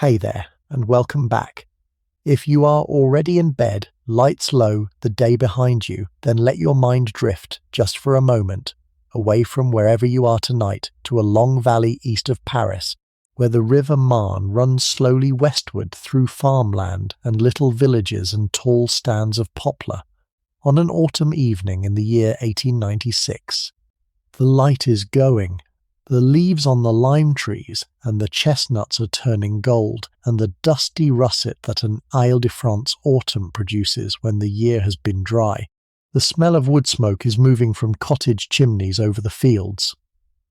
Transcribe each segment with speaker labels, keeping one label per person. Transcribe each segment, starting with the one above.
Speaker 1: Hey there, and welcome back. If you are already in bed, lights low, the day behind you, then let your mind drift, just for a moment, away from wherever you are tonight to a long valley east of Paris, where the river Marne runs slowly westward through farmland and little villages and tall stands of poplar, on an autumn evening in the year 1896. The light is going. The leaves on the lime trees and the chestnuts are turning gold, and the dusty russet that an Ile-de-France autumn produces when the year has been dry. The smell of wood smoke is moving from cottage chimneys over the fields.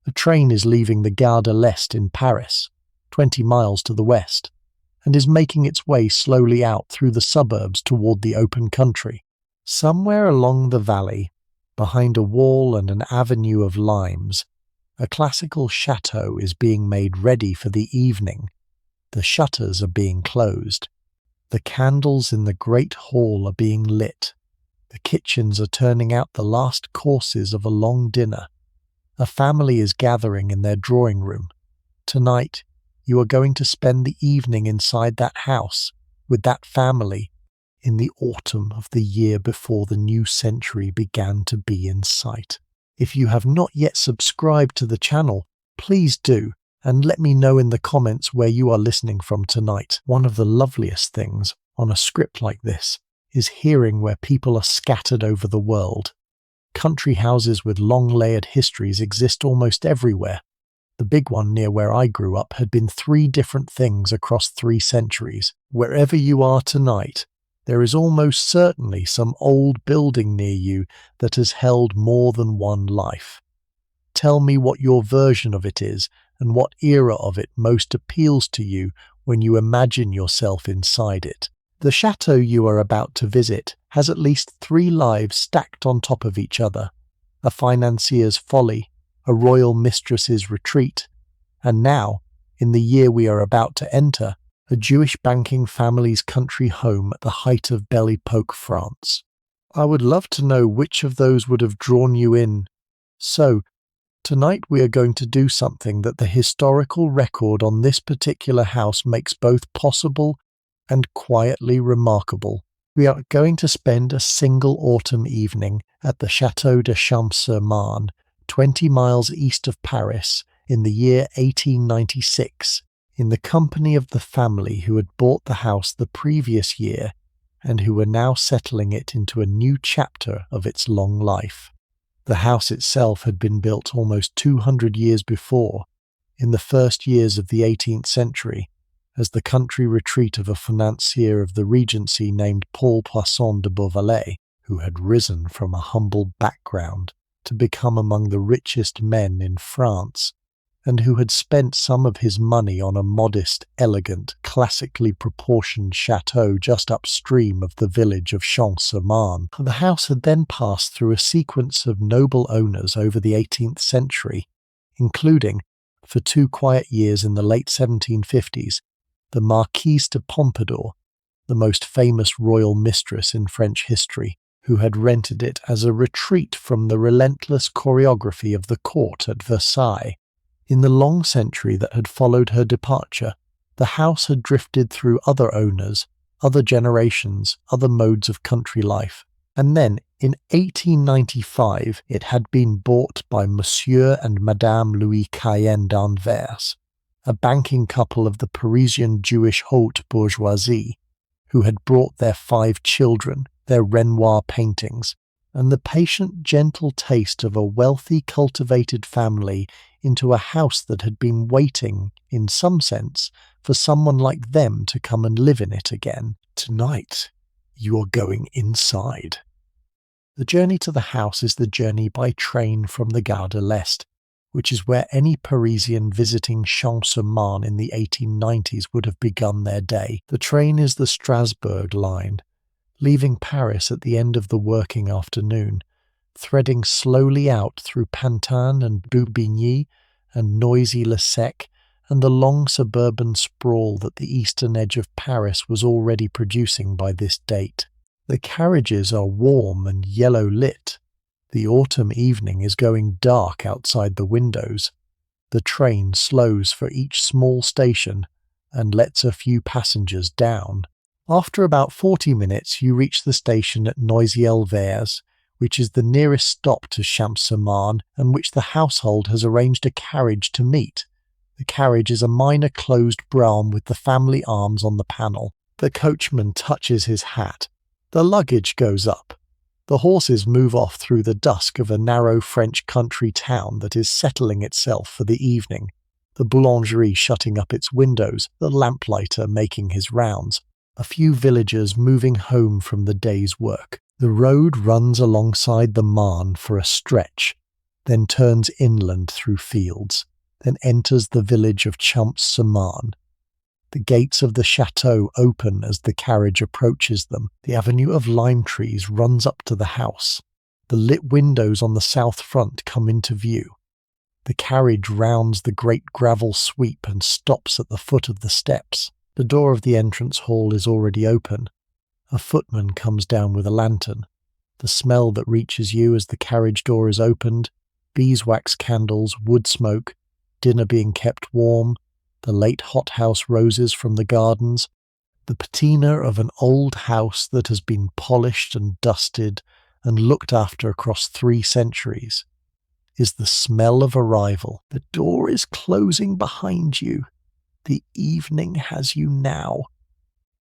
Speaker 1: A train is leaving the Gare de l'Est in Paris, 20 miles to the west, and is making its way slowly out through the suburbs toward the open country. Somewhere along the valley, behind a wall and an avenue of limes, a classical chateau is being made ready for the evening. The shutters are being closed. The candles in the great hall are being lit. The kitchens are turning out the last courses of a long dinner. A family is gathering in their drawing room. Tonight, you are going to spend the evening inside that house, with that family, in the autumn of the year before the new century began to be in sight. If you have not yet subscribed to the channel, please do, and let me know in the comments where you are listening from tonight. One of the loveliest things on a script like this is hearing where people are scattered over the world. Country houses with long layered histories exist almost everywhere. The big one near where I grew up had been 3 different things across 3 centuries. Wherever you are tonight, there is almost certainly some old building near you that has held more than one life. Tell me what your version of it is and what era of it most appeals to you when you imagine yourself inside it. The chateau you are about to visit has at least 3 lives stacked on top of each other: a financier's folly, a royal mistress's retreat, and now, in the year we are about to enter, a Jewish banking family's country home at the height of Belle Époque France. I would love to know which of those would have drawn you in. So, tonight we are going to do something that the historical record on this particular house makes both possible and quietly remarkable. We are going to spend a single autumn evening at the Château de Champs-sur-Marne, 20 miles east of Paris, in the year 1896. In the company of the family who had bought the house the previous year and who were now settling it into a new chapter of its long life. The house itself had been built almost 200 years before, in the first years of the 18th century, as the country retreat of a financier of the Regency named Paul Poisson de Beauvalet, who had risen from a humble background to become among the richest men in France, and who had spent some of his money on a modest, elegant, classically proportioned chateau just upstream of the village of Champs-sur-Marne. The house had then passed through a sequence of noble owners over the 18th century, including, for 2 quiet years in the late 1750s, the Marquise de Pompadour, the most famous royal mistress in French history, who had rented it as a retreat from the relentless choreography of the court at Versailles. In the long century that had followed her departure, the house had drifted through other owners, other generations, other modes of country life, and then, in 1895, it had been bought by Monsieur and Madame Louis Cahen d'Anvers, a banking couple of the Parisian Jewish haute bourgeoisie, who had brought their 5 children, their Renoir paintings, and the patient, gentle taste of a wealthy, cultivated family into a house that had been waiting, in some sense, for someone like them to come and live in it again. Tonight, you are going inside. The journey to the house is the journey by train from the Gare de l'Est, which is where any Parisian visiting Champs-sur-Marne in the 1890s would have begun their day. The train is the Strasbourg line, leaving Paris at the end of the working afternoon, threading slowly out through Pantin and Bouvigny and noisy Le Sec and the long suburban sprawl that the eastern edge of Paris was already producing by this date. The carriages are warm and yellow lit. The autumn evening is going dark outside the windows. The train slows for each small station, and lets a few passengers down. After about 40 minutes, you reach the station at Noisy-le-Vert, which is the nearest stop to Champs-sur-Marne and which the household has arranged a carriage to meet. The carriage is a minor closed brougham with the family arms on the panel. The coachman touches his hat. The luggage goes up. The horses move off through the dusk of a narrow French country town that is settling itself for the evening. The boulangerie shutting up its windows, the lamplighter making his rounds. A few villagers moving home from the day's work. The road runs alongside the Marne for a stretch, then turns inland through fields, then enters the village of Champs-sur-Marne. The gates of the chateau open as the carriage approaches them. The avenue of lime trees runs up to the house. The lit windows on the south front come into view. The carriage rounds the great gravel sweep and stops at the foot of the steps. The door of the entrance hall is already open. A footman comes down with a lantern. The smell that reaches you as the carriage door is opened, beeswax candles, wood smoke, dinner being kept warm, the late hothouse roses from the gardens, the patina of an old house that has been polished and dusted and looked after across 3 centuries, is the smell of arrival. The door is closing behind you. The evening has you now.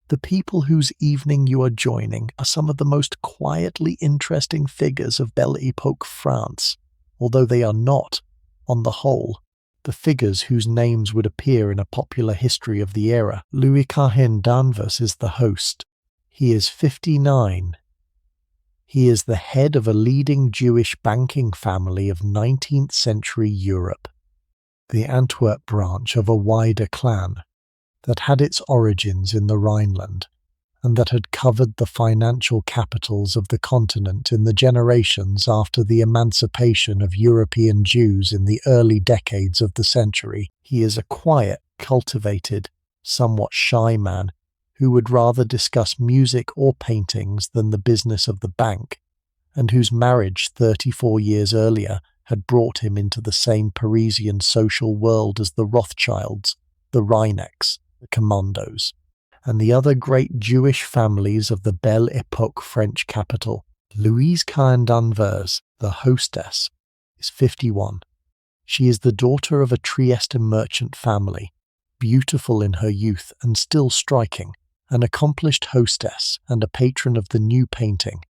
Speaker 1: The people whose evening you are joining are some of the most quietly interesting figures of Belle Époque France, although they are not, on the whole, the figures whose names would appear in a popular history of the era. Louis Cahen d'Anvers is the host. He is 59. He is the head of a leading Jewish banking family of 19th century Europe, the Antwerp branch of a wider clan that had its origins in the Rhineland and that had covered the financial capitals of the continent in the generations after the emancipation of European Jews in the early decades of the century. He is a quiet, cultivated, somewhat shy man who would rather discuss music or paintings than the business of the bank, and whose marriage 34 years earlier had brought him into the same Parisian social world as the Rothschilds, the Reinecks, the Commandos, and the other great Jewish families of the Belle Époque French capital. Louise Cahen d'Anvers, the hostess, is 51. She is the daughter of a Trieste merchant family, beautiful in her youth and still striking, an accomplished hostess and a patron of the new painting,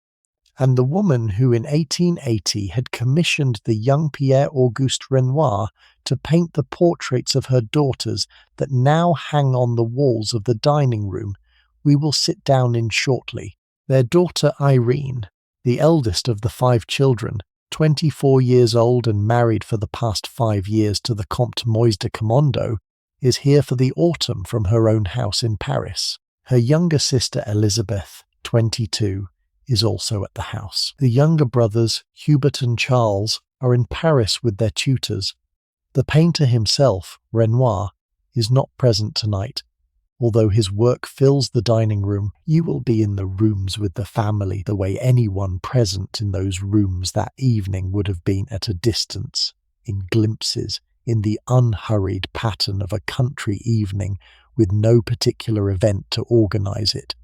Speaker 1: and the woman who in 1880 had commissioned the young Pierre-Auguste Renoir to paint the portraits of her daughters that now hang on the walls of the dining room we will sit down in shortly. Their daughter Irene, the eldest of the 5 children, 24 years old and married for the past 5 years to the Comte Moise de Commando, is here for the autumn from her own house in Paris. Her younger sister Elizabeth, 22, is also at the house. The younger brothers, Hubert and Charles, are in Paris with their tutors. The painter himself, Renoir, is not present tonight. Although his work fills the dining room, you will be in the rooms with the family the way anyone present in those rooms that evening would have been at a distance, in glimpses, in the unhurried pattern of a country evening with no particular event to organize it,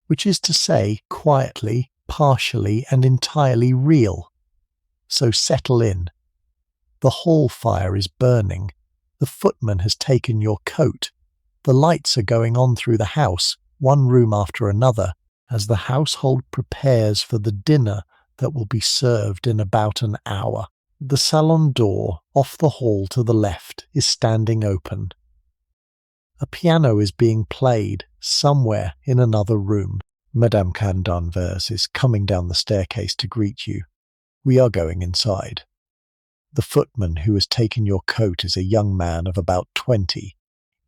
Speaker 1: which is to say, quietly, partially, and entirely real. So settle in. The hall fire is burning. The footman has taken your coat. The lights are going on through the house, one room after another, as the household prepares for the dinner that will be served in about an hour. The salon door, off the hall to the left, is standing open. A piano is being played somewhere in another room. Madame Cahen d'Anvers is coming down the staircase to greet you. We are going inside. The footman who has taken your coat is a young man of about 20,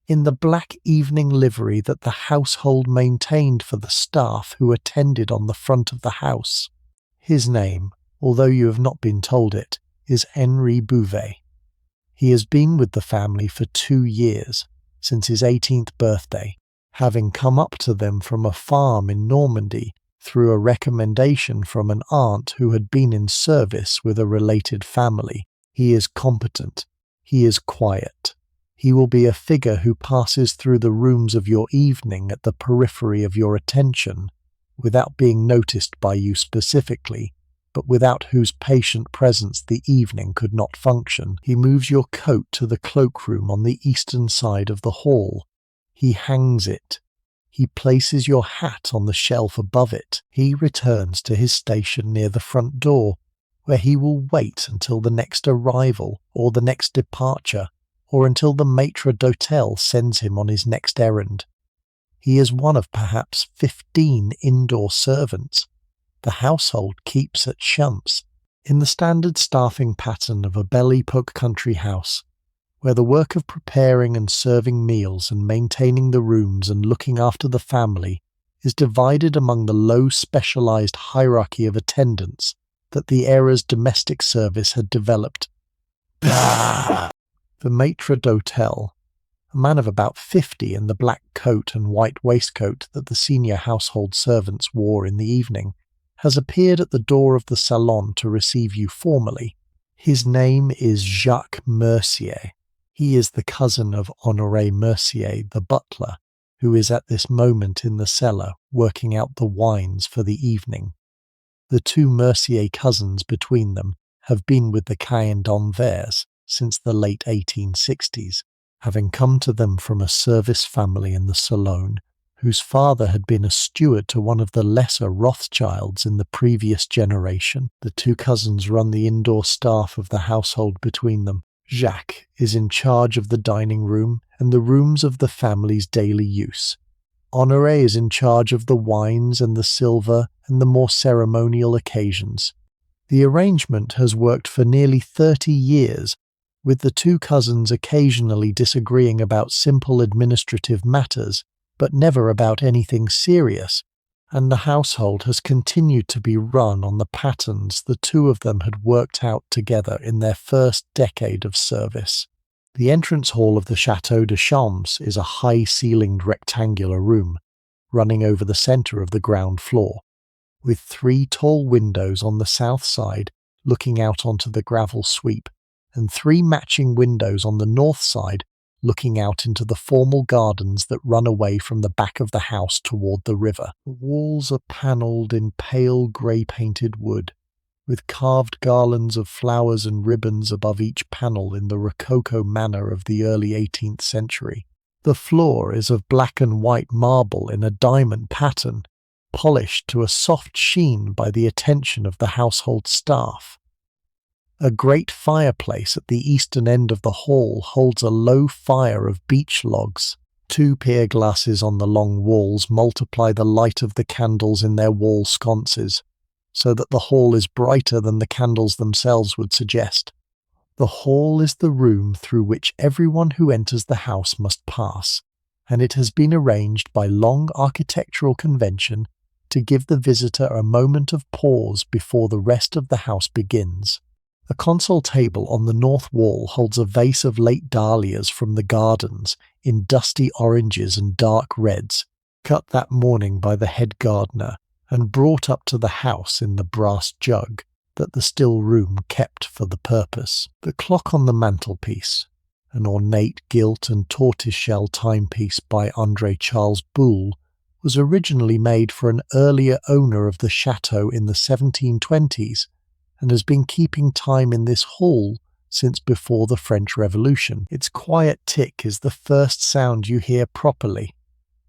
Speaker 1: in the black evening livery that the household maintained for the staff who attended on the front of the house. His name, although you have not been told it, is Henri Bouvet. He has been with the family for 2 years, since his 18th birthday, having come up to them from a farm in Normandy through a recommendation from an aunt who had been in service with a related family. He is competent. He is quiet. He will be a figure who passes through the rooms of your evening at the periphery of your attention, without being noticed by you specifically, but without whose patient presence the evening could not function. He moves your coat to the cloakroom on the eastern side of the hall. He hangs it. He places your hat on the shelf above it. He returns to his station near the front door, where he will wait until the next arrival or the next departure, or until the maître d'hôtel sends him on his next errand. He is one of perhaps 15 indoor servants the household keeps at Champs, in the standard staffing pattern of a Belle Époque country house, where the work of preparing and serving meals and maintaining the rooms and looking after the family is divided among the low specialized hierarchy of attendants that the era's domestic service had developed. The maître d'hôtel, a man of about 50 in the black coat and white waistcoat that the senior household servants wore in the evening, has appeared at the door of the salon to receive you formally. His name is Jacques Mercier. He is the cousin of Honoré Mercier, the butler, who is at this moment in the cellar working out the wines for the evening. The two Mercier cousins between them have been with the Cahen d'Anvers since the late 1860s, having come to them from a service family in the Salon, whose father had been a steward to one of the lesser Rothschilds in the previous generation. The two cousins run the indoor staff of the household between them. Jacques is in charge of the dining room and the rooms of the family's daily use. Honoré is in charge of the wines and the silver and the more ceremonial occasions. The arrangement has worked for nearly 30 years, with the two cousins occasionally disagreeing about simple administrative matters, but never about anything serious, and the household has continued to be run on the patterns the two of them had worked out together in their first decade of service. The entrance hall of the Château de Champs is a high-ceilinged rectangular room, running over the centre of the ground floor, with 3 tall windows on the south side looking out onto the gravel sweep, and 3 matching windows on the north side looking out into the formal gardens that run away from the back of the house toward the river. The walls are panelled in pale grey-painted wood, with carved garlands of flowers and ribbons above each panel in the Rococo manner of the early 18th century. The floor is of black and white marble in a diamond pattern, polished to a soft sheen by the attention of the household staff. A great fireplace at the eastern end of the hall holds a low fire of beech logs. 2 pier glasses on the long walls multiply the light of the candles in their wall sconces, so that the hall is brighter than the candles themselves would suggest. The hall is the room through which everyone who enters the house must pass, and it has been arranged by long architectural convention to give the visitor a moment of pause before the rest of the house begins. A console table on the north wall holds a vase of late dahlias from the gardens in dusty oranges and dark reds, cut that morning by the head gardener and brought up to the house in the brass jug that the still room kept for the purpose. The clock on the mantelpiece, an ornate gilt and tortoiseshell timepiece by André Charles Boulle, was originally made for an earlier owner of the chateau in the 1720s, and has been keeping time in this hall since before the French Revolution. Its quiet tick is the first sound you hear properly,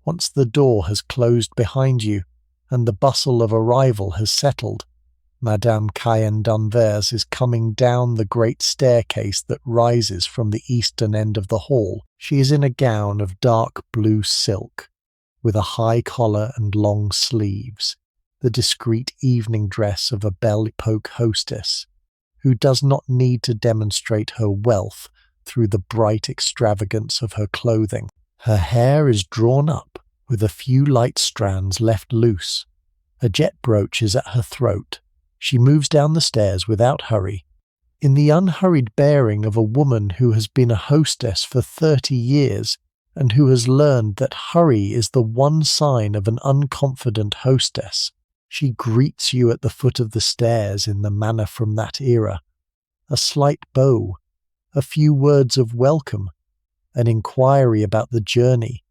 Speaker 1: once the door has closed behind you and the bustle of arrival has settled. Madame Cahen d'Anvers is coming down the great staircase that rises from the eastern end of the hall. She is in a gown of dark blue silk, with a high collar and long sleeves, the discreet evening dress of a Belle Époque hostess, who does not need to demonstrate her wealth through the bright extravagance of her clothing. Her hair is drawn up, with a few light strands left loose. A jet brooch is at her throat. She moves down the stairs without hurry, in the unhurried bearing of a woman who has been a hostess for 30 years and who has learned that hurry is the one sign of an unconfident hostess. She greets you at the foot of the stairs in the manner from that era. A slight bow, a few words of welcome, an inquiry about the journey,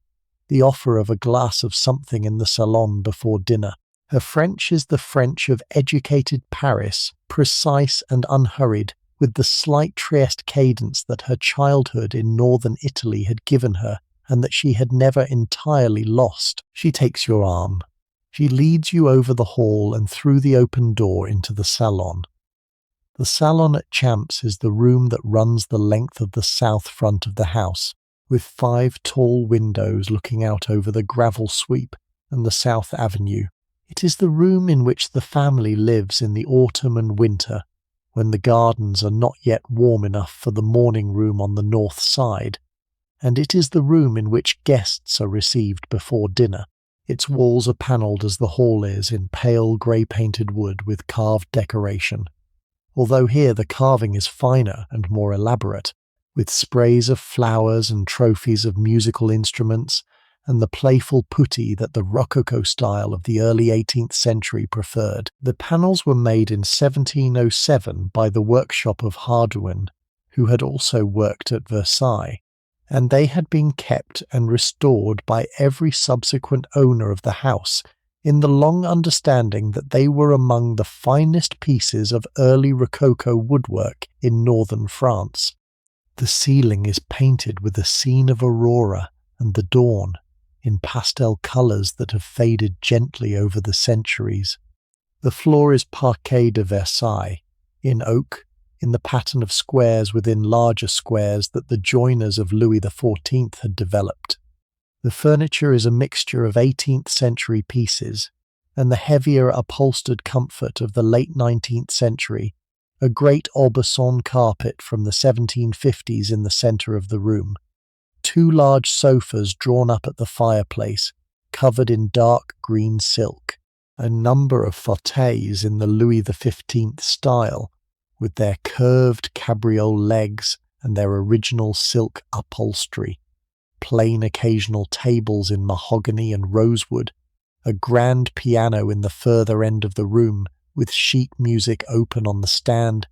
Speaker 1: the offer of a glass of something in the salon before dinner. Her French is the French of educated Paris, precise and unhurried, with the slight Trieste cadence that her childhood in northern Italy had given her and that she had never entirely lost. She takes your arm. She leads you over the hall and through the open door into the salon. The salon at Champs is the room that runs the length of the south front of the house, with 5 tall windows looking out over the gravel sweep and the South Avenue. It is the room in which the family lives in the autumn and winter, when the gardens are not yet warm enough for the morning room on the north side, and it is the room in which guests are received before dinner. Its walls are panelled as the hall is, in pale grey-painted wood with carved decoration, although here the carving is finer and more elaborate, with sprays of flowers and trophies of musical instruments, and the playful putti that the Rococo style of the early 18th century preferred. The panels were made in 1707 by the workshop of Hardouin, who had also worked at Versailles, and they had been kept and restored by every subsequent owner of the house, in the long understanding that they were among the finest pieces of early Rococo woodwork in northern France. The ceiling is painted with a scene of aurora and the dawn, in pastel colours that have faded gently over the centuries. The floor is parquet de Versailles, in oak, in the pattern of squares within larger squares that the joiners of Louis XIV had developed. The furniture is a mixture of 18th century pieces, and the heavier upholstered comfort of the late 19th century, a great Aubusson carpet from the 1750s in the centre of the room, 2 large sofas drawn up at the fireplace, covered in dark green silk, a number of fauteuils in the Louis XV style, with their curved cabriole legs and their original silk upholstery, plain occasional tables in mahogany and rosewood, a grand piano in the further end of the room, with sheet music open on the stand.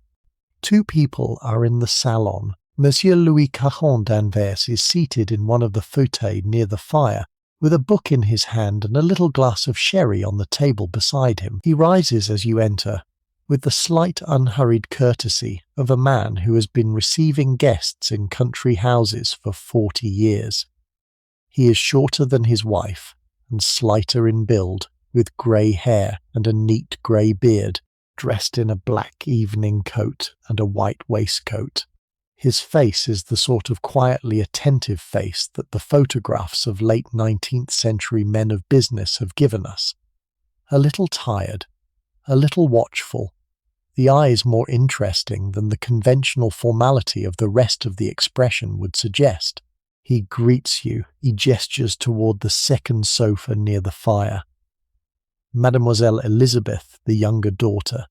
Speaker 1: 2 people are in the salon. Monsieur Louis Cahen d'Anvers is seated in one of the fauteuils near the fire, with a book in his hand and a little glass of sherry on the table beside him. He rises as you enter, with the slight unhurried courtesy of a man who has been receiving guests in country houses for 40 years. He is shorter than his wife, and slighter in build, with grey hair and a neat grey beard, dressed in a black evening coat and a white waistcoat. His face is the sort of quietly attentive face that the photographs of late 19th century men of business have given us. A little tired, a little watchful, the eyes more interesting than the conventional formality of the rest of the expression would suggest. He greets you, he gestures toward the second sofa near the fire. Mademoiselle Elizabeth, the younger daughter,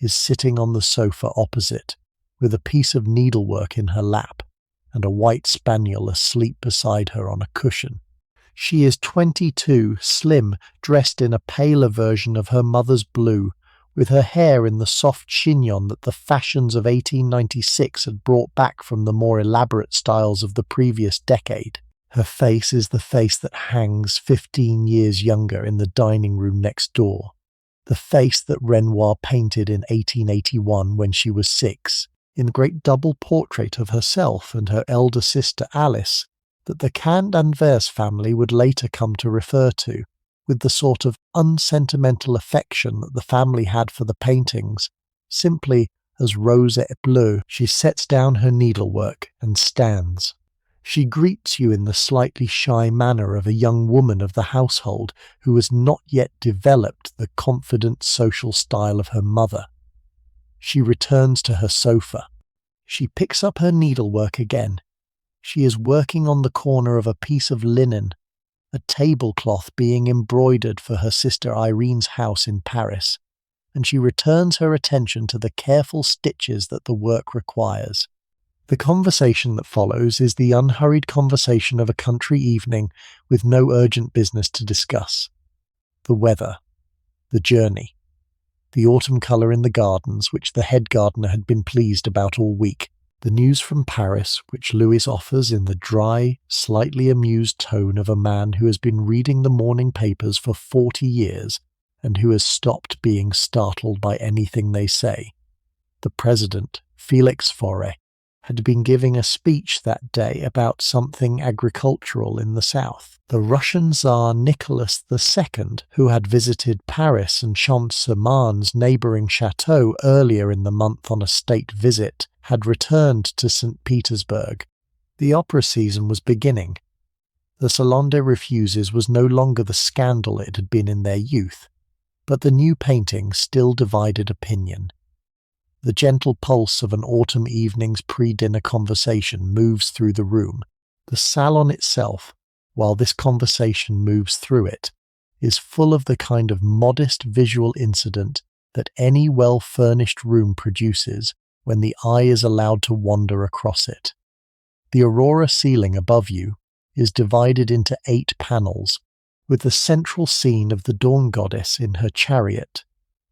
Speaker 1: is sitting on the sofa opposite, with a piece of needlework in her lap, and a white spaniel asleep beside her on a cushion. She is 22, slim, dressed in a paler version of her mother's blue, with her hair in the soft chignon that the fashions of 1896 had brought back from the more elaborate styles of the previous decade. Her face is the face that hangs 15 years younger in the dining room next door, the face that Renoir painted in 1881 when she was 6, in the great double portrait of herself and her elder sister Alice that the Cahen d'Anvers family would later come to refer to, with the sort of unsentimental affection that the family had for the paintings, simply as Rose et Bleu. She sets down her needlework and stands. She greets you in the slightly shy manner of a young woman of the household who has not yet developed the confident social style of her mother. She returns to her sofa. She picks up her needlework again. She is working on the corner of a piece of linen, a tablecloth being embroidered for her sister Irene's house in Paris, and she returns her attention to the careful stitches that the work requires. The conversation that follows is the unhurried conversation of a country evening with no urgent business to discuss. The weather, the journey, the autumn colour in the gardens which the head gardener had been pleased about all week, The news from Paris, which Louis offers in the dry, slightly amused tone of a man who has been reading the morning papers for 40 years and who has stopped being startled by anything they say. The president, Félix Faure, had been giving a speech that day about something agricultural in the south. The Russian Tsar Nicholas II, who had visited Paris and Champs-sur-Marne's neighbouring chateau earlier in the month on a state visit, had returned to St. Petersburg. The opera season was beginning. The Salon des Refuges was no longer the scandal it had been in their youth, but the new painting still divided opinion. The gentle pulse of an autumn evening's pre-dinner conversation moves through the room. The salon itself, while this conversation moves through it, is full of the kind of modest visual incident that any well-furnished room produces when the eye is allowed to wander across it. The aurora ceiling above you is divided into 8 panels, with the central scene of the dawn goddess in her chariot,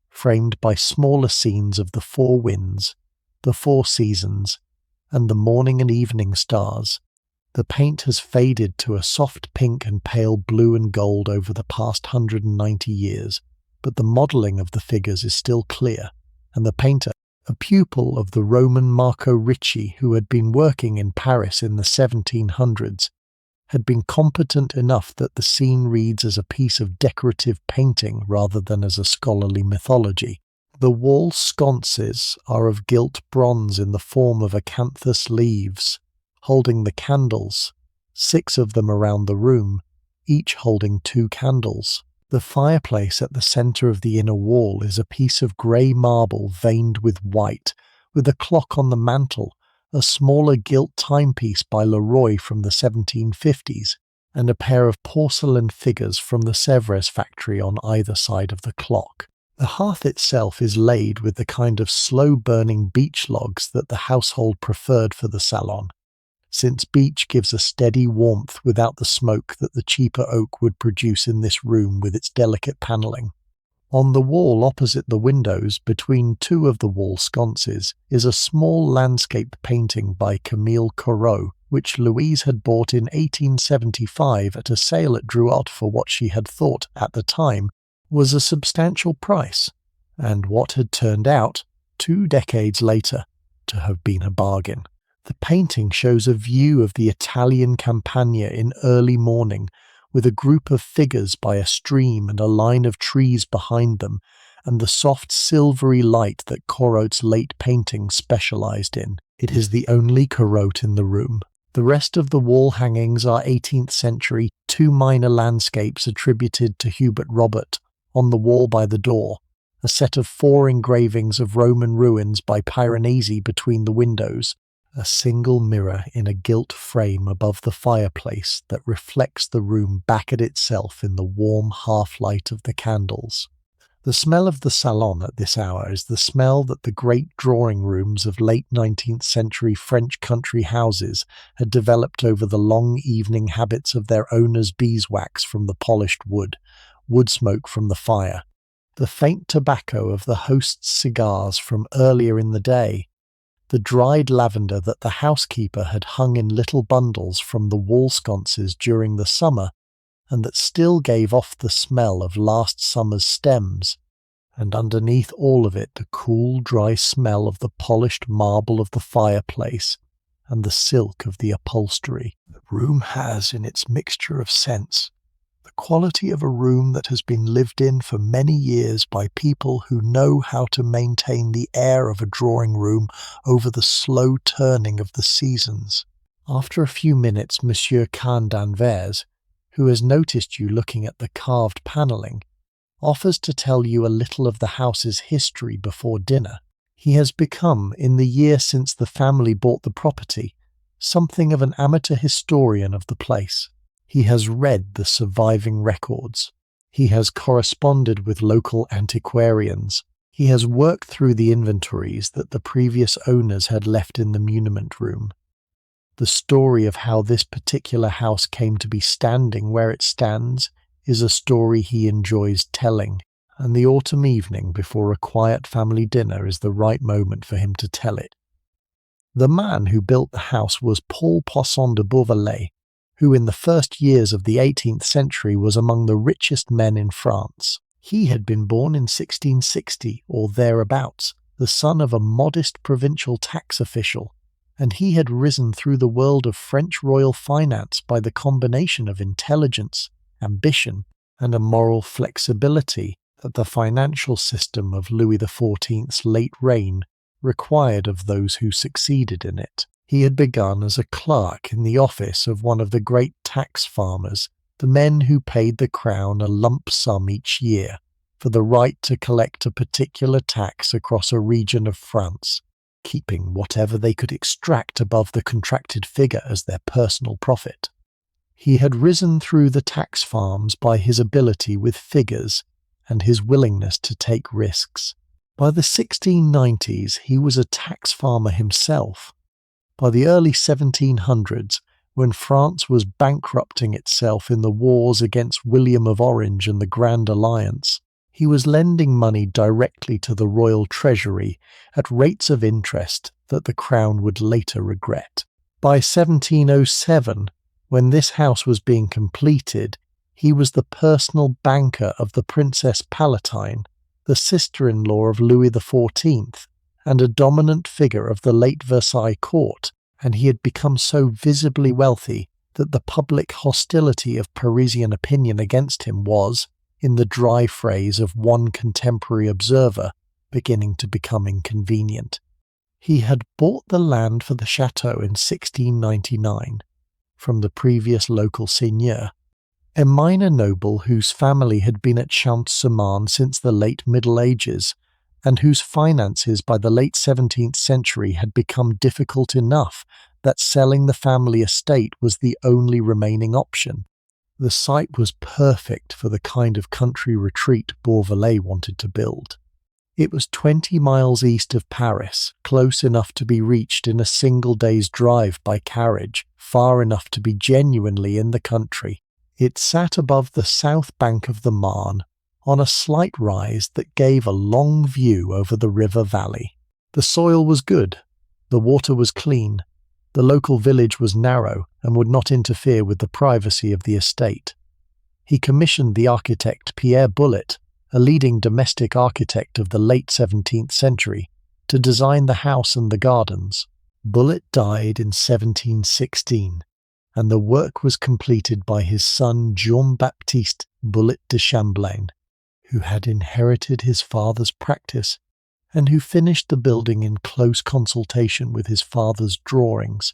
Speaker 1: framed by smaller scenes of the 4 winds, the 4 seasons, and the morning and evening stars. The paint has faded to a soft pink and pale blue and gold over the past 190 years, but the modelling of the figures is still clear, and the painter, a pupil of the Roman Marco Ricci who had been working in Paris in the 1700s, had been competent enough that the scene reads as a piece of decorative painting rather than as a scholarly mythology. The wall sconces are of gilt bronze in the form of acanthus leaves, holding the candles, 6 of them around the room, each holding 2 candles. The fireplace at the centre of the inner wall is a piece of grey marble veined with white, with a clock on the mantel, a smaller gilt timepiece by Leroy from the 1750s, and a pair of porcelain figures from the Sèvres factory on either side of the clock. The hearth itself is laid with the kind of slow-burning beech logs that the household preferred for the salon, since beech gives a steady warmth without the smoke that the cheaper oak would produce in this room with its delicate panelling. On the wall opposite the windows, between 2 of the wall sconces, is a small landscape painting by Camille Corot, which Louise had bought in 1875 at a sale at Drouot for what she had thought, at the time, was a substantial price, and what had turned out, 2 decades later, to have been a bargain. The painting shows a view of the Italian Campagna in early morning, with a group of figures by a stream and a line of trees behind them, and the soft silvery light that Corot's late paintings specialized in. It is the only Corot in the room. The rest of the wall hangings are 18th century, 2 minor landscapes attributed to Hubert Robert, on the wall by the door, a set of 4 engravings of Roman ruins by Piranesi between the windows, a single mirror in a gilt frame above the fireplace that reflects the room back at itself in the warm half-light of the candles. The smell of the salon at this hour is the smell that the great drawing rooms of late 19th century French country houses had developed over the long evening habits of their owners' beeswax from the polished wood smoke from the fire, the faint tobacco of the host's cigars from earlier in the day, the dried lavender that the housekeeper had hung in little bundles from the wall sconces during the summer, and that still gave off the smell of last summer's stems, and underneath all of it the cool, dry smell of the polished marble of the fireplace and the silk of the upholstery. The room has, in its mixture of scents, the quality of a room that has been lived in for many years by people who know how to maintain the air of a drawing room over the slow turning of the seasons. After a few minutes, Monsieur Cahen d'Anvers, who has noticed you looking at the carved panelling, offers to tell you a little of the house's history before dinner. He has become, in the year since the family bought the property, something of an amateur historian of the place. He has read the surviving records. He has corresponded with local antiquarians. He has worked through the inventories that the previous owners had left in the muniment room. The story of how this particular house came to be standing where it stands is a story he enjoys telling, and the autumn evening before a quiet family dinner is the right moment for him to tell it. The man who built the house was Paul Poisson de Beauvalet, who in the first years of the 18th century was among the richest men in France. He had been born in 1660 or thereabouts, the son of a modest provincial tax official, and he had risen through the world of French royal finance by the combination of intelligence, ambition, and a moral flexibility that the financial system of Louis XIV's late reign required of those who succeeded in it. He had begun as a clerk in the office of one of the great tax farmers, the men who paid the crown a lump sum each year for the right to collect a particular tax across a region of France, keeping whatever they could extract above the contracted figure as their personal profit. He had risen through the tax farms by his ability with figures and his willingness to take risks. By the 1690s, he was a tax farmer himself. By the early 1700s, when France was bankrupting itself in the wars against William of Orange and the Grand Alliance, he was lending money directly to the royal treasury at rates of interest that the crown would later regret. By 1707, when this house was being completed, he was the personal banker of the Princess Palatine, the sister-in-law of Louis XIV, and a dominant figure of the late Versailles court, and he had become so visibly wealthy that the public hostility of Parisian opinion against him was, in the dry phrase of one contemporary observer, beginning to become inconvenient. He had bought the land for the chateau in 1699 from the previous local seigneur, a minor noble whose family had been at Champs-sur-Marne since the late Middle Ages, and whose finances by the late 17th century had become difficult enough that selling the family estate was the only remaining option. The site was perfect for the kind of country retreat Beauvalet wanted to build. It was 20 miles east of Paris, close enough to be reached in a single day's drive by carriage, far enough to be genuinely in the country. It sat above the south bank of the Marne, on a slight rise that gave a long view over the river valley. The soil was good, the water was clean, the local village was narrow and would not interfere with the privacy of the estate. He commissioned the architect Pierre Bullet, a leading domestic architect of the late 17th century, to design the house and the gardens. Bullet died in 1716, and the work was completed by his son Jean-Baptiste Bullet de Champlain, who had inherited his father's practice and who finished the building in close consultation with his father's drawings.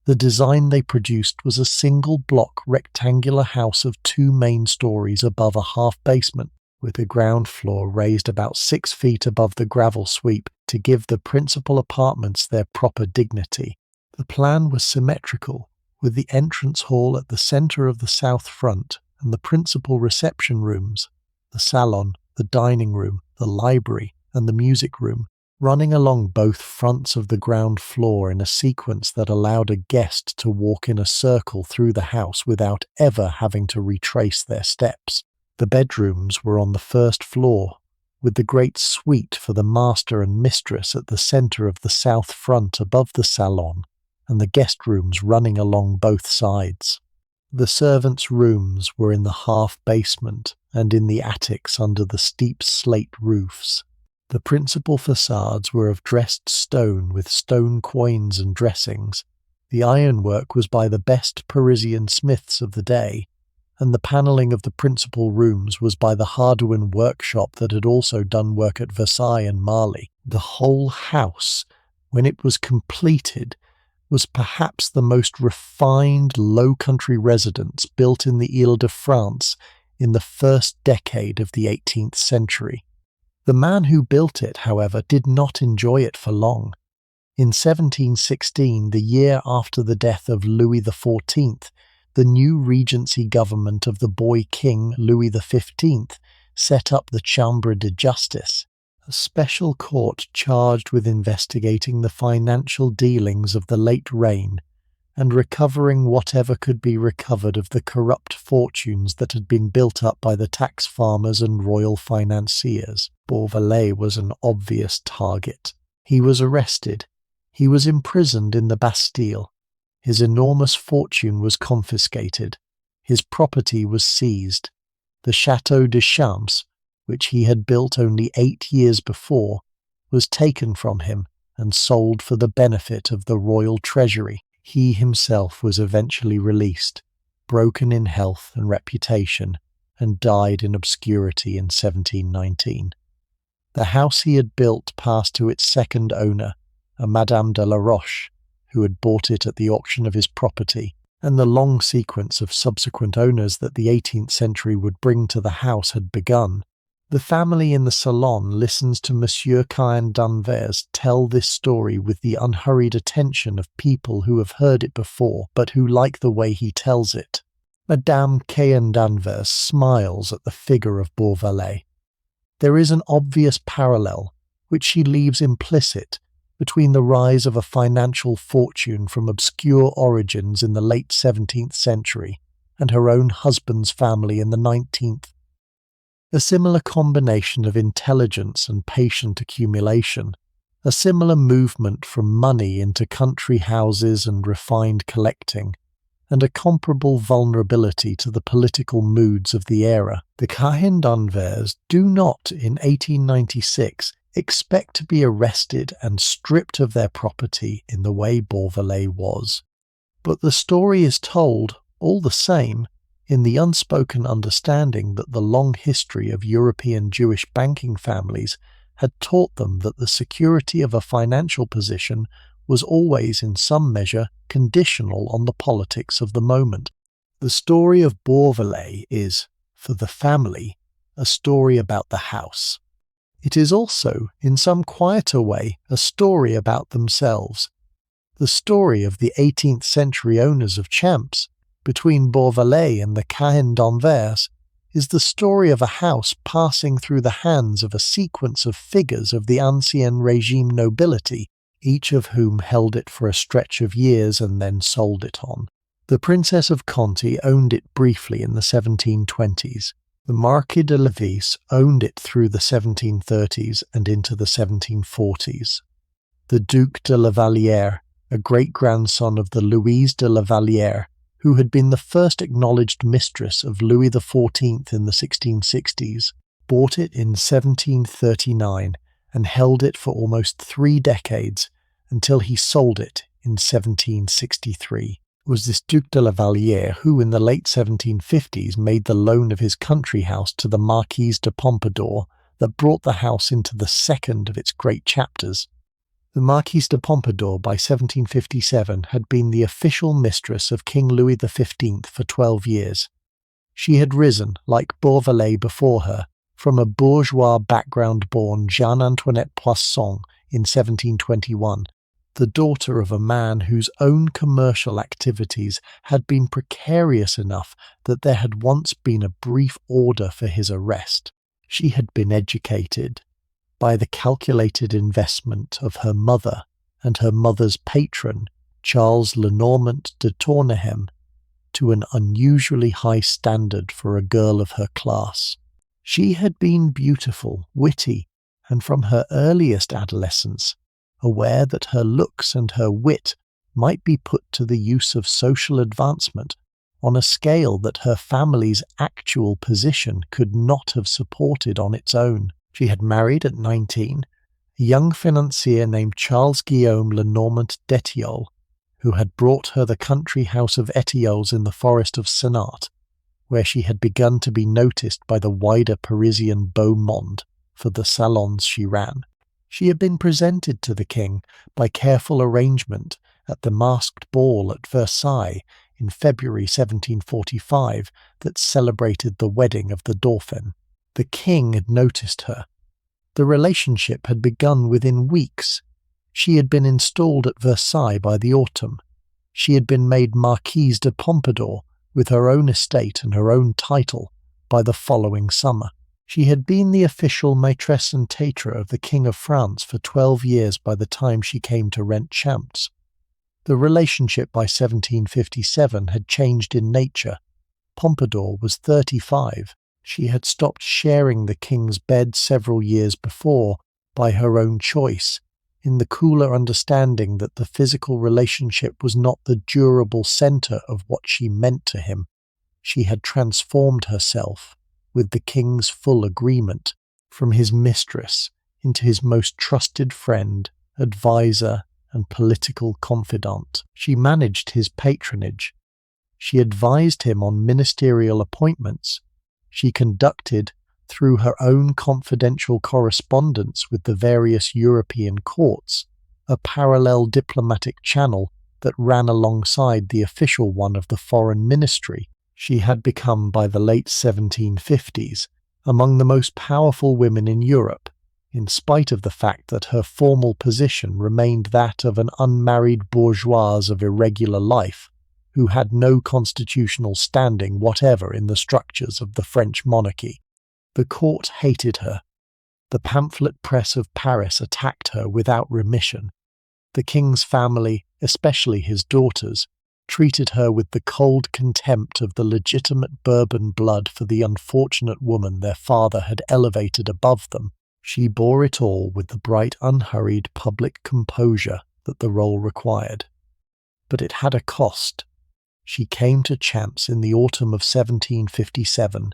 Speaker 1: The design they produced was a single-block rectangular house of 2 main stories above a half-basement, with the ground floor raised about 6 feet above the gravel sweep to give the principal apartments their proper dignity. The plan was symmetrical, with the entrance hall at the centre of the south front and the principal reception rooms, the salon, the dining room, the library, and the music room, running along both fronts of the ground floor in a sequence that allowed a guest to walk in a circle through the house without ever having to retrace their steps. The bedrooms were on the first floor, with the great suite for the master and mistress at the centre of the south front above the salon, and the guest rooms running along both sides. The servants' rooms were in the half-basement and in the attics under the steep slate roofs. The principal facades were of dressed stone with stone quoins and dressings. The ironwork was by the best Parisian smiths of the day, and the panelling of the principal rooms was by the Hardouin workshop that had also done work at Versailles and Marly. The whole house, when it was completed, was perhaps the most refined low-country residence built in the Ile-de-France in the first decade of the 18th century. The man who built it, however, did not enjoy it for long. In 1716, the year after the death of Louis XIV, the new Regency government of the boy king Louis XV set up the Chambre de Justice, a special court charged with investigating the financial dealings of the late reign and recovering whatever could be recovered of the corrupt fortunes that had been built up by the tax farmers and royal financiers. Beauvalet was an obvious target. He was arrested. He was imprisoned in the Bastille. His enormous fortune was confiscated. His property was seized. The Château de Champs, which he had built only 8 years before, was taken from him and sold for the benefit of the royal treasury. He himself was eventually released, broken in health and reputation, and died in obscurity in 1719. The house he had built passed to its second owner, a Madame de la Roche, who had bought it at the auction of his property, and the long sequence of subsequent owners that the 18th century would bring to the house had begun. The family in the salon listens to Monsieur Cahen d'Anvers tell this story with the unhurried attention of people who have heard it before but who like the way he tells it. Madame Cahen d'Anvers smiles at the figure of Beauvalet. There is an obvious parallel, which she leaves implicit, between the rise of a financial fortune from obscure origins in the late 17th century and her own husband's family in the 19th. A similar combination of intelligence and patient accumulation, a similar movement from money into country houses and refined collecting, and a comparable vulnerability to the political moods of the era. The Cahen d'Anvers do not, in 1896, expect to be arrested and stripped of their property in the way Beauvalet was. But the story is told, all the same, in the unspoken understanding that the long history of European Jewish banking families had taught them that the security of a financial position was always in some measure conditional on the politics of the moment. The story of Beauvalet is, for the family, a story about the house. It is also, in some quieter way, a story about themselves. The story of the 18th century owners of Champs, between Beauvalet and the Cahen d'Anvers, is the story of a house passing through the hands of a sequence of figures of the Ancien Regime nobility, each of whom held it for a stretch of years and then sold it on. The Princess of Conti owned it briefly in the 1720s. The Marquis de Levis owned it through the 1730s and into the 1740s. The Duc de la Vallière, a great-grandson of the Louise de la Vallière, who had been the first acknowledged mistress of Louis XIV in the 1660s, bought it in 1739 and held it for almost 3 decades until he sold it in 1763. It was this Duc de la Vallière who in the late 1750s made the loan of his country house to the Marquise de Pompadour that brought the house into the second of its great chapters. The Marquise de Pompadour by 1757 had been the official mistress of King Louis XV for 12 years. She had risen, like Beauvalet before her, from a bourgeois background born Jeanne Antoinette Poisson in 1721, the daughter of a man whose own commercial activities had been precarious enough that there had once been a brief order for his arrest. She had been educated by the calculated investment of her mother and her mother's patron, Charles Lenormant de Tournehem, to an unusually high standard for a girl of her class. She had been beautiful, witty, and from her earliest adolescence, aware that her looks and her wit might be put to the use of social advancement on a scale that her family's actual position could not have supported on its own. She had married at 19 a young financier named Charles Guillaume Lenormant d'Etioles, who had brought her the country house of Etioles in the forest of Senart, where she had begun to be noticed by the wider Parisian beau monde for the salons she ran. She had been presented to the king by careful arrangement at the masked ball at Versailles in February 1745 that celebrated the wedding of the Dauphin. The king had noticed her. The relationship had begun within weeks. She had been installed at Versailles by the autumn. She had been made Marquise de Pompadour with her own estate and her own title by the following summer. She had been the official maîtresse and tâtre of the King of France for 12 years by the time she came to rent Champs. The relationship by 1757 had changed in nature. Pompadour was 35. She had stopped sharing the king's bed several years before by her own choice, in the cooler understanding that the physical relationship was not the durable centre of what she meant to him. She had transformed herself, with the king's full agreement, from his mistress into his most trusted friend, advisor, and political confidant. She managed his patronage. She advised him on ministerial appointments. She conducted, through her own confidential correspondence with the various European courts, a parallel diplomatic channel that ran alongside the official one of the foreign ministry. She had become, by the late 1750s, among the most powerful women in Europe, in spite of the fact that her formal position remained that of an unmarried bourgeoise of irregular life, who had no constitutional standing whatever in the structures of the French monarchy. The court hated her. The pamphlet press of Paris attacked her without remission. The king's family, especially his daughters, treated her with the cold contempt of the legitimate Bourbon blood for the unfortunate woman their father had elevated above them. She bore it all with the bright, unhurried public composure that the role required. But it had a cost. She came to Champs in the autumn of 1757,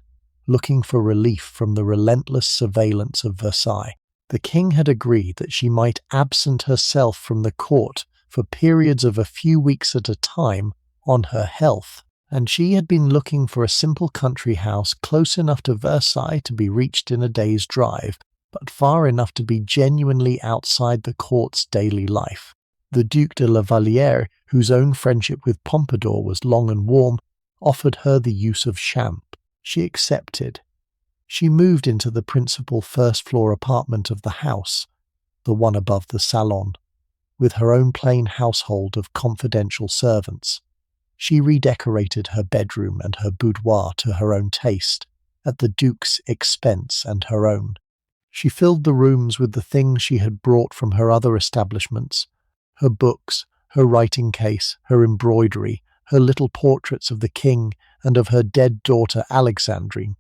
Speaker 1: looking for relief from the relentless surveillance of Versailles. The king had agreed that she might absent herself from the court for periods of a few weeks at a time on her health, and she had been looking for a simple country house close enough to Versailles to be reached in a day's drive, but far enough to be genuinely outside the court's daily life. The Duc de la Vallière, whose own friendship with Pompadour was long and warm, offered her the use of Champs. She accepted. She moved into the principal first-floor apartment of the house, the one above the salon, with her own plain household of confidential servants. She redecorated her bedroom and her boudoir to her own taste, at the Duke's expense and her own. She filled the rooms with the things she had brought from her other establishments, her books, her writing case, her embroidery, her little portraits of the king and of her dead daughter Alexandrine,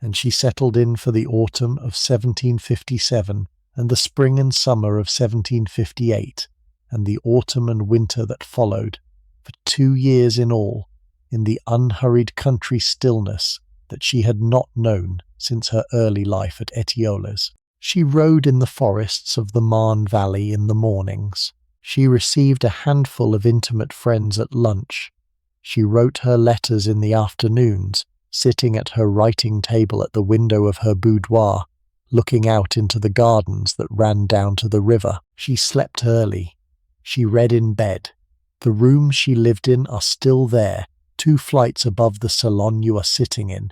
Speaker 1: and she settled in for the autumn of 1757 and the spring and summer of 1758 and the autumn and winter that followed, for 2 years in all, in the unhurried country stillness that she had not known since her early life at Étioles. She rode in the forests of the Marne Valley in the mornings. She received a handful of intimate friends at lunch. She wrote her letters in the afternoons, sitting at her writing table at the window of her boudoir, looking out into the gardens that ran down to the river. She slept early. She read in bed. The rooms she lived in are still there, 2 flights above the salon you are sitting in.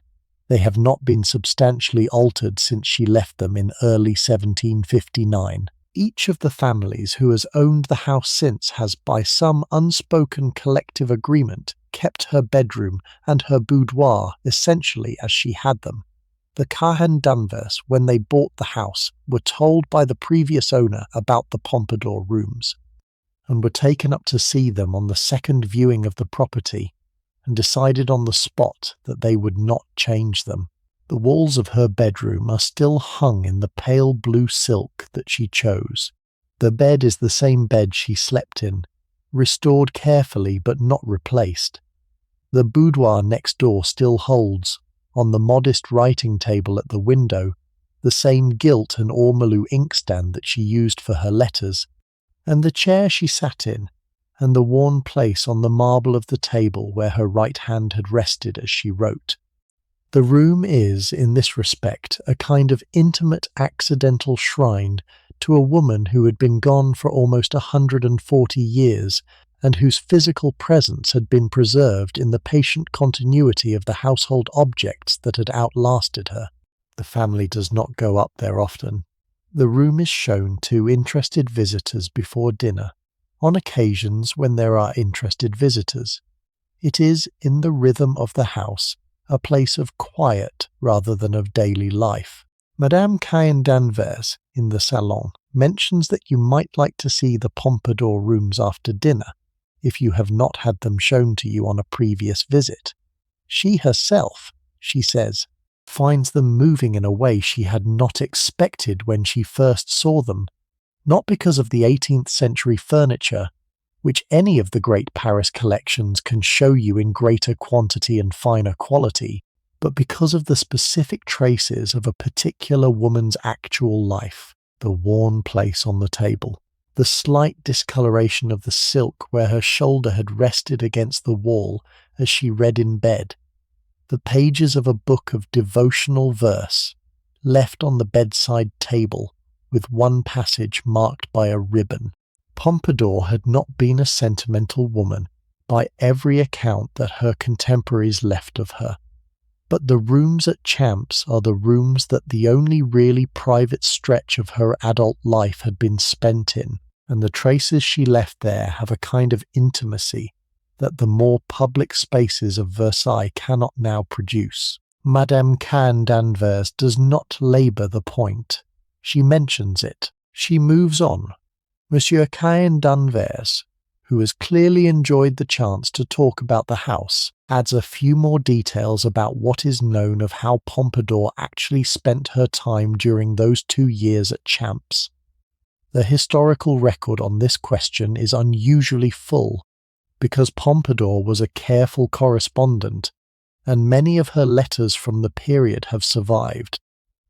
Speaker 1: They have not been substantially altered since she left them in early 1759. Each of the families who has owned the house since has, by some unspoken collective agreement, kept her bedroom and her boudoir essentially as she had them. The Cahen d'Anvers, when they bought the house, were told by the previous owner about the Pompadour rooms, and were taken up to see them on the second viewing of the property, and decided on the spot that they would not change them. The walls of her bedroom are still hung in the pale blue silk that she chose. The bed is the same bed she slept in, restored carefully but not replaced. The boudoir next door still holds, on the modest writing table at the window, the same gilt and ormolu inkstand that she used for her letters, and the chair she sat in, and the worn place on the marble of the table where her right hand had rested as she wrote. The room is, in this respect, a kind of intimate accidental shrine to a woman who had been gone for almost 140 years, and whose physical presence had been preserved in the patient continuity of the household objects that had outlasted her. The family does not go up there often. The room is shown to interested visitors before dinner, on occasions when there are interested visitors. It is, in the rhythm of the house, a place of quiet rather than of daily life. Madame Cahen d'Anvers, in the salon, mentions that you might like to see the Pompadour rooms after dinner, if you have not had them shown to you on a previous visit. She herself, she says, finds them moving in a way she had not expected when she first saw them. not because of the 18th century furniture, which any of the great Paris collections can show you in greater quantity and finer quality, but because of the specific traces of a particular woman's actual life, the worn place on the table, the slight discoloration of the silk where her shoulder had rested against the wall as she read in bed, the pages of a book of devotional verse left on the bedside table with one passage marked by a ribbon. Pompadour had not been a sentimental woman by every account that her contemporaries left of her. But the rooms at Champs are the rooms that the only really private stretch of her adult life had been spent in, and the traces she left there have a kind of intimacy that the more public spaces of Versailles cannot now produce. Madame Cahen d'Anvers does not labour the point. She mentions it. She moves on. Monsieur Cahen d'Anvers, who has clearly enjoyed the chance to talk about the house, adds a few more details about what is known of how Pompadour actually spent her time during those 2 years at Champs. The historical record on this question is unusually full, because Pompadour was a careful correspondent, and many of her letters from the period have survived.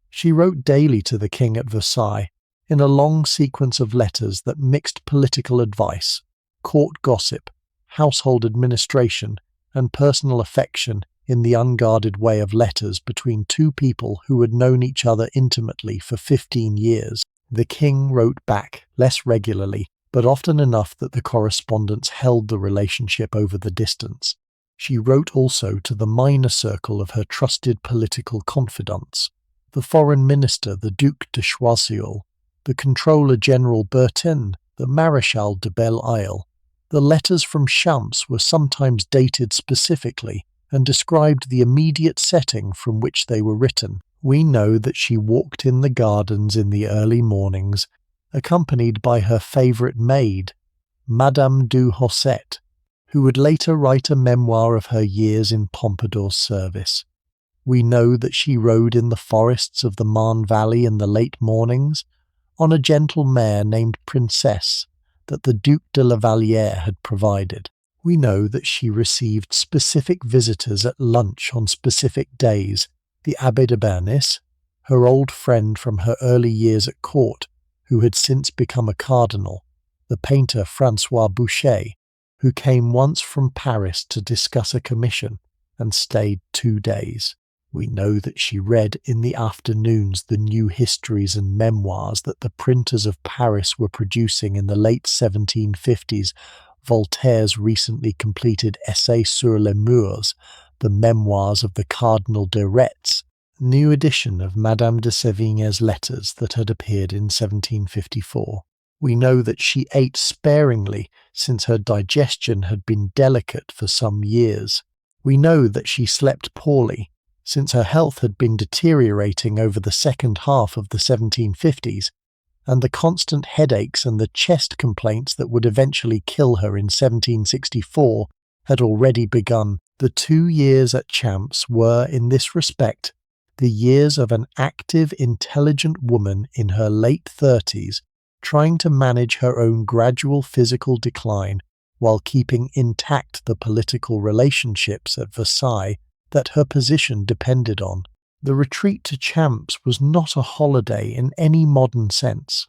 Speaker 1: She wrote daily to the king at Versailles, in a long sequence of letters that mixed political advice, court gossip, household administration, and personal affection in the unguarded way of letters between two people who had known each other intimately for 15 years. The king wrote back, less regularly, but often enough that the correspondence held the relationship over the distance. She wrote also to the minor circle of her trusted political confidants, the foreign minister, the Duc de Choiseul, the Controller General Bertin, the Maréchal de Belle Isle. The letters from Champs were sometimes dated specifically and described the immediate setting from which they were written. We know that she walked in the gardens in the early mornings, accompanied by her favourite maid, Madame du Hosset, who would later write a memoir of her years in Pompadour's service. We know that she rode in the forests of the Marne Valley in the late mornings, on a gentle mare named Princess that the Duc de la Vallière had provided. We know that she received specific visitors at lunch on specific days, the Abbé de Bernis, her old friend from her early years at court, who had since become a cardinal, the painter François Boucher, who came once from Paris to discuss a commission and stayed 2 days. We know that she read in the afternoons the new histories and memoirs that the printers of Paris were producing in the late 1750s, Voltaire's recently completed Essai sur les Murs, the memoirs of the Cardinal de Retz, new edition of Madame de Sévigné's letters that had appeared in 1754. We know that she ate sparingly since her digestion had been delicate for some years. We know that she slept poorly, since her health had been deteriorating over the second half of the 1750s, and the constant headaches and the chest complaints that would eventually kill her in 1764 had already begun. The 2 years at Champs were, in this respect, the years of an active, intelligent woman in her late 30s, trying to manage her own gradual physical decline while keeping intact the political relationships at Versailles that her position depended on. The retreat to Champs was not a holiday in any modern sense.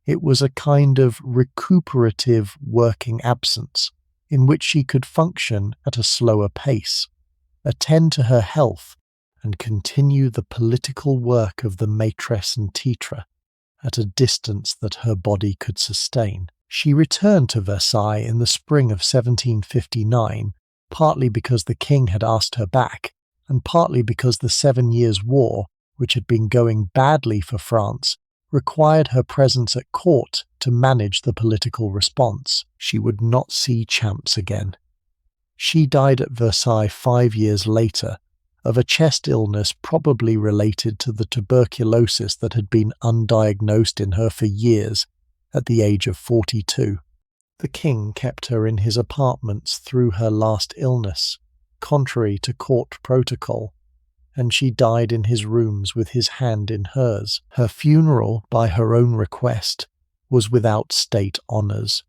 Speaker 1: It was a kind of recuperative working absence, in which she could function at a slower pace, attend to her health, and continue the political work of the maîtresse and titre at a distance that her body could sustain. She returned to Versailles in the spring of 1759, partly because the king had asked her back, and partly because the 7 Years' War, which had been going badly for France, required her presence at court to manage the political response. She would not see Champs again. She died at Versailles 5 years later, of a chest illness probably related to the tuberculosis that had been undiagnosed in her for years, at the age of 42. The king kept her in his apartments through her last illness, contrary to court protocol, and she died in his rooms with his hand in hers. Her funeral, by her own request, was without state honours.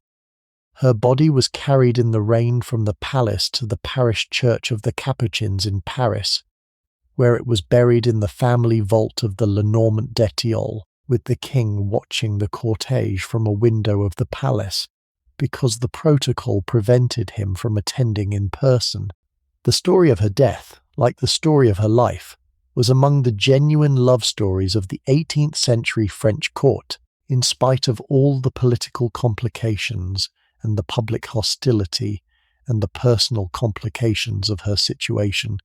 Speaker 1: Her body was carried in the rain from the palace to the parish church of the Capuchins in Paris, where it was buried in the family vault of the Lenormand d'Etiolles, with the king watching the cortege from a window of the palace, because the protocol prevented him from attending in person. The story of her death, like the story of her life, was among the genuine love stories of the 18th century French court, in spite of all the political complications and the public hostility and the personal complications of her situation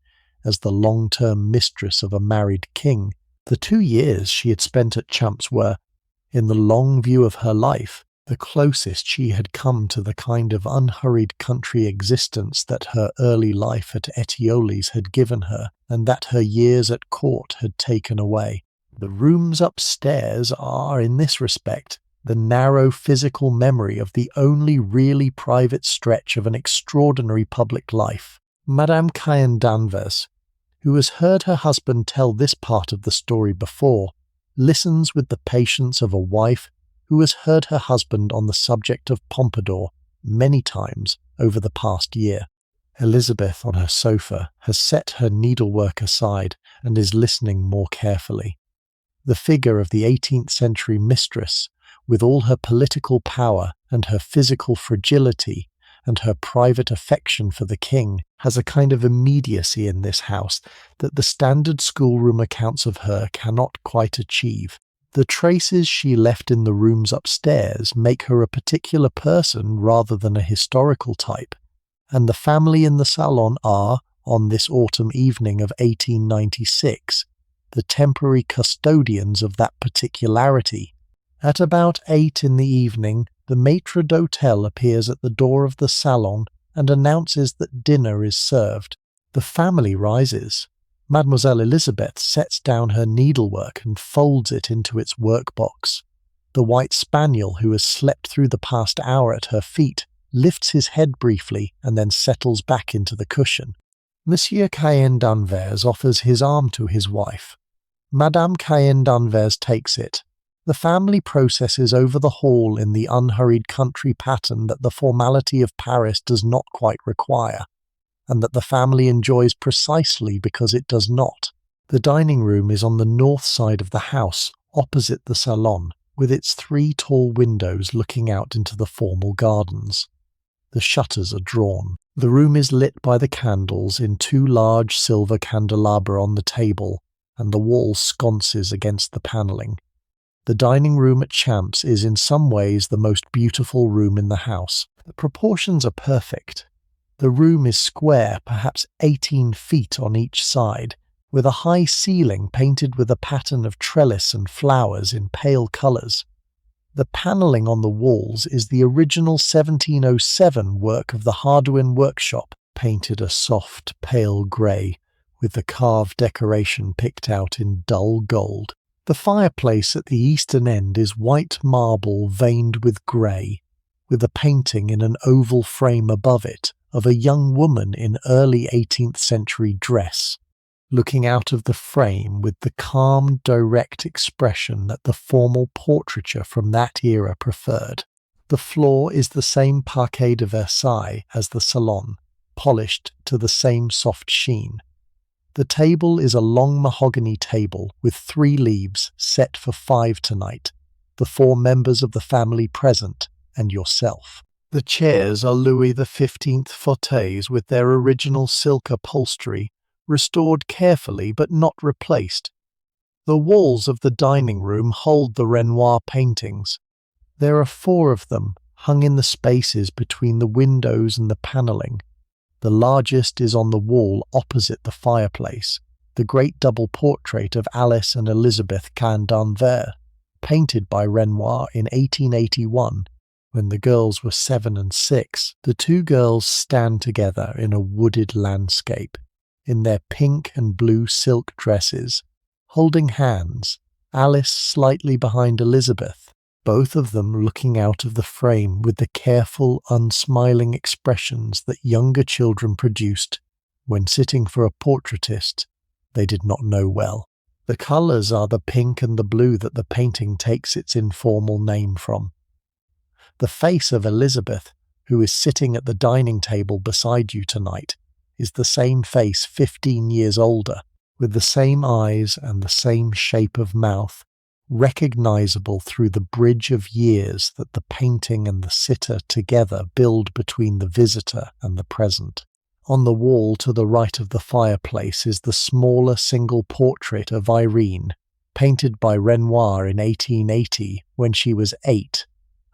Speaker 1: as the long-term mistress of a married king. The 2 years she had spent at Champs were, in the long view of her life, the closest she had come to the kind of unhurried country existence that her early life at Etioles had given her, and that her years at court had taken away. The rooms upstairs are, in this respect, the narrow physical memory of the only really private stretch of an extraordinary public life. Madame Cahen d'Anvers, who has heard her husband tell this part of the story before, listens with the patience of a wife who has heard her husband on the subject of Pompadour many times over the past year. Elizabeth, on her sofa, has set her needlework aside and is listening more carefully. The figure of the 18th century mistress, with all her political power and her physical fragility and her private affection for the king, has a kind of immediacy in this house that the standard schoolroom accounts of her cannot quite achieve. The traces she left in the rooms upstairs make her a particular person rather than a historical type, and the family in the salon are, on this autumn evening of 1896, the temporary custodians of that particularity. At about 8 in the evening, the maître d'hôtel appears at the door of the salon and announces that dinner is served. The family rises. Mademoiselle Elizabeth sets down her needlework and folds it into its workbox. The white spaniel, who has slept through the past hour at her feet, lifts his head briefly and then settles back into the cushion. Monsieur Cahen d'Anvers offers his arm to his wife. Madame Cahen d'Anvers takes it. The family processes over the hall in the unhurried country pattern that the formality of Paris does not quite require, and that the family enjoys precisely because it does not. The dining room is on the north side of the house, opposite the salon, with its 3 tall windows looking out into the formal gardens. The shutters are drawn. The room is lit by the candles in 2 large silver candelabra on the table, and the wall sconces against the panelling. The dining room at Champs is in some ways the most beautiful room in the house. The proportions are perfect. The room is square, perhaps 18 feet on each side, with a high ceiling painted with a pattern of trellis and flowers in pale colours. The panelling on the walls is the original 1707 work of the Hardwin workshop, painted a soft, pale grey, with the carved decoration picked out in dull gold. The fireplace at the eastern end is white marble veined with grey, with a painting in an oval frame above it of a young woman in early 18th century dress, looking out of the frame with the calm, direct expression that the formal portraiture from that era preferred. The floor is the same parquet de Versailles as the salon, polished to the same soft sheen. The table is a long mahogany table with 3 leaves set for 5 tonight, the 4 members of the family present, and yourself. The chairs are Louis XV fauteuils with their original silk upholstery, restored carefully but not replaced. The walls of the dining room hold the Renoir paintings. There are 4 of them, hung in the spaces between the windows and the panelling. The largest is on the wall opposite the fireplace, the great double portrait of Alice and Elizabeth Cahen d'Anvers, painted by Renoir in 1881, when the girls were 7 and 6. The 2 girls stand together in a wooded landscape, in their pink and blue silk dresses, holding hands, Alice slightly behind Elizabeth, both of them looking out of the frame with the careful, unsmiling expressions that younger children produced when sitting for a portraitist they did not know well. The colours are the pink and the blue that the painting takes its informal name from. The face of Elizabeth, who is sitting at the dining table beside you tonight, is the same face 15 years older, with the same eyes and the same shape of mouth, recognizable through the bridge of years that the painting and the sitter together build between the visitor and the present. On the wall to the right of the fireplace is the smaller single portrait of Irene, painted by Renoir in 1880 when she was 8,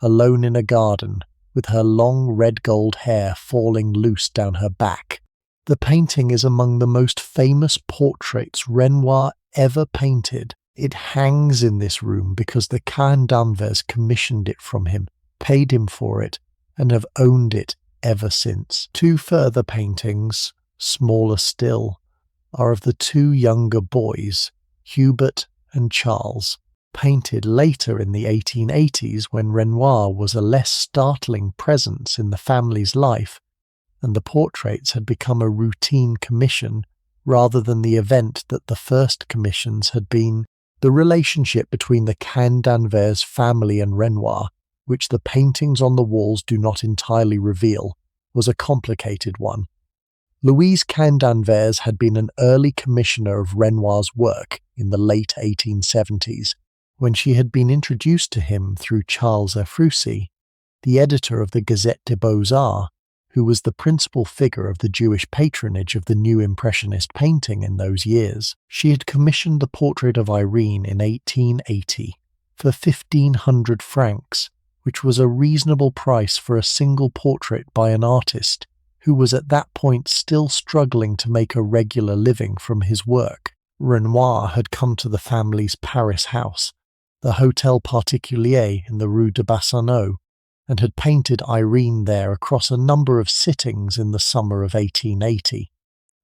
Speaker 1: alone in a garden, with her long red gold hair falling loose down her back. The painting is among the most famous portraits Renoir ever painted. It hangs in this room because the Cahen d'Anvers commissioned it from him, paid him for it, and have owned it ever since. 2 further paintings, smaller still, are of the 2 younger boys, Hubert and Charles, painted later in the 1880s when Renoir was a less startling presence in the family's life, and the portraits had become a routine commission rather than the event that the first commissions had been. The relationship between the Cahen d'Anvers family and Renoir, which the paintings on the walls do not entirely reveal, was a complicated one. Louise Cahen d'Anvers had been an early commissioner of Renoir's work in the late 1870s, when she had been introduced to him through Charles Ephrussi, the editor of the Gazette des Beaux-Arts, who was the principal figure of the Jewish patronage of the new Impressionist painting in those years. She had commissioned the portrait of Irene in 1880 for 1,500 francs, which was a reasonable price for a single portrait by an artist who was at that point still struggling to make a regular living from his work. Renoir had come to the family's Paris house, the Hôtel Particulier in the Rue de Bassano, and had painted Irene there across a number of sittings in the summer of 1880.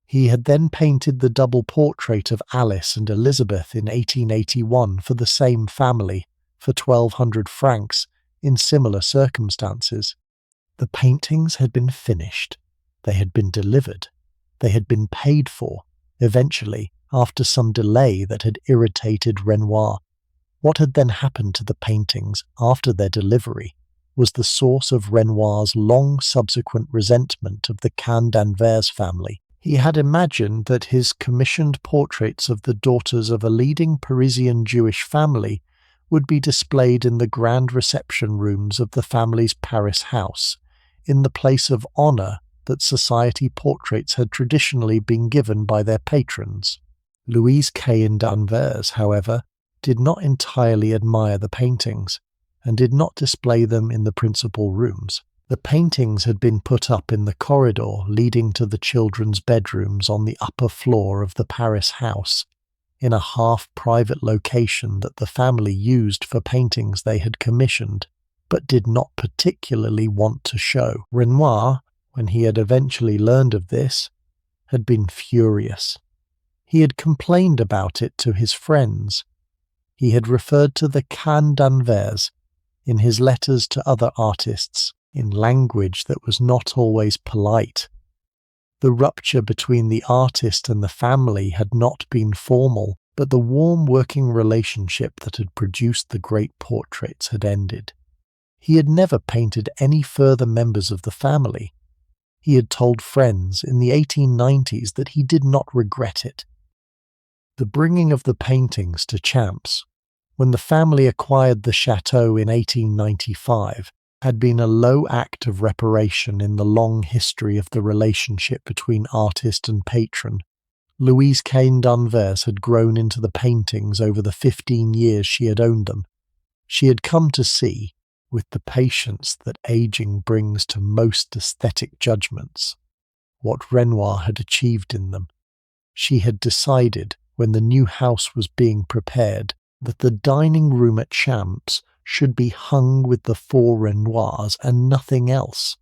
Speaker 1: He had then painted the double portrait of Alice and Elizabeth in 1881 for the same family for 1,200 francs in similar circumstances. The paintings had been finished, they had been delivered, they had been paid for, eventually, after some delay that had irritated Renoir. What had then happened to the paintings after their delivery was the source of Renoir's long subsequent resentment of the Cahen d'Anvers family. He had imagined that his commissioned portraits of the daughters of a leading Parisian Jewish family would be displayed in the grand reception rooms of the family's Paris house, in the place of honour that society portraits had traditionally been given by their patrons. Louise Cahen d'Anvers, however, did not entirely admire the paintings, and did not display them in the principal rooms. The paintings had been put up in the corridor leading to the children's bedrooms on the upper floor of the Paris house, in a half-private location that the family used for paintings they had commissioned, but did not particularly want to show. Renoir, when he had eventually learned of this, had been furious. He had complained about it to his friends. He had referred to the Cahen d'Anvers in his letters to other artists in language that was not always polite. The rupture between the artist and the family had not been formal, but the warm working relationship that had produced the great portraits had ended. He had never painted any further members of the family. He had told friends in the 1890s that he did not regret it. The bringing of the paintings to Champs, when the family acquired the chateau in 1895, had been a low act of reparation in the long history of the relationship between artist and patron. Louise Cahen d'Anvers had grown into the paintings over the 15 years she had owned them. She had come to see, with the patience that aging brings to most aesthetic judgments, what Renoir had achieved in them. She had decided, when the new house was being prepared, that the dining room at Champs should be hung with the 4 Renoirs and nothing else.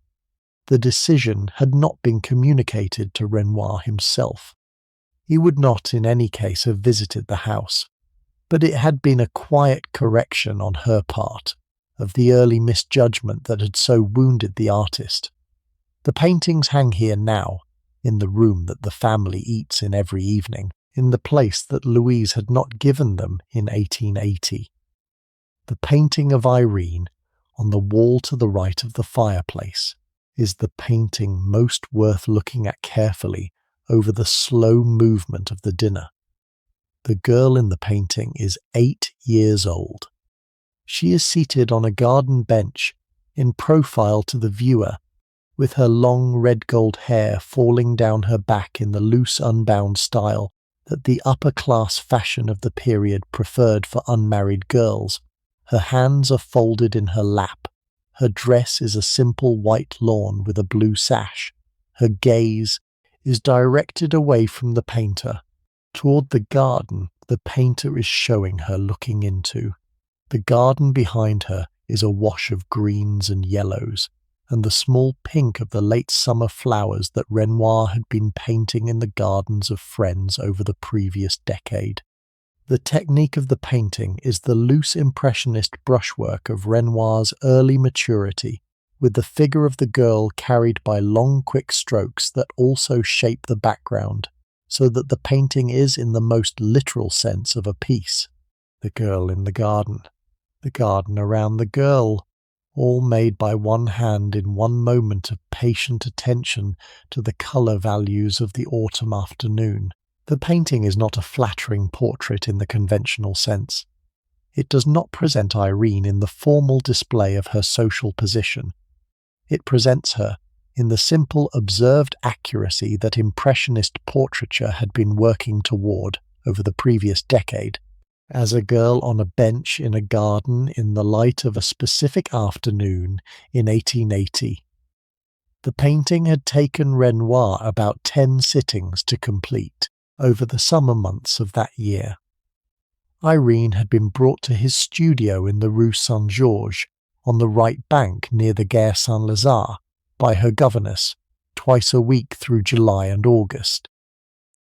Speaker 1: The decision had not been communicated to Renoir himself. He would not in any case have visited the house, but it had been a quiet correction on her part of the early misjudgment that had so wounded the artist. The paintings hang here now, in the room that the family eats in every evening, in the place that Louise had not given them in 1880. The painting of Irene, on the wall to the right of the fireplace, is the painting most worth looking at carefully over the slow movement of the dinner. The girl in the painting is 8 years old. She is seated on a garden bench in profile to the viewer, with her long red-gold hair falling down her back in the loose unbound style that the upper-class fashion of the period preferred for unmarried girls. Her hands are folded in her lap. Her dress is a simple white lawn with a blue sash. Her gaze is directed away from the painter, toward the garden the painter is showing her looking into. The garden behind her is a wash of greens and yellows, and the small pink of the late summer flowers that Renoir had been painting in the gardens of friends over the previous decade. The technique of the painting is the loose impressionist brushwork of Renoir's early maturity, with the figure of the girl carried by long quick strokes that also shape the background, so that the painting is in the most literal sense of a piece. The girl in the garden around the girl, all made by one hand in one moment of patient attention to the colour values of the autumn afternoon. The painting is not a flattering portrait in the conventional sense. It does not present Irene in the formal display of her social position. It presents her in the simple observed accuracy that Impressionist portraiture had been working toward over the previous decade, as a girl on a bench in a garden in the light of a specific afternoon in 1880. The painting had taken Renoir about 10 sittings to complete over the summer months of that year. Irene had been brought to his studio in the Rue Saint-Georges, on the right bank near the Gare Saint-Lazare, by her governess, twice a week through July and August.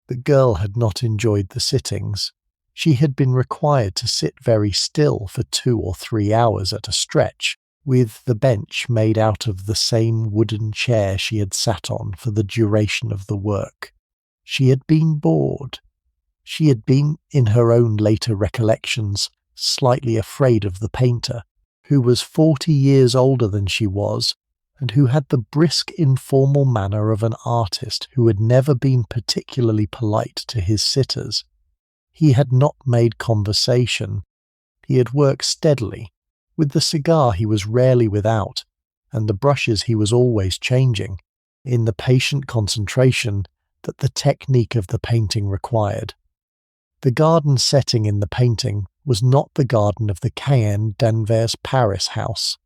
Speaker 1: The girl had not enjoyed the sittings. She had been required to sit very still for 2 or 3 hours at a stretch, with the bench made out of the same wooden chair she had sat on for the duration of the work. She had been bored. She had been, in her own later recollections, slightly afraid of the painter, who was 40 years older than she was, and who had the brisk, informal manner of an artist who had never been particularly polite to his sitters. He had not made conversation. He had worked steadily. With the cigar he was rarely without, and the brushes he was always changing, in the patient concentration that the technique of the painting required. The garden setting in the painting was not the garden of the Cahen d'Anvers Paris house.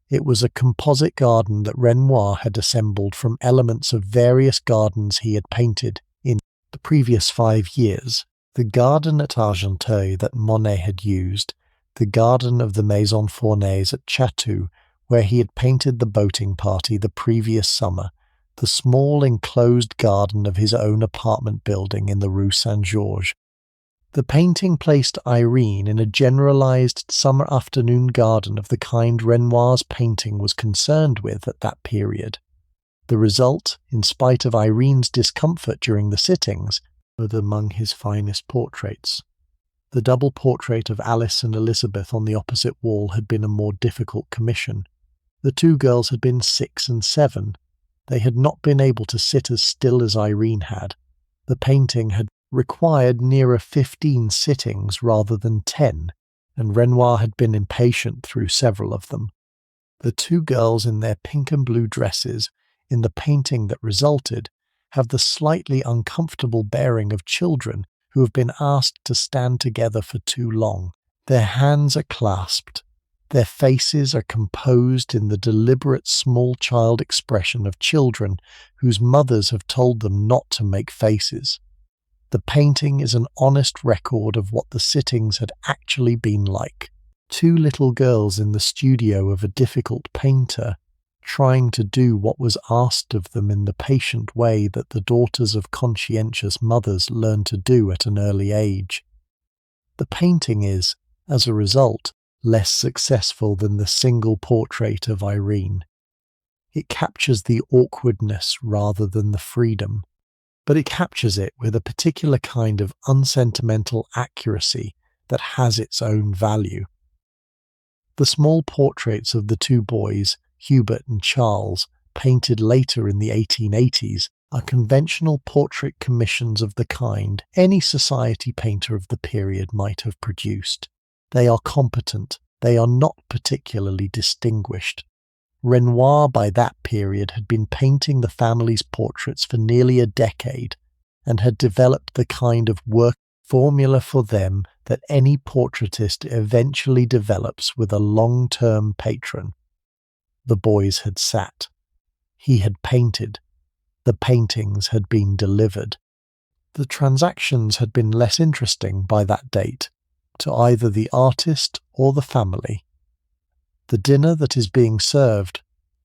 Speaker 1: It was a composite garden that Renoir had assembled from elements of various gardens he had painted in the previous 5 years. The garden at Argenteuil that Monet had used, the garden of the Maison Fournaise at Château, where he had painted the boating party the previous summer, the small enclosed garden of his own apartment building in the Rue Saint-Georges. The painting placed Irene in a generalized summer afternoon garden of the kind Renoir's painting was concerned with at that period. The result, in spite of Irene's discomfort during the sittings, was among his finest portraits. The double portrait of Alice and Elizabeth on the opposite wall had been a more difficult commission. The 2 girls had been 6 and 7. They had not been able to sit as still as Irene had. The painting had required nearer 15 sittings rather than 10, and Renoir had been impatient through several of them. The 2 girls in their pink and blue dresses, in the painting that resulted, have the slightly uncomfortable bearing of children who have been asked to stand together for too long. Their hands are clasped. Their faces are composed in the deliberate small child expression of children whose mothers have told them not to make faces. The painting is an honest record of what the sittings had actually been like. 2 little girls in the studio of a difficult painter, trying to do what was asked of them in the patient way that the daughters of conscientious mothers learn to do at an early age. The painting is, as a result, less successful than the single portrait of Irene. It captures the awkwardness rather than the freedom, but it captures it with a particular kind of unsentimental accuracy that has its own value. The small portraits of the two boys, Hubert and Charles, painted later in the 1880s, are conventional portrait commissions of the kind any society painter of the period might have produced. They are competent, they are not particularly distinguished. Renoir by that period had been painting the family's portraits for nearly a decade and had developed the kind of work formula for them that any portraitist eventually develops with a long-term patron. The boys had sat. He had painted. The paintings had been delivered. The transactions had been less interesting by that date to either the artist or the family. The dinner that is being served,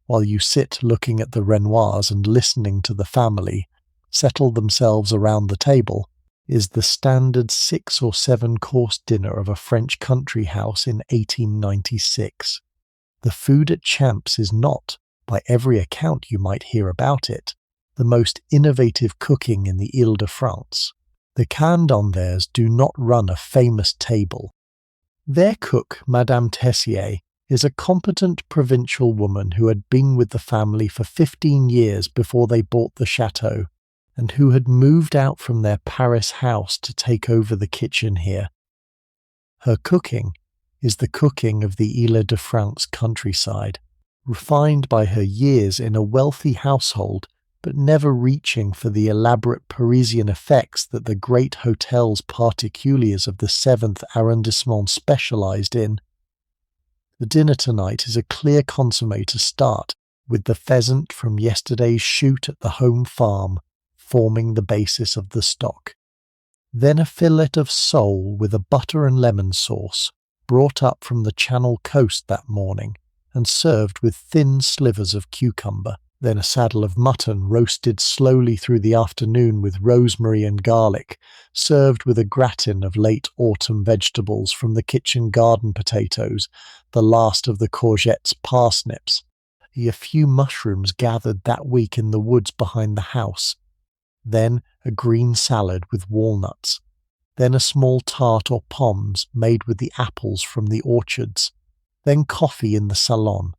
Speaker 1: while you sit looking at the Renoirs and listening to the family settle themselves around the table, is the standard 6 or 7 course dinner of a French country house in 1896. The food at Champs is not, by every account you might hear about it, the most innovative cooking in the Île-de-France. The Cahen d'Anvers do not run a famous table. Their cook, Madame Tessier, is a competent provincial woman who had been with the family for 15 years before they bought the chateau, and who had moved out from their Paris house to take over the kitchen here. Her cooking is the cooking of the Île-de-France countryside, refined by her years in a wealthy household, but never reaching for the elaborate Parisian effects that the great hotels particuliers of the 7th arrondissement specialized in. The dinner tonight is a clear consommé to start, with the pheasant from yesterday's shoot at the home farm forming the basis of the stock. Then a fillet of sole with a butter and lemon sauce, brought up from the Channel coast that morning, and served with thin slivers of cucumber. Then a saddle of mutton roasted slowly through the afternoon with rosemary and garlic, served with a gratin of late autumn vegetables from the kitchen garden potatoes, the last of the courgettes, parsnips, a few mushrooms gathered that week in the woods behind the house. Then a green salad with walnuts. Then a small tart or pommes made with the apples from the orchards. Then coffee in the salon.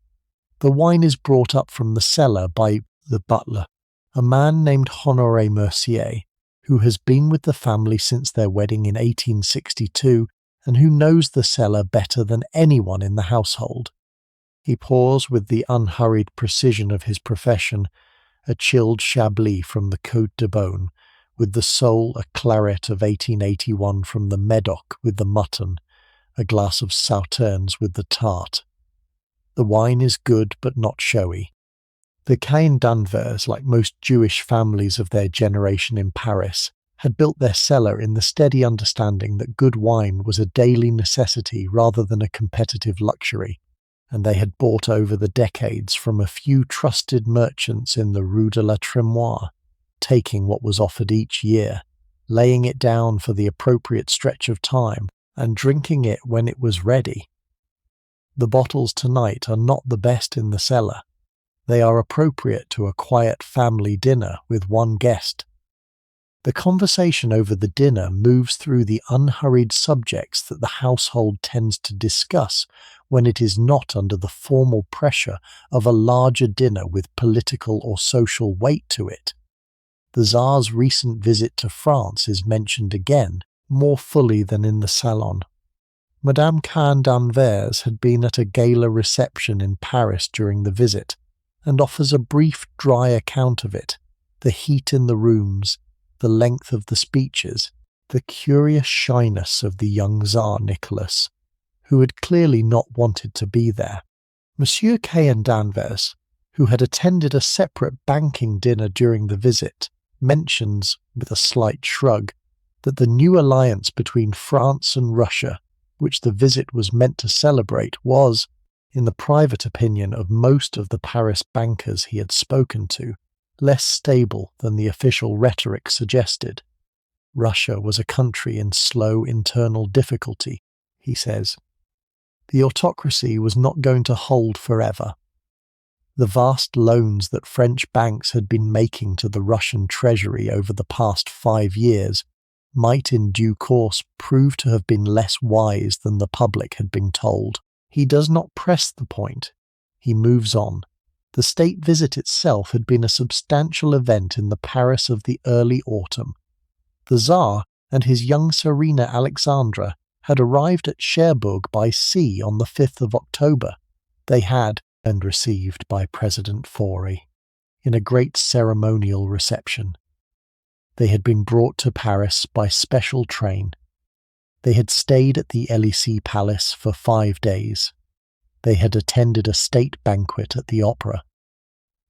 Speaker 1: The wine is brought up from the cellar by the butler, a man named Honoré Mercier, who has been with the family since their wedding in 1862 and who knows the cellar better than anyone in the household. He pours with the unhurried precision of his profession a chilled Chablis from the Côte de Beaune, with the sole a claret of 1881 from the Médoc with the mutton, a glass of Sauternes with the tart. The wine is good but not showy. The Cahen d'Anvers, like most Jewish families of their generation in Paris, had built their cellar in the steady understanding that good wine was a daily necessity rather than a competitive luxury, and they had bought over the decades from a few trusted merchants in the Rue de la Trémoire, taking what was offered each year, laying it down for the appropriate stretch of time, and drinking it when it was ready. The bottles tonight are not the best in the cellar. They are appropriate to a quiet family dinner with one guest. The conversation over the dinner moves through the unhurried subjects that the household tends to discuss when it is not under the formal pressure of a larger dinner with political or social weight to it. The Tsar's recent visit to France is mentioned again, more fully than in the salon. Madame Cahen d'Anvers had been at a gala reception in Paris during the visit, and offers a brief, dry account of it, the heat in the rooms, the length of the speeches, the curious shyness of the young Tsar Nicholas, who had clearly not wanted to be there. Monsieur Cahen d'Anvers, who had attended a separate banking dinner during the visit, mentions, with a slight shrug, that the new alliance between France and Russia, which the visit was meant to celebrate, was, in the private opinion of most of the Paris bankers he had spoken to, less stable than the official rhetoric suggested. Russia was a country in slow internal difficulty, he says. The autocracy was not going to hold forever. The vast loans that French banks had been making to the Russian treasury over the past 5 years might in due course prove to have been less wise than the public had been told. He does not press the point. He moves on. The state visit itself had been a substantial event in the Paris of the early autumn. The Tsar and his young Tsarina Alexandra had arrived at Cherbourg by sea on the 5th of October. They had, and received by President Faure, in a great ceremonial reception. They had been brought to Paris by special train. They had stayed at the Élysée Palace for 5 days. They had attended a state banquet at the opera.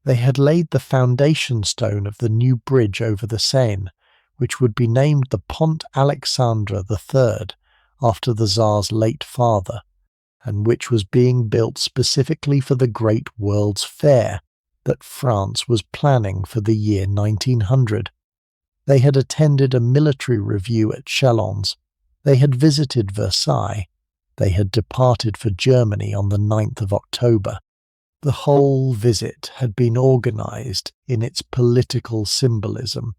Speaker 1: They had laid the foundation stone of the new bridge over the Seine, which would be named the Pont Alexandre III, after the Tsar's late father, and which was being built specifically for the great World's Fair that France was planning for the year 1900. They had attended a military review at Chalons. They had visited Versailles. They had departed for Germany on the 9th of October. The whole visit had been organized in its political symbolism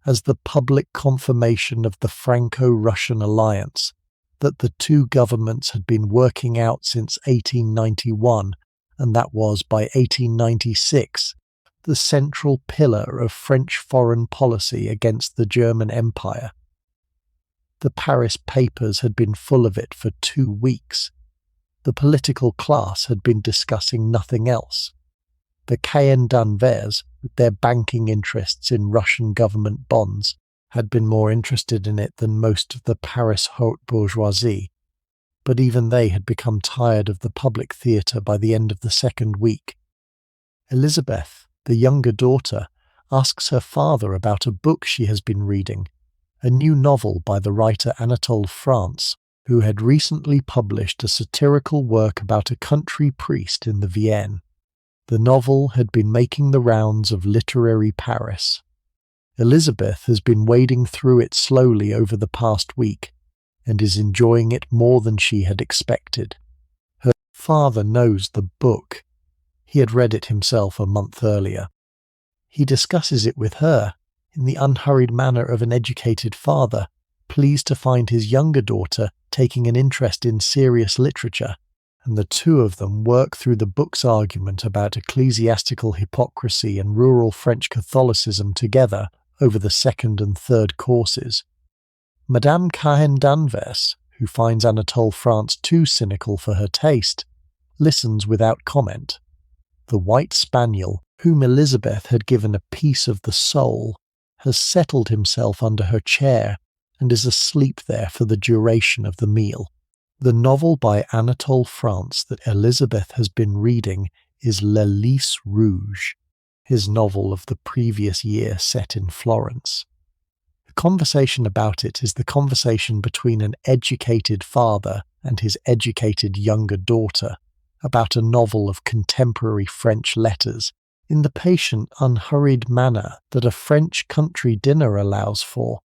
Speaker 1: as the public confirmation of the Franco-Russian alliance that the two governments had been working out since 1891, and that was, by 1896, the central pillar of French foreign policy against the German Empire. The Paris papers had been full of it for 2 weeks. The political class had been discussing nothing else. The Cahen d'Anvers, with their banking interests in Russian government bonds, had been more interested in it than most of the Paris haute bourgeoisie, but even they had become tired of the public theatre by the end of the second week. Elizabeth, the younger daughter, asks her father about a book she has been reading, a new novel by the writer Anatole France, who had recently published a satirical work about a country priest in the Vienne. The novel had been making the rounds of literary Paris. Elizabeth has been wading through it slowly over the past week, and is enjoying it more than she had expected. Her father knows the book. He had read it himself a month earlier. He discusses it with her, in the unhurried manner of an educated father, pleased to find his younger daughter taking an interest in serious literature, and the two of them work through the book's argument about ecclesiastical hypocrisy and rural French Catholicism together over the second and third courses. Madame Cahen d'Anvers, who finds Anatole France too cynical for her taste, listens without comment. The white spaniel, whom Elizabeth had given a piece of the soul, has settled himself under her chair and is asleep there for the duration of the meal. The novel by Anatole France that Elizabeth has been reading is Le Lys Rouge, his novel of the previous year set in Florence. The conversation about it is the conversation between an educated father and his educated younger daughter about a novel of contemporary French letters in the patient, unhurried manner that a French country dinner allows for.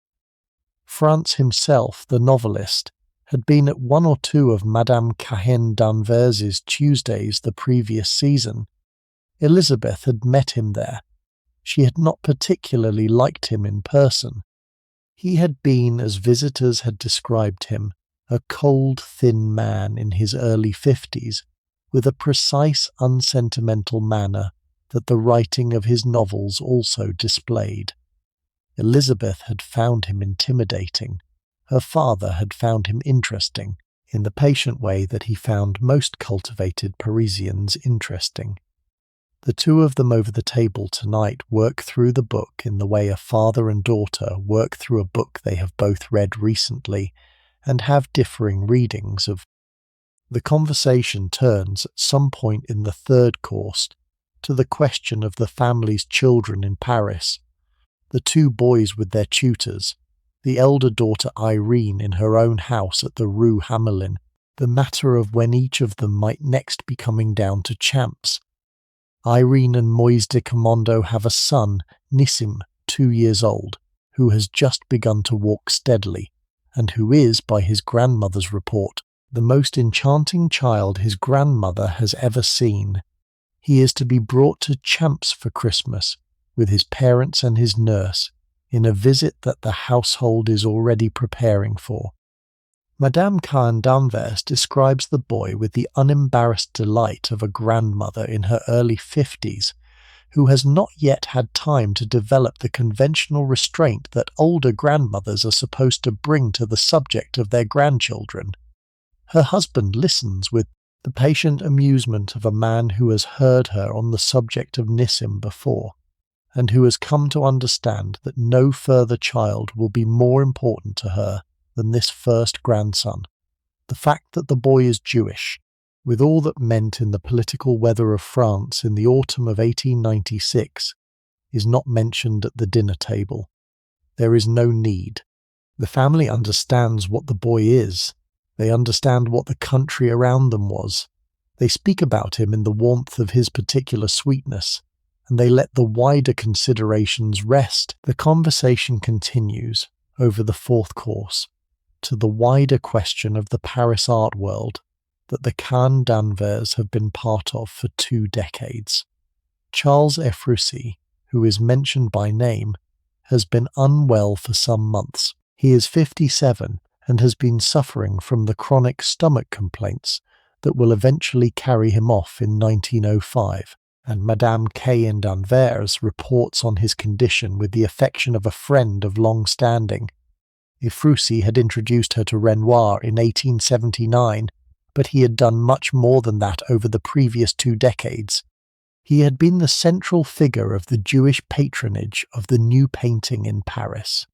Speaker 1: France himself, the novelist, had been at one or two of Madame Cahen d'Anvers's Tuesdays the previous season. Elizabeth had met him there. She had not particularly liked him in person. He had been, as visitors had described him, a cold, thin man in his early 50s, with a precise, unsentimental manner that the writing of his novels also displayed. Elizabeth had found him intimidating. Her father had found him interesting, in the patient way that he found most cultivated Parisians interesting. The two of them over the table tonight work through the book in the way a father and daughter work through a book they have both read recently and have differing readings of. The conversation turns at some point in the third course to the question of the family's children in Paris, the two boys with their tutors, the elder daughter Irene in her own house at the Rue Hamelin, the matter of when each of them might next be coming down to Champs. Irene and Moise de Commando have a son, Nissim, 2 years old, who has just begun to walk steadily, and who is, by his grandmother's report, the most enchanting child his grandmother has ever seen. He is to be brought to Champs for Christmas, with his parents and his nurse, in a visit that the household is already preparing for. Madame Cahen d'Anvers describes the boy with the unembarrassed delight of a grandmother in her early 50s who has not yet had time to develop the conventional restraint that older grandmothers are supposed to bring to the subject of their grandchildren. Her husband listens with the patient amusement of a man who has heard her on the subject of Nissim before, and who has come to understand that no further child will be more important to her than this first grandson. The fact that the boy is Jewish, with all that meant in the political weather of France in the autumn of 1896, is not mentioned at the dinner table. There is no need. The family understands what the boy is. They understand what the country around them was. They speak about him in the warmth of his particular sweetness, and they let the wider considerations rest. The conversation continues, over the fourth course, to the wider question of the Paris art world that the Cahen d'Anvers have been part of for 2 decades. Charles Ephrussi, who is mentioned by name, has been unwell for some months. He is 57 and has been suffering from the chronic stomach complaints that will eventually carry him off in 1905, and Madame Cahen d'Anvers reports on his condition with the affection of a friend of long standing. Ephrussi had introduced her to Renoir in 1879, but he had done much more than that over the previous 2 decades. He had been the central figure of the Jewish patronage of the new painting in Paris.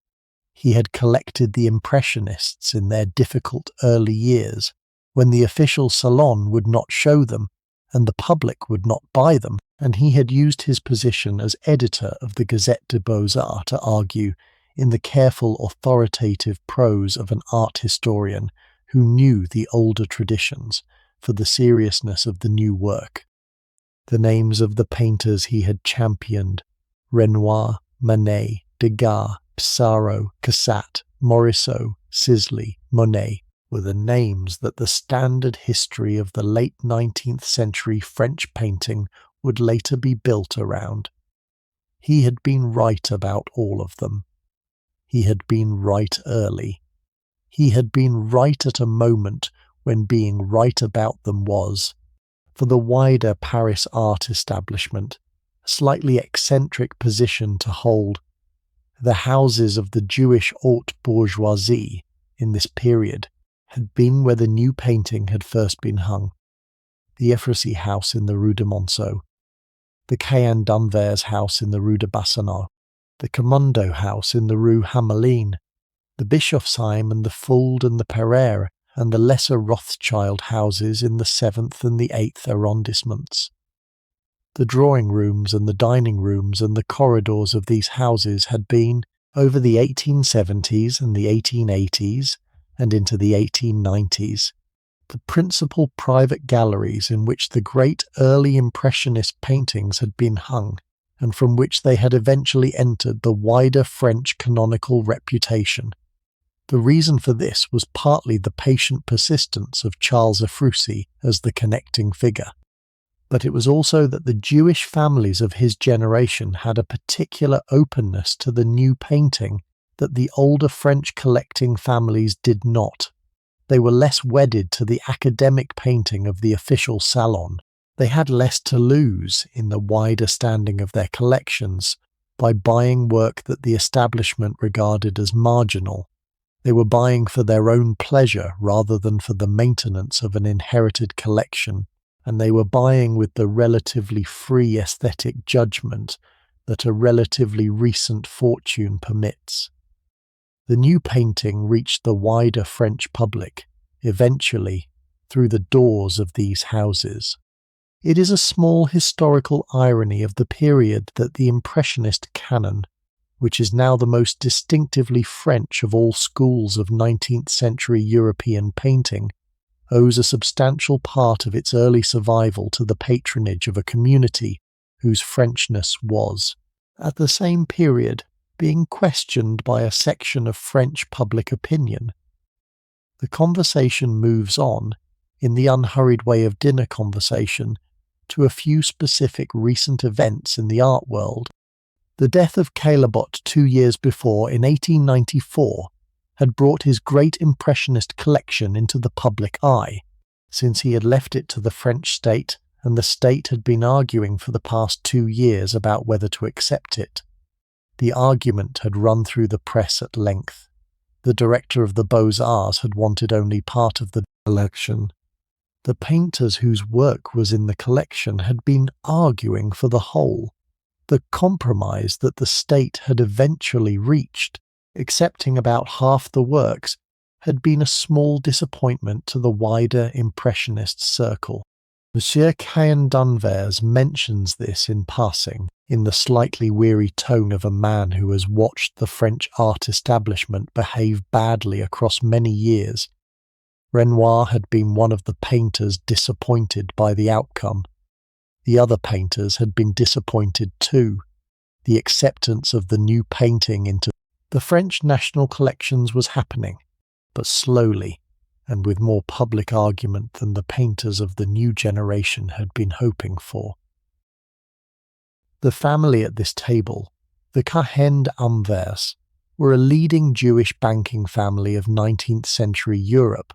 Speaker 1: He had collected the Impressionists in their difficult early years, when the official salon would not show them, and the public would not buy them, and he had used his position as editor of the Gazette des Beaux-Arts to argue, in the careful authoritative prose of an art historian who knew the older traditions, for the seriousness of the new work. The names of the painters he had championed, Renoir, Manet, Degas, Pissarro, Cassatt, Morisot, Sisley, Monet, were the names that the standard history of the late 19th century French painting would later be built around. He had been right about all of them. He had been right early. He had been right at a moment when being right about them was, for the wider Paris art establishment, a slightly eccentric position to hold. The houses of the Jewish haute bourgeoisie in this period had been where the new painting had first been hung. The Ephrussi house in the Rue de Monceau, the Cahen d'Anvers house in the Rue de Bassaneau, the Commando house in the Rue Hamelin, the Bischofsheim and the Fulda and the Pereire, and the lesser Rothschild houses in the 7th and the 8th arrondissements. The drawing rooms and the dining rooms and the corridors of these houses had been, over the 1870s and the 1880s and into the 1890s, the principal private galleries in which the great early Impressionist paintings had been hung, and from which they had eventually entered the wider French canonical reputation. The reason for this was partly the patient persistence of Charles Ephrussi as the connecting figure, but it was also that the Jewish families of his generation had a particular openness to the new painting that the older French collecting families did not. They were less wedded to the academic painting of the official salon. They had less to lose in the wider standing of their collections by buying work that the establishment regarded as marginal. They were buying for their own pleasure rather than for the maintenance of an inherited collection, and they were buying with the relatively free aesthetic judgment that a relatively recent fortune permits. The new painting reached the wider French public, eventually, through the doors of these houses. It is a small historical irony of the period that the Impressionist canon, which is now the most distinctively French of all schools of 19th century European painting, owes a substantial part of its early survival to the patronage of a community whose Frenchness was, at the same period, being questioned by a section of French public opinion. The conversation moves on, in the unhurried way of dinner conversation, to a few specific recent events in the art world. The death of Caillebotte 2 years before, in 1894, had brought his great Impressionist collection into the public eye, since he had left it to the French state, and the state had been arguing for the past 2 years about whether to accept it. The argument had run through the press at length. The director of the Beaux-Arts had wanted only part of the collection. The painters whose work was in the collection had been arguing for the whole. The compromise that the state had eventually reached, accepting about half the works, had been a small disappointment to the wider Impressionist circle. Monsieur Cahen d'Anvers mentions this in passing, in the slightly weary tone of a man who has watched the French art establishment behave badly across many years. Renoir had been one of the painters disappointed by the outcome. The other painters had been disappointed too. The acceptance of the new painting into the French national collections was happening, but slowly, and with more public argument than the painters of the new generation had been hoping for. The family at this table, the Cahen d'Anvers, were a leading Jewish banking family of 19th century Europe,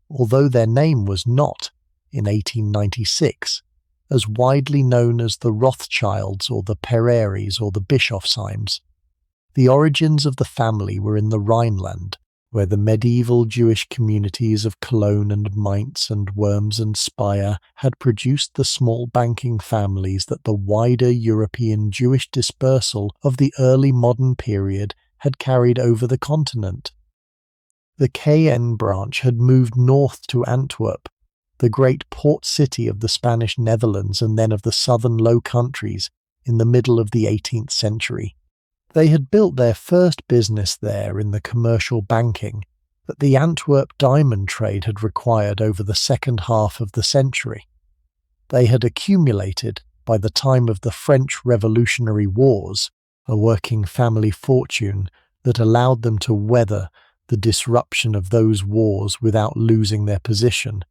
Speaker 1: although their name was not, in 1896, as widely known as the Rothschilds or the Pereiris or the Bischofsheims. The origins of the family were in the Rhineland, where the medieval Jewish communities of Cologne and Mainz and Worms and Speyer had produced the small banking families that the wider European Jewish dispersal of the early modern period had carried over the continent. The Cahen branch had moved north to Antwerp, the great port city of the Spanish Netherlands and then of the southern Low Countries, in the middle of the 18th century. They had built their first business there in the commercial banking that the Antwerp diamond trade had required over the second half of the century. They had accumulated, by the time of the French Revolutionary Wars, a working family fortune that allowed them to weather the disruption of those wars without losing their position.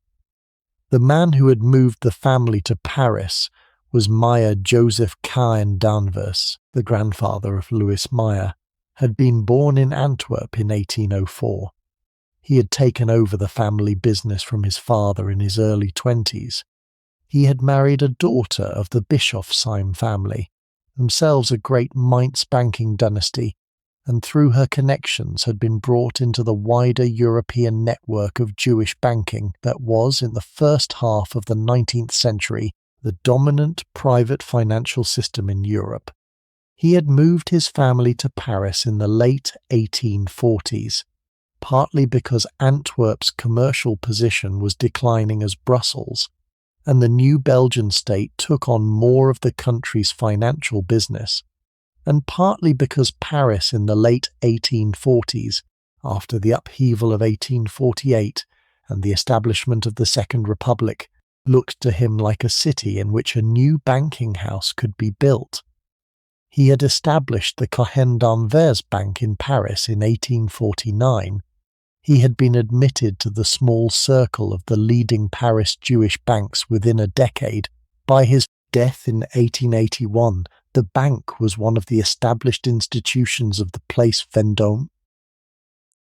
Speaker 1: The man who had moved the family to Paris was Meyer Joseph Cahen d'Anvers, the grandfather of Louis Meyer, had been born in Antwerp in 1804. He had taken over the family business from his father in his early 20s. He had married a daughter of the Bischofsheim family, themselves a great Mainz banking dynasty, and through her connections had been brought into the wider European network of Jewish banking that was, in the first half of the 19th century, the dominant private financial system in Europe. He had moved his family to Paris in the late 1840s, partly because Antwerp's commercial position was declining as Brussels, and the new Belgian state took on more of the country's financial business, and partly because Paris in the late 1840s, after the upheaval of 1848 and the establishment of the Second Republic, looked to him like a city in which a new banking house could be built. He had established the Cahen d'Anvers Bank in Paris in 1849. He had been admitted to the small circle of the leading Paris Jewish banks within a decade. By his death in 1881, the bank was one of the established institutions of the Place Vendôme.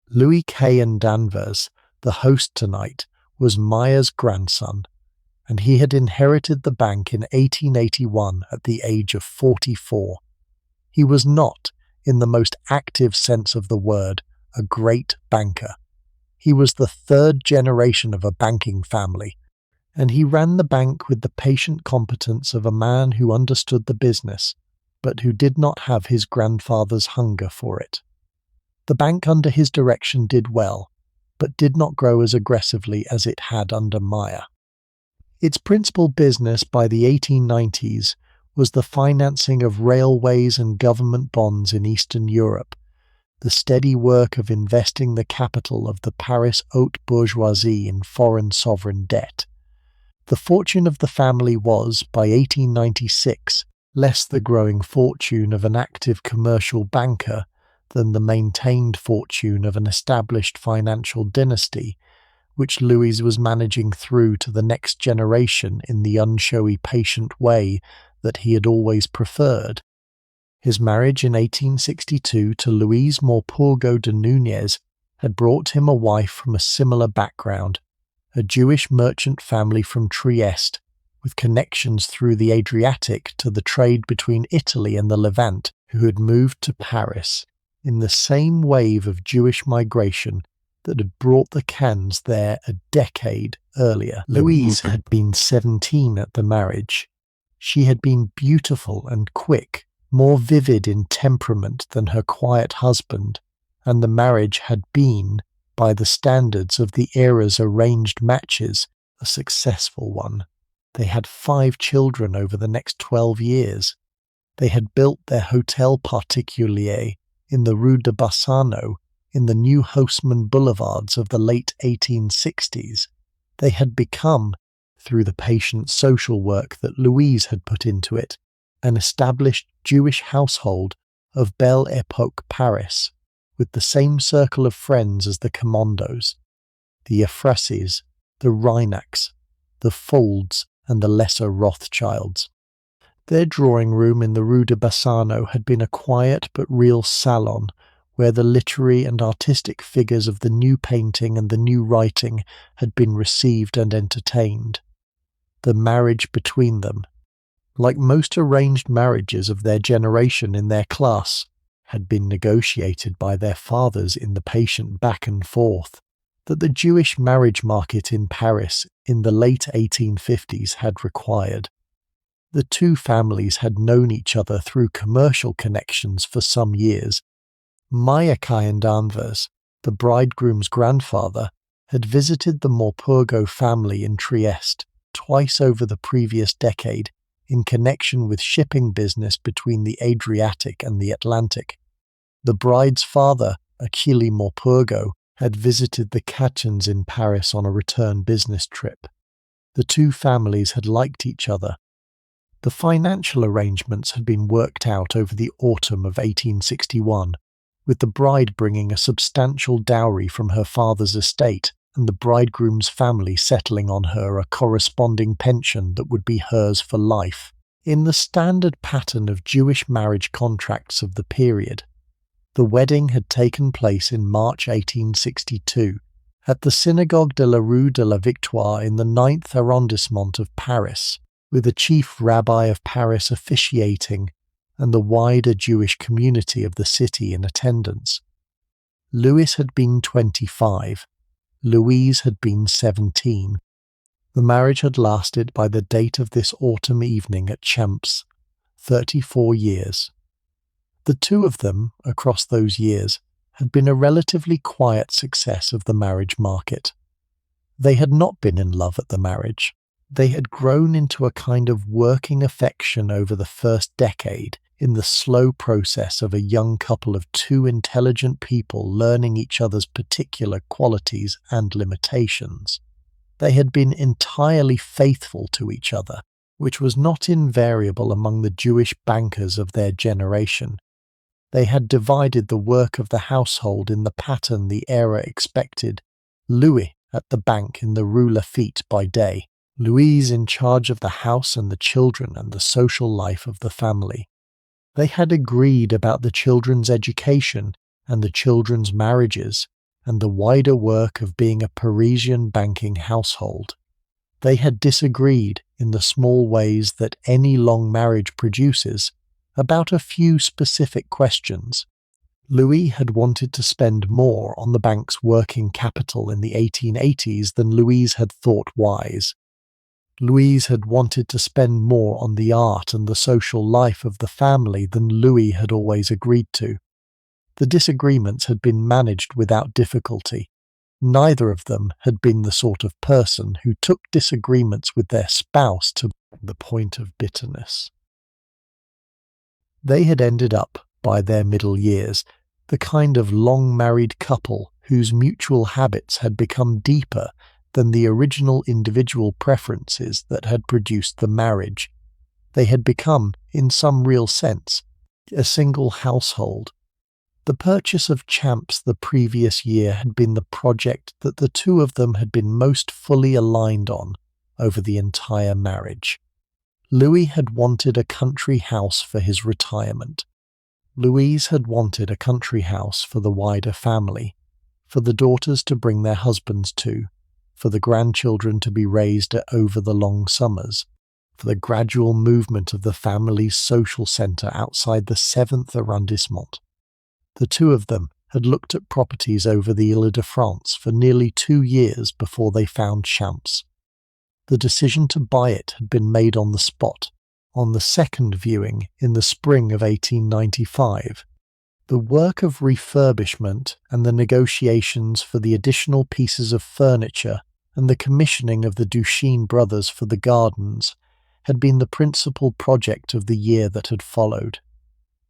Speaker 1: Louis Cahen d'Anvers, the host tonight, was Meyer's grandson, and he had inherited the bank in 1881 at the age of 44. He was not, in the most active sense of the word, a great banker. He was the third generation of a banking family, and he ran the bank with the patient competence of a man who understood the business, but who did not have his grandfather's hunger for it. The bank under his direction did well, but did not grow as aggressively as it had under Meyer. Its principal business by the 1890s was the financing of railways and government bonds in Eastern Europe, the steady work of investing the capital of the Paris haute bourgeoisie in foreign sovereign debt. The fortune of the family was, by 1896, less the growing fortune of an active commercial banker than the maintained fortune of an established financial dynasty, which Louis was managing through to the next generation in the unshowy, patient way that he had always preferred. His marriage in 1862 to Louise Morpurgo de Núñez had brought him a wife from a similar background, a Jewish merchant family from Trieste, with connections through the Adriatic to the trade between Italy and the Levant, who had moved to Paris in the same wave of Jewish migration that had brought the Cahens there a decade earlier. Louise had been 17 at the marriage. She had been beautiful and quick, more vivid in temperament than her quiet husband, and the marriage had been, by the standards of the era's arranged matches, a successful one. They had 5 children over the next 12 years. They had built their Hotel Particulier in the Rue de Bassano, in the new Haussmann boulevards of the late 1860s. They had become, through the patient social work that Louise had put into it, an established Jewish household of Belle Époque Paris, with the same circle of friends as the Commandos, the Euphrases, the Reinacks, the Folds, and the lesser Rothschilds. Their drawing room in the Rue de Bassano had been a quiet but real salon, where the literary and artistic figures of the new painting and the new writing had been received and entertained. The marriage between them, like most arranged marriages of their generation in their class, had been negotiated by their fathers in the patient back and forth that the Jewish marriage market in Paris in the late 1850s had required. The two families had known each other through commercial connections for some years. Cahen d'Anvers, the bridegroom's grandfather, had visited the Morpurgo family in Trieste twice over the previous decade in connection with shipping business between the Adriatic and the Atlantic. The bride's father, Achille Morpurgo, had visited the Cahens in Paris on a return business trip. The two families had liked each other. The financial arrangements had been worked out over the autumn of 1861, with the bride bringing a substantial dowry from her father's estate and the bridegroom's family settling on her a corresponding pension that would be hers for life, in the standard pattern of Jewish marriage contracts of the period. The wedding had taken place in March 1862 at the Synagogue de la Rue de la Victoire in the 9th arrondissement of Paris, with the chief rabbi of Paris officiating and the wider Jewish community of the city in attendance. Louis had been 25. Louise had been 17. The marriage had lasted by the date of this autumn evening at Champs 34 years. The two of them, across those years, had been a relatively quiet success of the marriage market. They had not been in love at the marriage. They had grown into a kind of working affection over the first decade in the slow process of a young couple of two intelligent people learning each other's particular qualities and limitations. They had been entirely faithful to each other, which was not invariable among the Jewish bankers of their generation. They had divided the work of the household in the pattern the era expected, Louis at the bank in the Rue Lafitte by day, Louise in charge of the house and the children and the social life of the family. They had agreed about the children's education and the children's marriages and the wider work of being a Parisian banking household. They had disagreed in the small ways that any long marriage produces about a few specific questions. Louis had wanted to spend more on the bank's working capital in the 1880s than Louise had thought wise. Louise had wanted to spend more on the art and the social life of the family than Louis had always agreed to. The disagreements had been managed without difficulty. Neither of them had been the sort of person who took disagreements with their spouse to the point of bitterness. They had ended up, by their middle years, the kind of long-married couple whose mutual habits had become deeper than the original individual preferences that had produced the marriage. They had become, in some real sense, a single household. The purchase of Champs the previous year had been the project that the two of them had been most fully aligned on over the entire marriage. Louis had wanted a country house for his retirement. Louise had wanted a country house for the wider family, for the daughters to bring their husbands to, for the grandchildren to be raised over the long summers, for the gradual movement of the family's social centre outside the 7th arrondissement. The two of them had looked at properties over the Ile-de-France for nearly 2 years before they found Champs. The decision to buy it had been made on the spot, on the second viewing in the spring of 1895. The work of refurbishment and the negotiations for the additional pieces of furniture and the commissioning of the Duchesne brothers for the gardens had been the principal project of the year that had followed.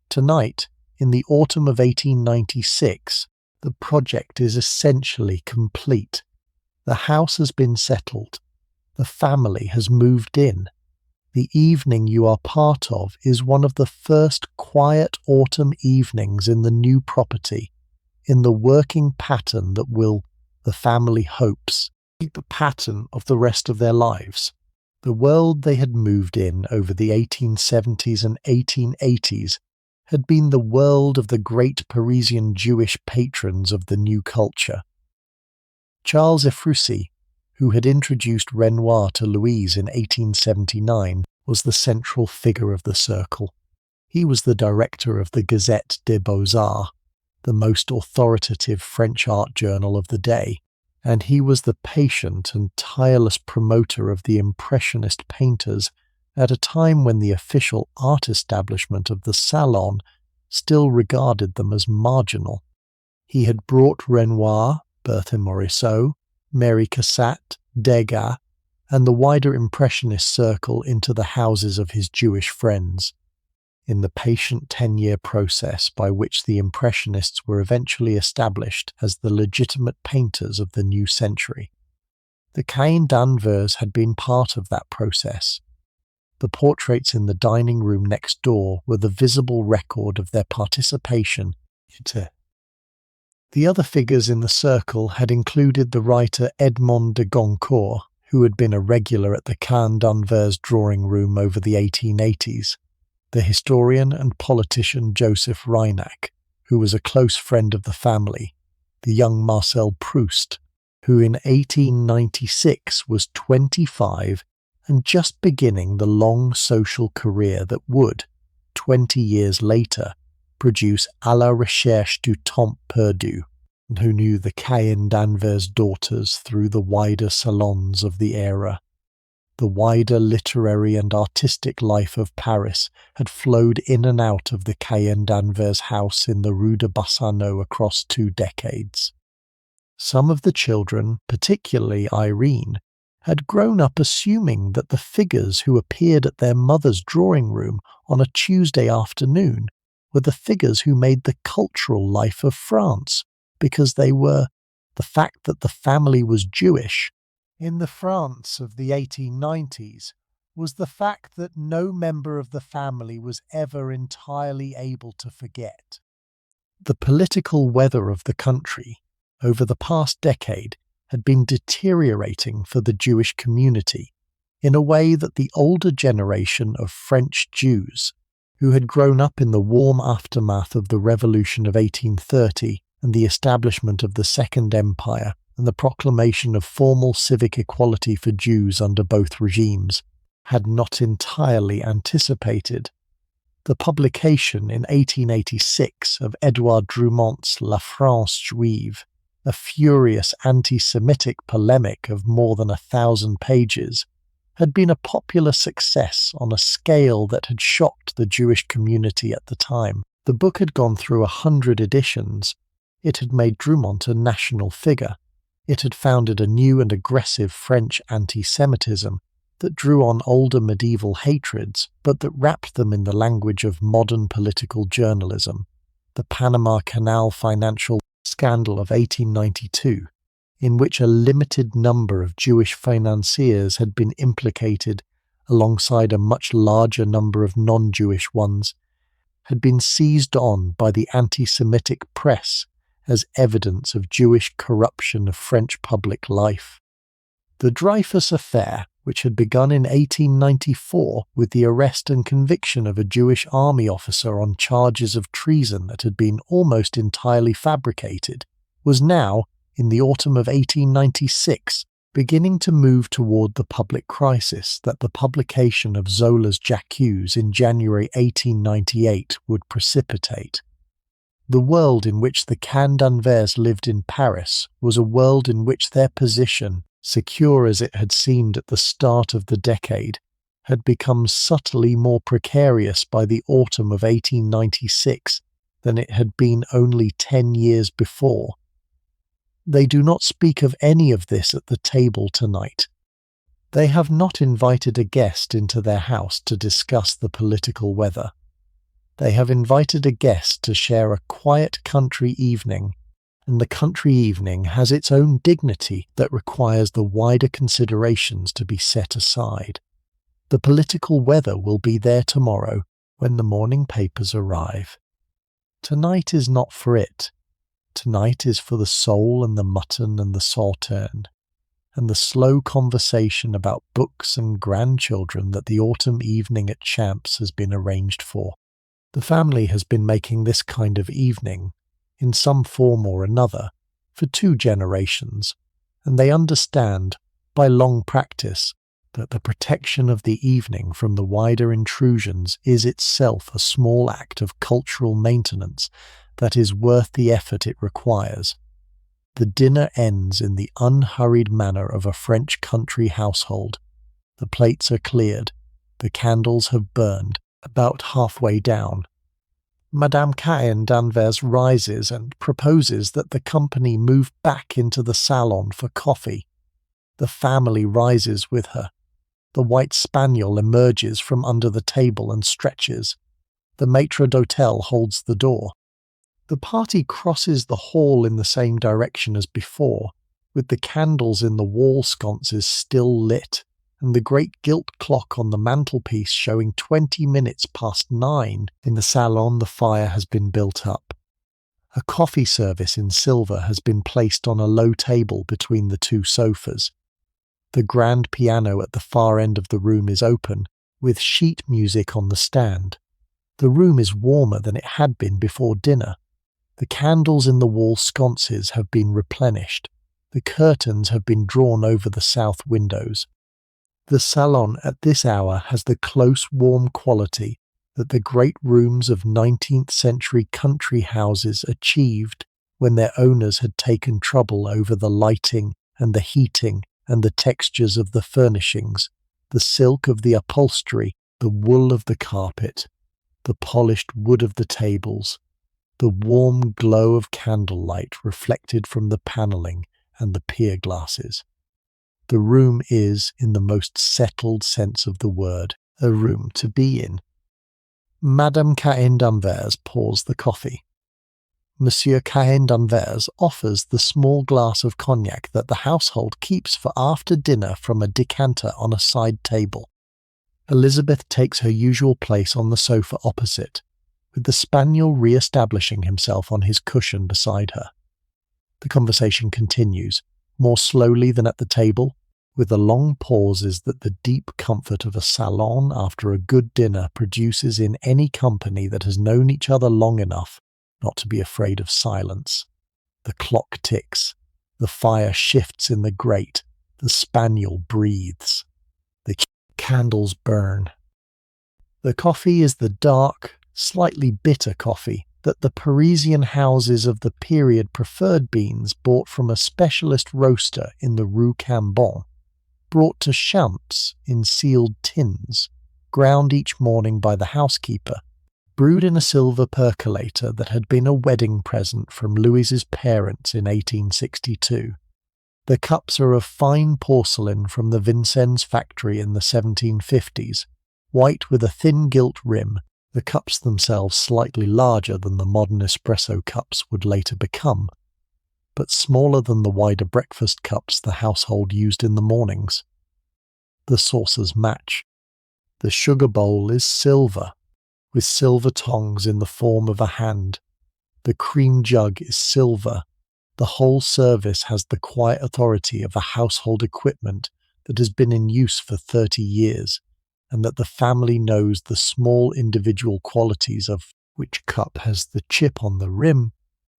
Speaker 1: Tonight, in the autumn of 1896, the project is essentially complete. The house has been settled. The family has moved in. The evening you are part of is one of the first quiet autumn evenings in the new property, in the working pattern that will, the family hopes, keep the pattern of the rest of their lives. The world they had moved in over the 1870s and 1880s had been the world of the great Parisian Jewish patrons of the new culture. Charles Ephrussi, who had introduced Renoir to Louise in 1879, was the central figure of the circle. He was the director of the Gazette des Beaux-Arts, the most authoritative French art journal of the day, and he was the patient and tireless promoter of the Impressionist painters at a time when the official art establishment of the Salon still regarded them as marginal. He had brought Renoir, Berthe Morisot, Mary Cassatt, Degas, and the wider Impressionist circle into the houses of his Jewish friends, in the patient 10-year process by which the Impressionists were eventually established as the legitimate painters of the new century. The Cahen d'Anvers had been part of that process. The portraits in the dining room next door were the visible record of their participation. The other figures in the circle had included the writer Edmond de Goncourt, who had been a regular at the Cahen d'Anvers drawing room over the 1880s, the historian and politician Joseph Reinach, who was a close friend of the family, the young Marcel Proust, who in 1896 was 25 and just beginning the long social career that would, 20 years later, produce À la recherche du temps perdu, and who knew the Cahen d'Anvers daughters through the wider salons of the era. The wider literary and artistic life of Paris had flowed in and out of the Cahen d'Anvers house in the Rue de Bassano across 2 decades. Some of the children, particularly Irene, had grown up assuming that the figures who appeared at their mother's drawing room on a Tuesday afternoon were the figures who made the cultural life of France, because they were the fact that the family was Jewish. In the France of the 1890s was the fact that no member of the family was ever entirely able to forget. The political weather of the country over the past decade had been deteriorating for the Jewish community in a way that the older generation of French Jews, who had grown up in the warm aftermath of the Revolution of 1830 and the establishment of the Second Empire and the proclamation of formal civic equality for Jews under both regimes, had not entirely anticipated. The publication in 1886 of Édouard Drumont's La France Juive, a furious anti-Semitic polemic of more than 1,000 pages, had been a popular success on a scale that had shocked the Jewish community at the time. The book had gone through 100 editions. It had made Drumont a national figure. It had founded a new and aggressive French anti-Semitism that drew on older medieval hatreds, but that wrapped them in the language of modern political journalism. The Panama Canal financial scandal of 1892, in which a limited number of Jewish financiers had been implicated alongside a much larger number of non-Jewish ones, had been seized on by the anti-Semitic press as evidence of Jewish corruption of French public life. The Dreyfus affair, which had begun in 1894 with the arrest and conviction of a Jewish army officer on charges of treason that had been almost entirely fabricated, was now, in the autumn of 1896, beginning to move toward the public crisis that the publication of Zola's J'accuse in January 1898 would precipitate. The world in which the Cahen d'Anvers lived in Paris was a world in which their position, secure as it had seemed at the start of the decade, had become subtly more precarious by the autumn of 1896 than it had been only 10 years before. They do not speak of any of this at the table tonight. They have not invited a guest into their house to discuss the political weather. They have invited a guest to share a quiet country evening, and the country evening has its own dignity that requires the wider considerations to be set aside. The political weather will be there tomorrow when the morning papers arrive. Tonight is not for it. Tonight is for the sole and the mutton and the sauterne, and the slow conversation about books and grandchildren that the autumn evening at Champs has been arranged for. The family has been making this kind of evening, in some form or another, for 2 generations, and they understand, by long practice, that the protection of the evening from the wider intrusions is itself a small act of cultural maintenance that is worth the effort it requires. The dinner ends in the unhurried manner of a French country household. The plates are cleared, the candles have burned, about halfway down. Madame Cahen d'Anvers rises and proposes that the company move back into the salon for coffee. The family rises with her. The white spaniel emerges from under the table and stretches. The maître d'hôtel holds the door. The party crosses the hall in the same direction as before, with the candles in the wall sconces still lit, and the great gilt clock on the mantelpiece showing 20 minutes past 9. In the salon the fire has been built up. A coffee service in silver has been placed on a low table between the 2 sofas. The grand piano at the far end of the room is open, with sheet music on the stand. The room is warmer than it had been before dinner. The candles in the wall sconces have been replenished. The curtains have been drawn over the south windows. The salon at this hour has the close, warm quality that the great rooms of 19th century country houses achieved when their owners had taken trouble over the lighting and the heating and the textures of the furnishings, the silk of the upholstery, the wool of the carpet, the polished wood of the tables, the warm glow of candlelight reflected from the panelling and the pier glasses. The room is, in the most settled sense of the word, a room to be in. Madame Cahen d'Anvers pours the coffee. Monsieur Cahen d'Anvers offers the small glass of cognac that the household keeps for after dinner from a decanter on a side table. Elizabeth takes her usual place on the sofa opposite, with the spaniel re-establishing himself on his cushion beside her. The conversation continues, more slowly than at the table, with the long pauses that the deep comfort of a salon after a good dinner produces in any company that has known each other long enough not to be afraid of silence. The clock ticks, the fire shifts in the grate, the spaniel breathes. The candles burn. The coffee is the dark, slightly bitter coffee that the Parisian houses of the period preferred beans bought from a specialist roaster in the Rue Cambon, brought to Champs in sealed tins, ground each morning by the housekeeper, brewed in a silver percolator that had been a wedding present from Louise's parents in 1862. The cups are of fine porcelain from the Vincennes factory in the 1750s, white with a thin gilt rim, the cups themselves slightly larger than the modern espresso cups would later become, but smaller than the wider breakfast cups the household used in the mornings. The saucers match. The sugar bowl is silver, with silver tongs in the form of a hand. The cream jug is silver. The whole service has the quiet authority of a household equipment that has been in use for 30 years, and that the family knows the small individual qualities of. Which cup has the chip on the rim,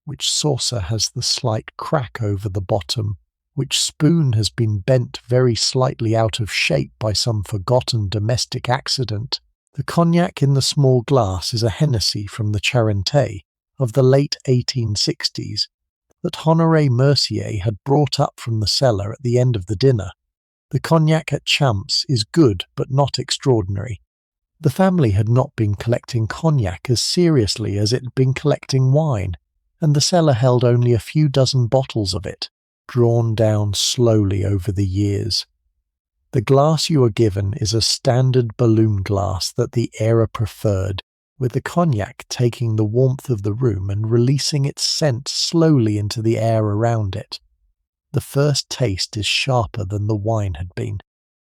Speaker 1: Which saucer has the slight crack over the bottom? Which spoon has been bent very slightly out of shape by some forgotten domestic accident? The cognac in the small glass is a Hennessy from the Charente of the late 1860s that Honoré Mercier had brought up from the cellar at the end of the dinner. The cognac at Champs is good but not extraordinary. The family had not been collecting cognac as seriously as it had been collecting wine, and the cellar held only a few dozen bottles of it, drawn down slowly over the years. The glass you are given is a standard balloon glass that the era preferred, with the cognac taking the warmth of the room and releasing its scent slowly into the air around it. The first taste is sharper than the wine had been.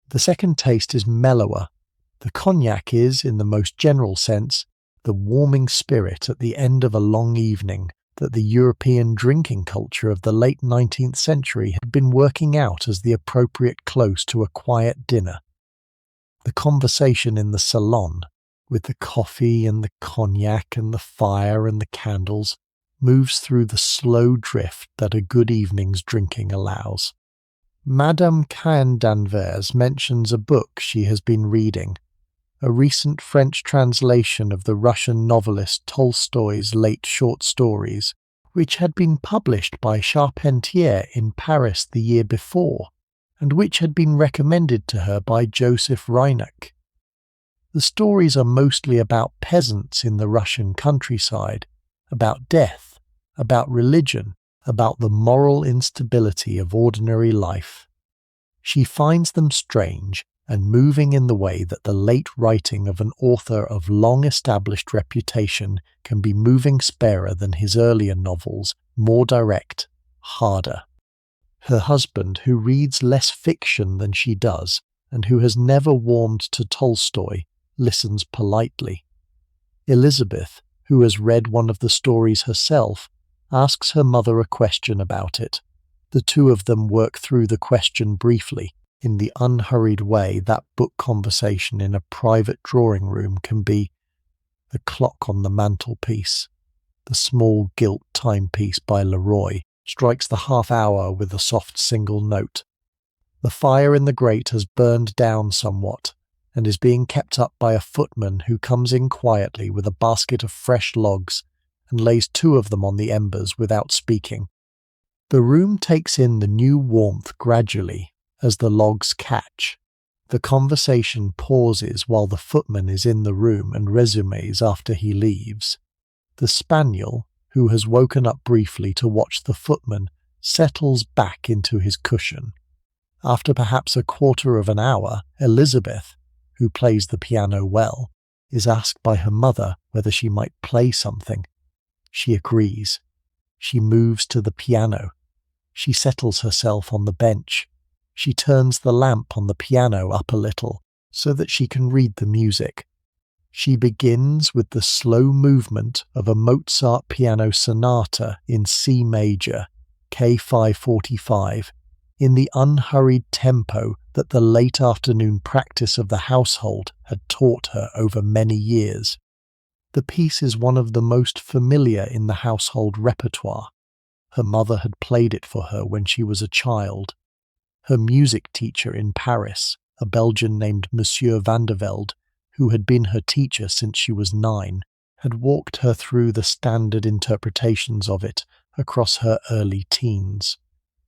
Speaker 1: The second taste is mellower. The cognac is, in the most general sense, the warming spirit at the end of a long evening that the European drinking culture of the late 19th century had been working out as the appropriate close to a quiet dinner. The conversation in the salon, with the coffee and the cognac and the fire and the candles, moves through the slow drift that a good evening's drinking allows. Madame Cahen d'Anvers mentions a book she has been reading, a recent French translation of the Russian novelist Tolstoy's late short stories, which had been published by Charpentier in Paris the year before, and which had been recommended to her by Joseph Reinach. The stories are mostly about peasants in the Russian countryside, about death, about religion, about the moral instability of ordinary life. She finds them strange and moving in the way that the late writing of an author of long-established reputation can be moving sparer than his earlier novels, more direct, harder. Her husband, who reads less fiction than she does, and who has never warmed to Tolstoy, listens politely. Elizabeth, who has read one of the stories herself, asks her mother a question about it. The two of them work through the question briefly, in the unhurried way that book conversation in a private drawing room can be. The clock on the mantelpiece, the small gilt timepiece by Leroy, strikes the half hour with a soft single note. The fire in the grate has burned down somewhat, and is being kept up by a footman who comes in quietly with a basket of fresh logs and lays two of them on the embers without speaking. The room takes in the new warmth gradually as the logs catch. The conversation pauses while the footman is in the room and resumes after he leaves. The spaniel, who has woken up briefly to watch the footman, settles back into his cushion. After perhaps a quarter of an hour, Elizabeth, who plays the piano well, is asked by her mother whether she might play something. She agrees. She moves to the piano. She settles herself on the bench. She turns the lamp on the piano up a little so that she can read the music. She begins with the slow movement of a Mozart piano sonata in C major, K545, in the unhurried tempo that the late afternoon practice of the household had taught her over many years. The piece is one of the most familiar in the household repertoire. Her mother had played it for her when she was a child. Her music teacher in Paris, a Belgian named Monsieur van der Velde, who had been her teacher since she was 9, had walked her through the standard interpretations of it across her early teens.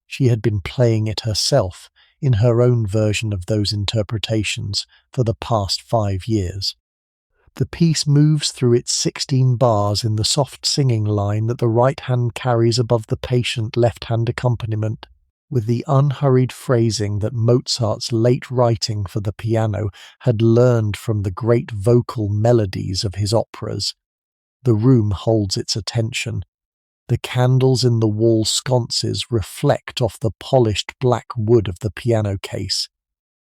Speaker 1: She had been playing it herself in her own version of those interpretations for the past 5 years. The piece moves through its 16 bars in the soft singing line that the right hand carries above the patient left-hand accompaniment, with the unhurried phrasing that Mozart's late writing for the piano had learned from the great vocal melodies of his operas. The room holds its attention. The candles in the wall sconces reflect off the polished black wood of the piano case.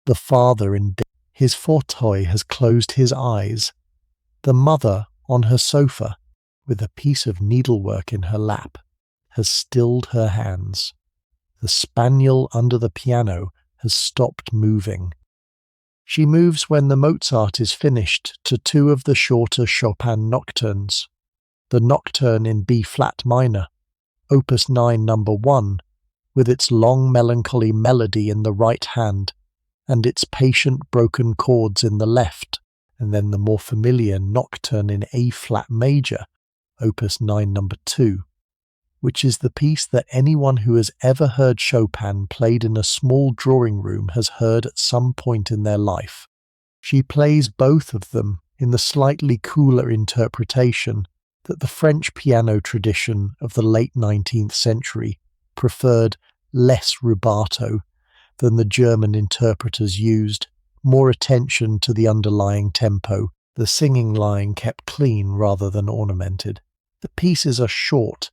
Speaker 1: The father in bed, his fauteuil has closed his eyes. The mother, on her sofa, with a piece of needlework in her lap, has stilled her hands. The spaniel under the piano has stopped moving. She moves when the Mozart is finished to 2 of the shorter Chopin nocturnes. The nocturne in B-flat minor, Opus 9 number 1, with its long melancholy melody in the right hand, and its patient broken chords in the left, and then the more familiar Nocturne in A-flat major, Opus 9 number 2, which is the piece that anyone who has ever heard Chopin played in a small drawing room has heard at some point in their life. She plays both of them in the slightly cooler interpretation that the French piano tradition of the late 19th century preferred less rubato than the German interpreters used, more attention to the underlying tempo, the singing line kept clean rather than ornamented. The pieces are short,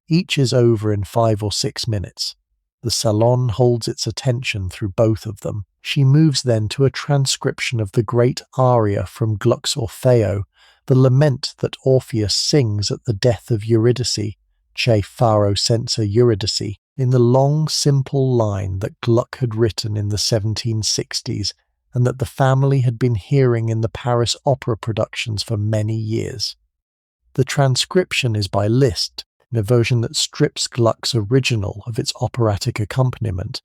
Speaker 1: each is over in 5 or 6 minutes. The salon holds its attention through both of them. She moves then to a transcription of the great aria from Gluck's Orfeo, the lament that Orpheus sings at the death of Eurydice, Che faro senza Eurydice, in the long, simple line that Gluck had written in the 1760s and that the family had been hearing in the Paris opera productions for many years. The transcription is by Liszt, in a version that strips Gluck's original of its operatic accompaniment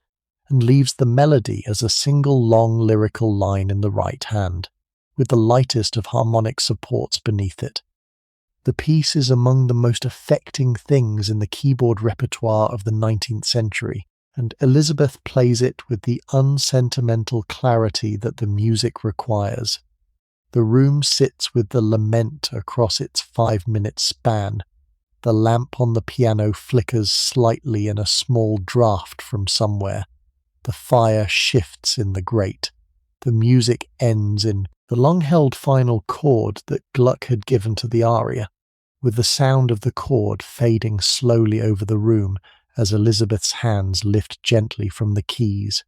Speaker 1: and leaves the melody as a single long lyrical line in the right hand, with the lightest of harmonic supports beneath it. The piece is among the most affecting things in the keyboard repertoire of the 19th century, and Elizabeth plays it with the unsentimental clarity that the music requires. The room sits with the lament across its 5-minute span. The lamp on the piano flickers slightly in a small draught from somewhere. The fire shifts in the grate. The music ends in the long-held final chord that Gluck had given to the aria, with the sound of the chord fading slowly over the room as Elizabeth's hands lift gently from the keys.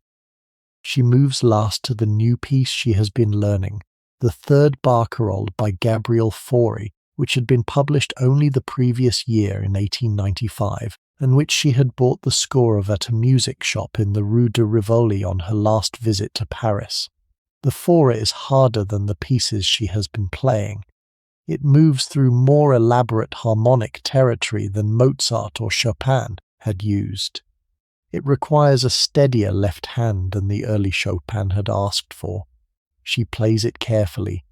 Speaker 1: She moves last to the new piece she has been learning, the third barcarolle by Gabriel Fauré, which had been published only the previous year in 1895, and which she had bought the score of at a music shop in the Rue de Rivoli on her last visit to Paris. The Fauré is harder than the pieces she has been playing. It moves through more elaborate harmonic territory than Mozart or Chopin had used. It requires a steadier left hand than the early Chopin had asked for. She plays it carefully,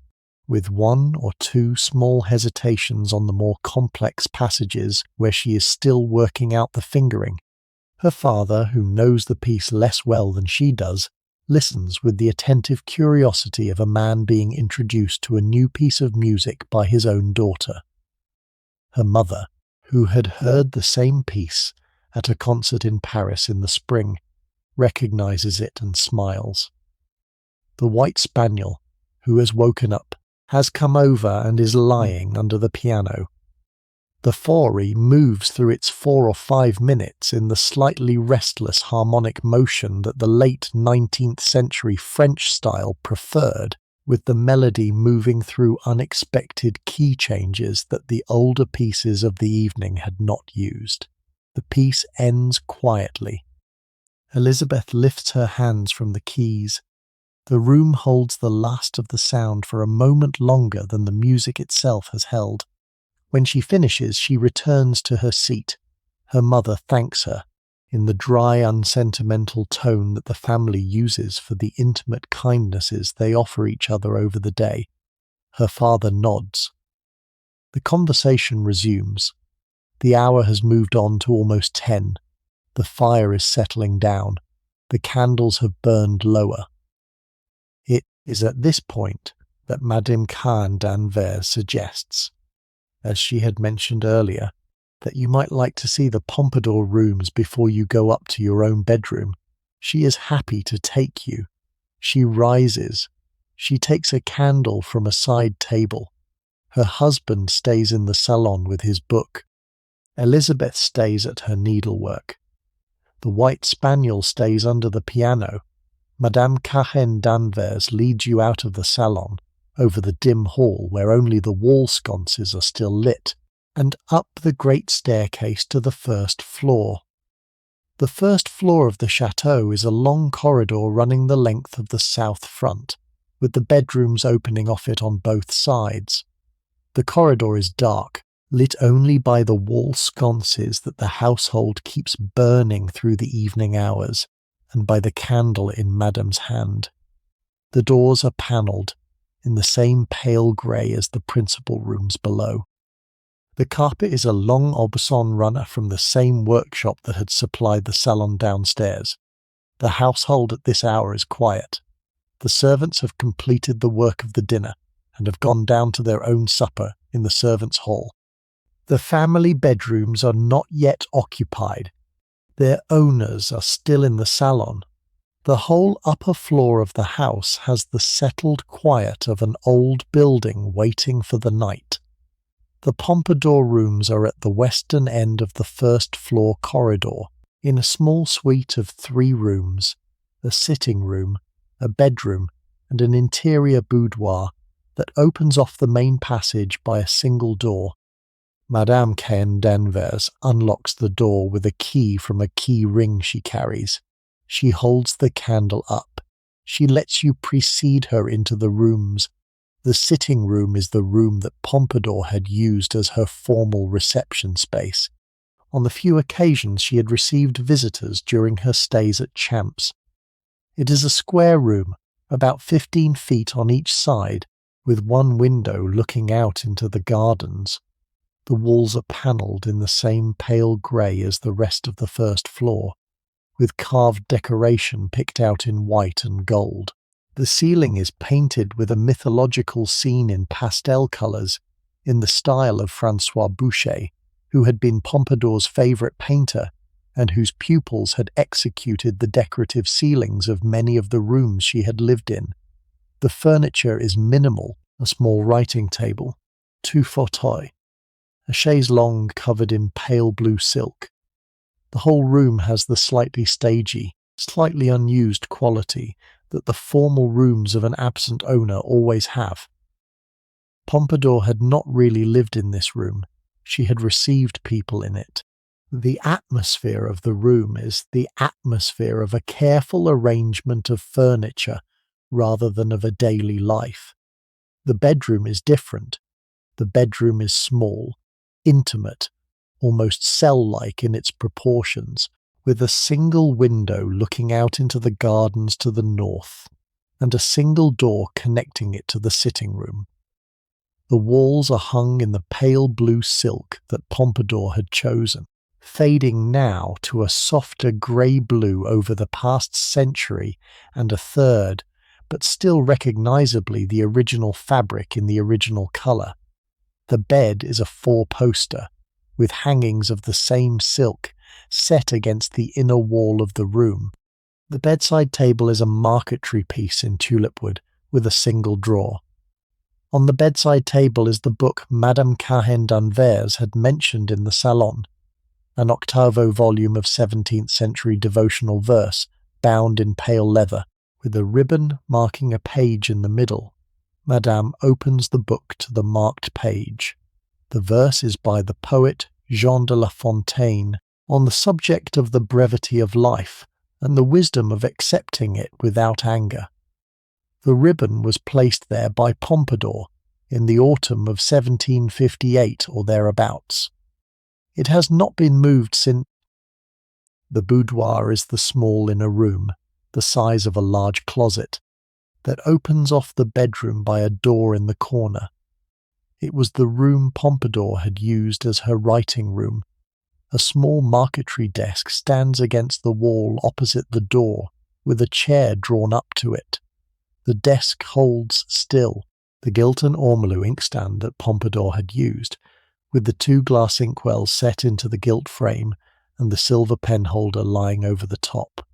Speaker 1: with 1 or 2 small hesitations on the more complex passages where she is still working out the fingering. Her father, who knows the piece less well than she does, listens with the attentive curiosity of a man being introduced to a new piece of music by his own daughter. Her mother, who had heard the same piece at a concert in Paris in the spring, recognizes it and smiles. The white spaniel, who has woken up, has come over and is lying under the piano. The Fauré moves through its 4 or 5 minutes in the slightly restless harmonic motion that the late 19th century French style preferred, with the melody moving through unexpected key changes that the older pieces of the evening had not used. The piece ends quietly. Elizabeth lifts her hands from the keys. The room holds the last of the sound for a moment longer than the music itself has held. When she finishes, she returns to her seat. Her mother thanks her, in the dry, unsentimental tone that the family uses for the intimate kindnesses they offer each other over the day. Her father nods. The conversation resumes. The hour has moved on to almost 10. The fire is settling down. The candles have burned lower. It is at this point that Madame Cahen d'Anvers suggests, as she had mentioned earlier, that you might like to see the Pompadour rooms before you go up to your own bedroom. She is happy to take you. She rises. She takes a candle from a side table. Her husband stays in the salon with his book. Elizabeth stays at her needlework. The white spaniel stays under the piano. Madame Cahen d'Anvers leads you out of the salon, over the dim hall where only the wall sconces are still lit, and up the great staircase to the first floor. The first floor of the chateau is a long corridor running the length of the south front, with the bedrooms opening off it on both sides. The corridor is dark, lit only by the wall sconces that the household keeps burning through the evening hours, and by the candle in Madame's hand. The doors are panelled in the same pale grey as the principal rooms below. The carpet is a long Aubusson runner from the same workshop that had supplied the salon downstairs. The household at this hour is quiet. The servants have completed the work of the dinner and have gone down to their own supper in the servants' hall. The family bedrooms are not yet occupied. Their owners are still in the salon. The whole upper floor of the house has the settled quiet of an old building waiting for the night. The Pompadour rooms are at the western end of the first floor corridor, in a small suite of 3 rooms, a sitting room, a bedroom, and an interior boudoir that opens off the main passage by a single door. Madame Cahen d'Anvers unlocks the door with a key from a key ring she carries. She holds the candle up. She lets you precede her into the rooms. The sitting room is the room that Pompadour had used as her formal reception space. On the few occasions she had received visitors during her stays at Champs. It is a square room, about 15 feet on each side, with one window looking out into the gardens. The walls are panelled in the same pale grey as the rest of the first floor, with carved decoration picked out in white and gold. The ceiling is painted with a mythological scene in pastel colours, in the style of François Boucher, who had been Pompadour's favourite painter and whose pupils had executed the decorative ceilings of many of the rooms she had lived in. The furniture is minimal: a small writing table, 2 fauteuils, a chaise longue covered in pale blue silk. The whole room has the slightly stagey, slightly unused quality that the formal rooms of an absent owner always have. Pompadour had not really lived in this room. She had received people in it. The atmosphere of the room is the atmosphere of a careful arrangement of furniture rather than of a daily life. The bedroom is different. The bedroom is small, intimate, almost cell-like in its proportions, with a single window looking out into the gardens to the north, and a single door connecting it to the sitting room. The walls are hung in the pale blue silk that Pompadour had chosen, fading now to a softer grey blue over the past century and a third, but still recognisably the original fabric in the original colour. The bed is a 4-poster, with hangings of the same silk, set against the inner wall of the room. The bedside table is a marquetry piece in tulip wood, with a single drawer. On the bedside table is the book Madame Cahen d'Anvers had mentioned in the salon, an 8vo volume of 17th century devotional verse, bound in pale leather, with a ribbon marking a page in the middle. Madame opens the book to the marked page. The verse is by the poet Jean de La Fontaine, on the subject of the brevity of life and the wisdom of accepting it without anger. The ribbon was placed there by Pompadour in the autumn of 1758 or thereabouts. It has not been moved since. The boudoir is the small inner room, the size of a large closet, that opens off the bedroom by a door in the corner. It was the room Pompadour had used as her writing room. A small marquetry desk stands against the wall opposite the door, with a chair drawn up to it. The desk holds still the gilt and ormolu inkstand that Pompadour had used, with the 2 glass inkwells set into the gilt frame and the silver pen holder lying over the top.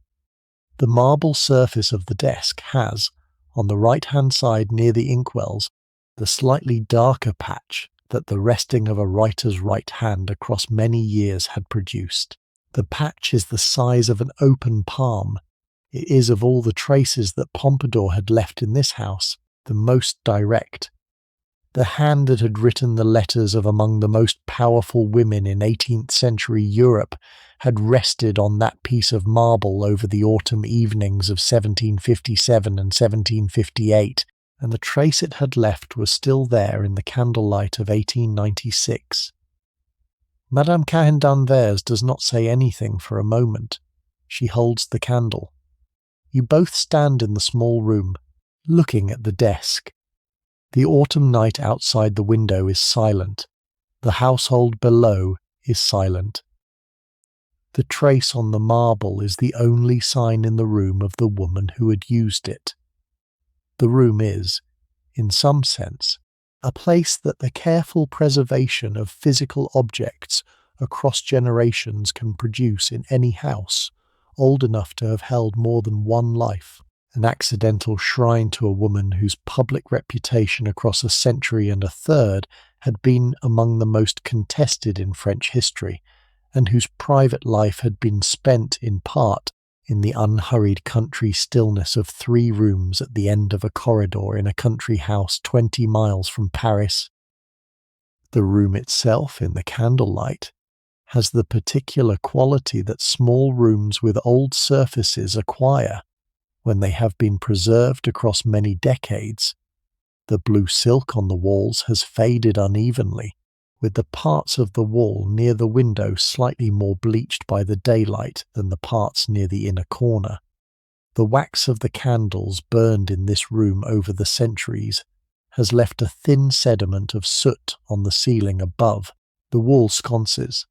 Speaker 1: The marble surface of the desk has, on the right-hand side near the inkwells, the slightly darker patch that the resting of a writer's right hand across many years had produced. The patch is the size of an open palm. It is, of all the traces that Pompadour had left in this house, the most direct. The hand that had written the letters of among the most powerful women in 18th century Europe had rested on that piece of marble over the autumn evenings of 1757 and 1758, and the trace it had left was still there in the candlelight of 1896. Madame Cahen d'Anvers does not say anything for a moment. She holds the candle. You both stand in the small room, looking at the desk. The autumn night outside the window is silent. The household below is silent. The trace on the marble is the only sign in the room of the woman who had used it. The room is, in some sense, a place that the careful preservation of physical objects across generations can produce in any house old enough to have held more than one life, an accidental shrine to a woman whose public reputation across a century and a third had been among the most contested in French history, and whose private life had been spent in part in the unhurried country stillness of 3 rooms at the end of a corridor in a country house 20 miles from Paris. The room itself, in the candlelight, has the particular quality that small rooms with old surfaces acquire when they have been preserved across many decades. The blue silk on the walls has faded unevenly, with the parts of the wall near the window slightly more bleached by the daylight than the parts near the inner corner. The wax of the candles burned in this room over the centuries has left a thin sediment of soot on the ceiling above the wall sconces.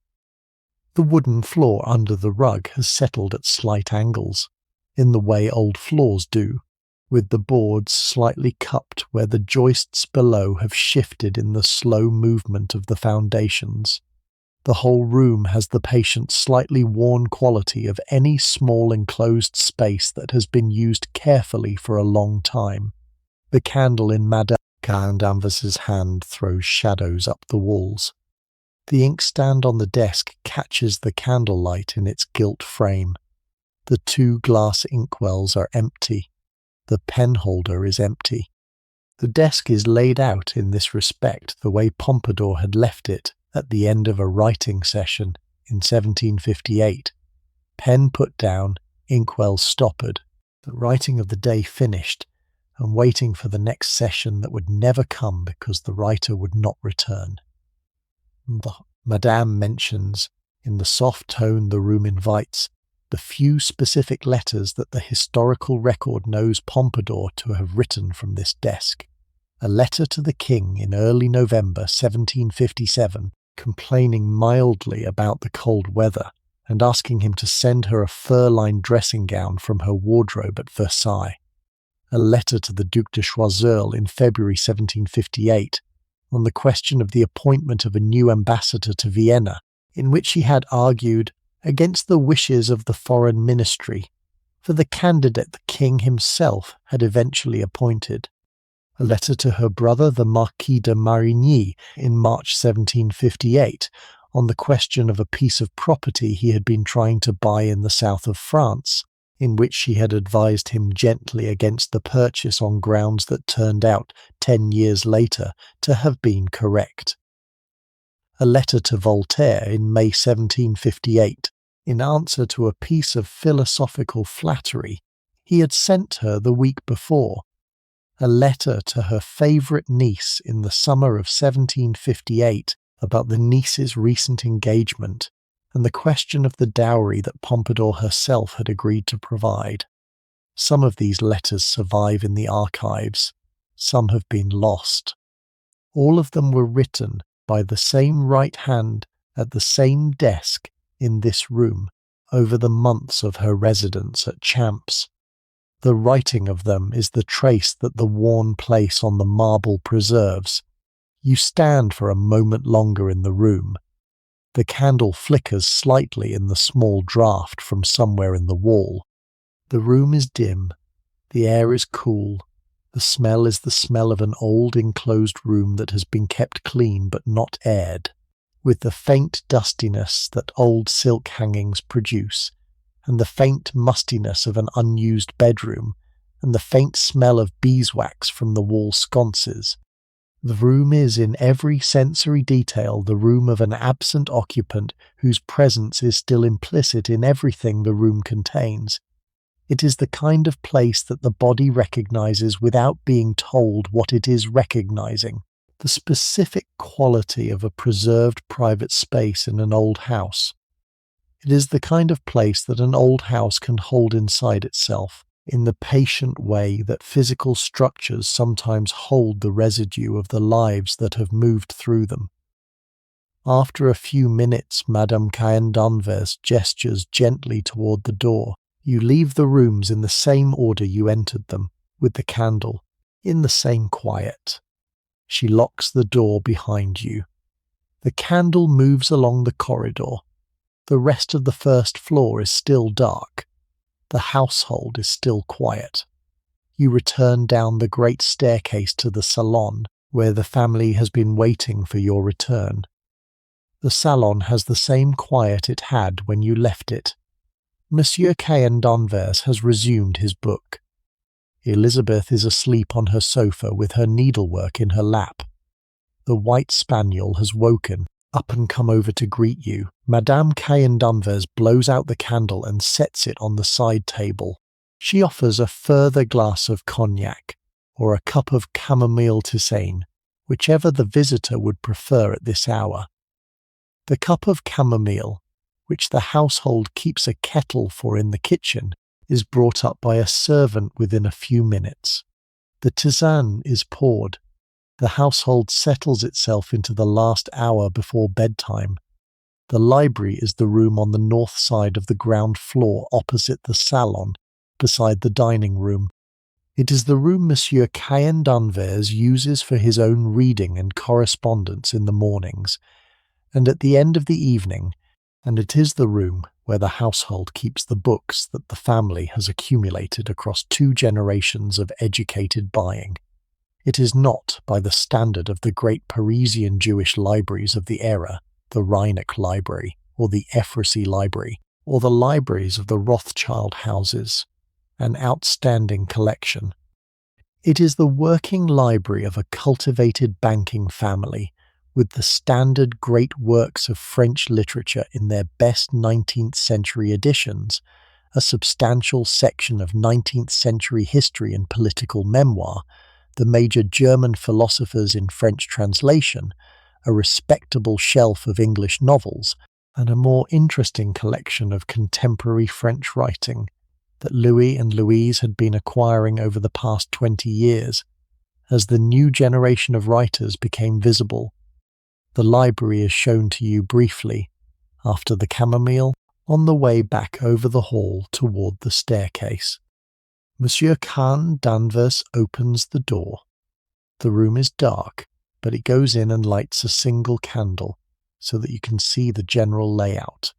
Speaker 1: The wooden floor under the rug has settled at slight angles, in the way old floors do, with the boards slightly cupped where the joists below have shifted in the slow movement of the foundations. The whole room has the patient, slightly worn quality of any small enclosed space that has been used carefully for a long time. The candle in Madame Cahen d'Anvers's hand throws shadows up the walls. The inkstand on the desk catches the candlelight in its gilt frame. The 2 glass inkwells are empty. The penholder is empty. The desk is laid out in this respect the way Pompadour had left it at the end of a writing session in 1758. Pen put down, inkwell stoppered, the writing of the day finished, and waiting for the next session that would never come because the writer would not return. Madame mentions, in the soft tone the room invites, the few specific letters that the historical record knows Pompadour to have written from this desk. A letter to the king in early November 1757, complaining mildly about the cold weather and asking him to send her a fur-lined dressing gown from her wardrobe at Versailles. A letter to the Duc de Choiseul in February 1758, on the question of the appointment of a new ambassador to Vienna, in which he had argued against the wishes of the foreign ministry for the candidate the king himself had eventually appointed. A letter to her brother, the Marquis de Marigny, in March 1758, on the question of a piece of property he had been trying to buy in the south of France, in which she had advised him gently against the purchase on grounds that turned out 10 years later to have been correct. A letter to Voltaire in May 1758, in answer to a piece of philosophical flattery he had sent her the week before. A letter to her favourite niece in the summer of 1758 about the niece's recent engagement, and the question of the dowry that Pompadour herself had agreed to provide. Some of these letters survive in the archives, some have been lost. All of them were written by the same right hand at the same desk in this room over the months of her residence at Champs. The writing of them is the trace that the worn place on the marble preserves. You stand for a moment longer in the room. The candle flickers slightly in the small draught from somewhere in the wall. The room is dim. The air is cool. The smell is the smell of an old enclosed room that has been kept clean but not aired, with the faint dustiness that old silk hangings produce, and the faint mustiness of an unused bedroom, and the faint smell of beeswax from the wall sconces. The room is in every sensory detail the room of an absent occupant whose presence is still implicit in everything the room contains. It is the kind of place that the body recognizes without being told what it is recognizing. the specific quality of a preserved private space in an old house. It is the kind of place that an old house can hold inside itself, in the patient way that physical structures sometimes hold the residue of the lives that have moved through them. After a few minutes, Madame Cahen d'Anvers gestures gently toward the door. You leave the rooms in the same order you entered them, with the candle, in the same quiet. She locks the door behind you. The candle moves along the corridor. The rest of the first floor is still dark. The household is still quiet. You return down the great staircase to the salon, where the family has been waiting for your return. The salon has the same quiet it had when you left it. Monsieur Cahen d'Anvers has resumed his book. Elizabeth is asleep on her sofa with her needlework in her lap. The white spaniel has woken up and come over to greet you. Madame Cahen d'Anvers blows out the candle and sets it on the side table. She offers a further glass of cognac, or a cup of chamomile tisane, whichever the visitor would prefer at this hour. The cup of chamomile, which the household keeps a kettle for in the kitchen, is brought up by a servant within a few minutes. The tisane is poured. The household settles itself into the last hour before bedtime. The library is the room on the north side of the ground floor opposite the salon, beside the dining room. It is the room Monsieur Cahen d'Anvers uses for his own reading and correspondence in the mornings, and at the end of the evening, and it is the room where the household keeps the books that the family has accumulated across 2 generations of educated buying. It is not by the standard of the great Parisian Jewish libraries of the era, the Reinach Library, or the Ephrussi Library, or the libraries of the Rothschild houses, an outstanding collection. It is the working library of a cultivated banking family, with the standard great works of French literature in their best 19th century editions, a substantial section of 19th century history and political memoir, the major German philosophers in French translation, a respectable shelf of English novels, and a more interesting collection of contemporary French writing that Louis and Louise had been acquiring over the past 20 years. As the new generation of writers became visible, the library is shown to you briefly, after the chamomile, on the way back over the hall toward the staircase. Monsieur Cahen d'Anvers opens the door. The room is dark, but he goes in and lights a single candle, so that you can see the general layout.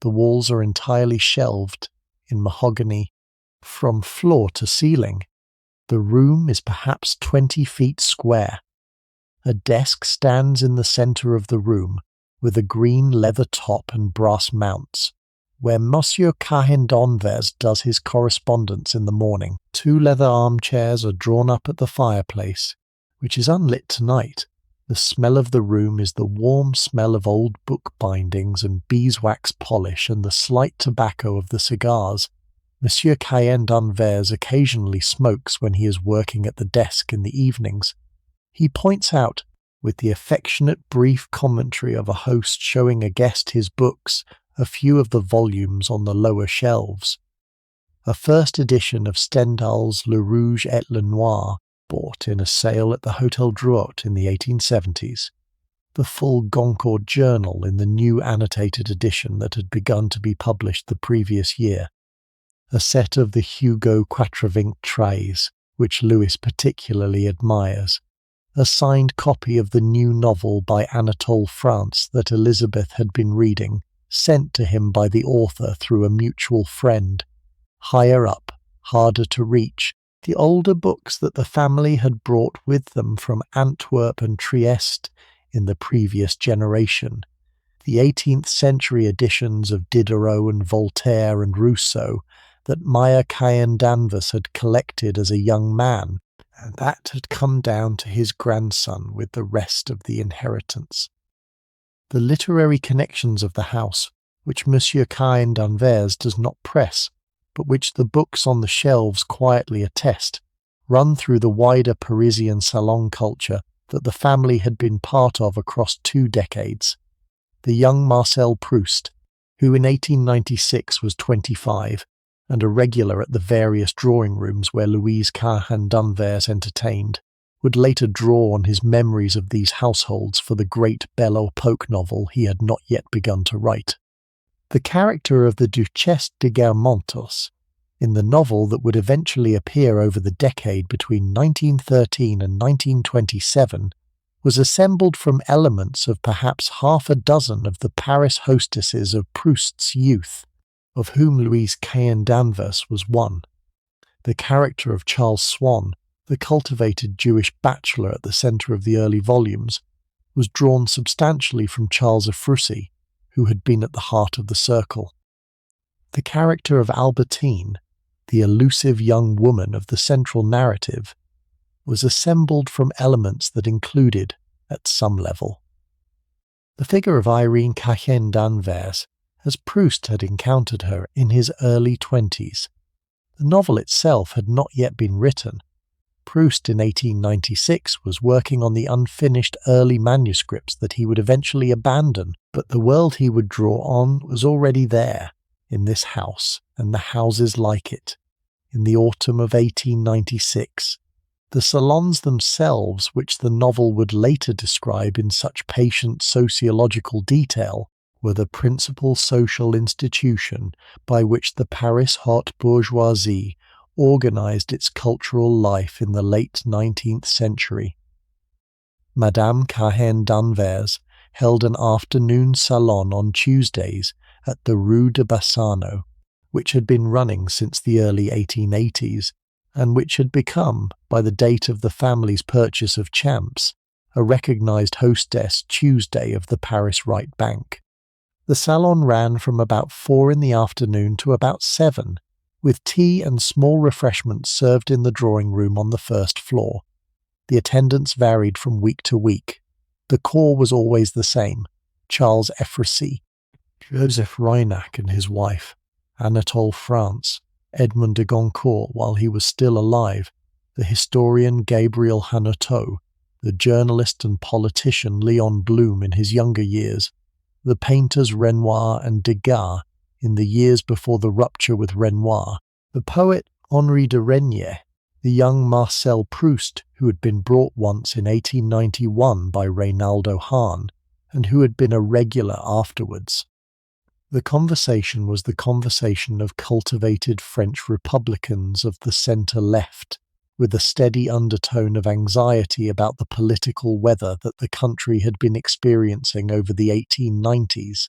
Speaker 1: The walls are entirely shelved in mahogany from floor to ceiling. The room is perhaps 20 feet square. A desk stands in the center of the room, with a green leather top and brass mounts, where Monsieur Cahen d'Anvers does his correspondence in the morning. 2 leather armchairs are drawn up at the fireplace, which is unlit tonight. The smell of the room is the warm smell of old book bindings and beeswax polish and the slight tobacco of the cigars. Monsieur Cahen d'Anvers occasionally smokes when he is working at the desk in the evenings. He points out, with the affectionate brief commentary of a host showing a guest his books, a few of the volumes on the lower shelves. A first edition of Stendhal's Le Rouge et le Noir, bought in a sale at the Hotel Drouot in the 1870s. The full Goncourt Journal in the new annotated edition that had begun to be published the previous year. A set of the Hugo Quatrevingt trays, which Louis particularly admires. A signed copy of the new novel by Anatole France that Elizabeth had been reading, sent to him by the author through a mutual friend. Higher up, harder to reach, the older books that the family had brought with them from Antwerp and Trieste in the previous generation. The 18th century editions of Diderot and Voltaire and Rousseau that Meyer Cahen d'Anvers had collected as a young man, and that had come down to his grandson with the rest of the inheritance. The literary connections of the house, which Monsieur Cahen d'Anvers does not press, but which the books on the shelves quietly attest, run through the wider Parisian salon culture that the family had been part of across 2 decades. The young Marcel Proust, who in 1896 was 25 and a regular at the various drawing rooms where Louise Cahen d'Anvers entertained, would later draw on his memories of these households for the great Belle Époque novel he had not yet begun to write. The character of the Duchesse de Guermantes, in the novel that would eventually appear over the decade between 1913 and 1927, was assembled from elements of perhaps half a dozen of the Paris hostesses of Proust's youth, of whom Louise Cahen d'Anvers was one. The character of Charles Swann, the cultivated Jewish bachelor at the centre of the early volumes, was drawn substantially from Charles of Frussy, who had been at the heart of the circle. The character of Albertine, the elusive young woman of the central narrative, was assembled from elements that included, at some level, the figure of Irene Cahen d'Anvers, as Proust had encountered her in his early 20s. The novel itself had not yet been written. Proust in 1896 was working on the unfinished early manuscripts that he would eventually abandon, but the world he would draw on was already there, in this house and the houses like it, in the autumn of 1896. The salons themselves, which the novel would later describe in such patient sociological detail, were the principal social institution by which the Paris haute bourgeoisie organized its cultural life in the late 19th century. Madame Cahen d'Anvers held an afternoon salon on Tuesdays at the Rue de Bassano, which had been running since the early 1880s, and which had become, by the date of the family's purchase of Champs, a recognized hostess Tuesday of the Paris Right Bank. The salon ran from about 4 in the afternoon to about 7, with tea and small refreshments served in the drawing room on the first floor. The attendance varied from week to week. The core was always the same: Charles Efrusy, Joseph Reinach and his wife, Anatole France, Edmond de Goncourt while he was still alive, the historian Gabriel Hanotaux, the journalist and politician Leon Blum in his younger years, the painters Renoir and de Gare in the years before the rupture with Renoir, the poet Henri de Regnier, the young Marcel Proust, who had been brought once in 1891 by Reynaldo Hahn, and who had been a regular afterwards. The conversation was the conversation of cultivated French Republicans of the centre-left, with a steady undertone of anxiety about the political weather that the country had been experiencing over the 1890s,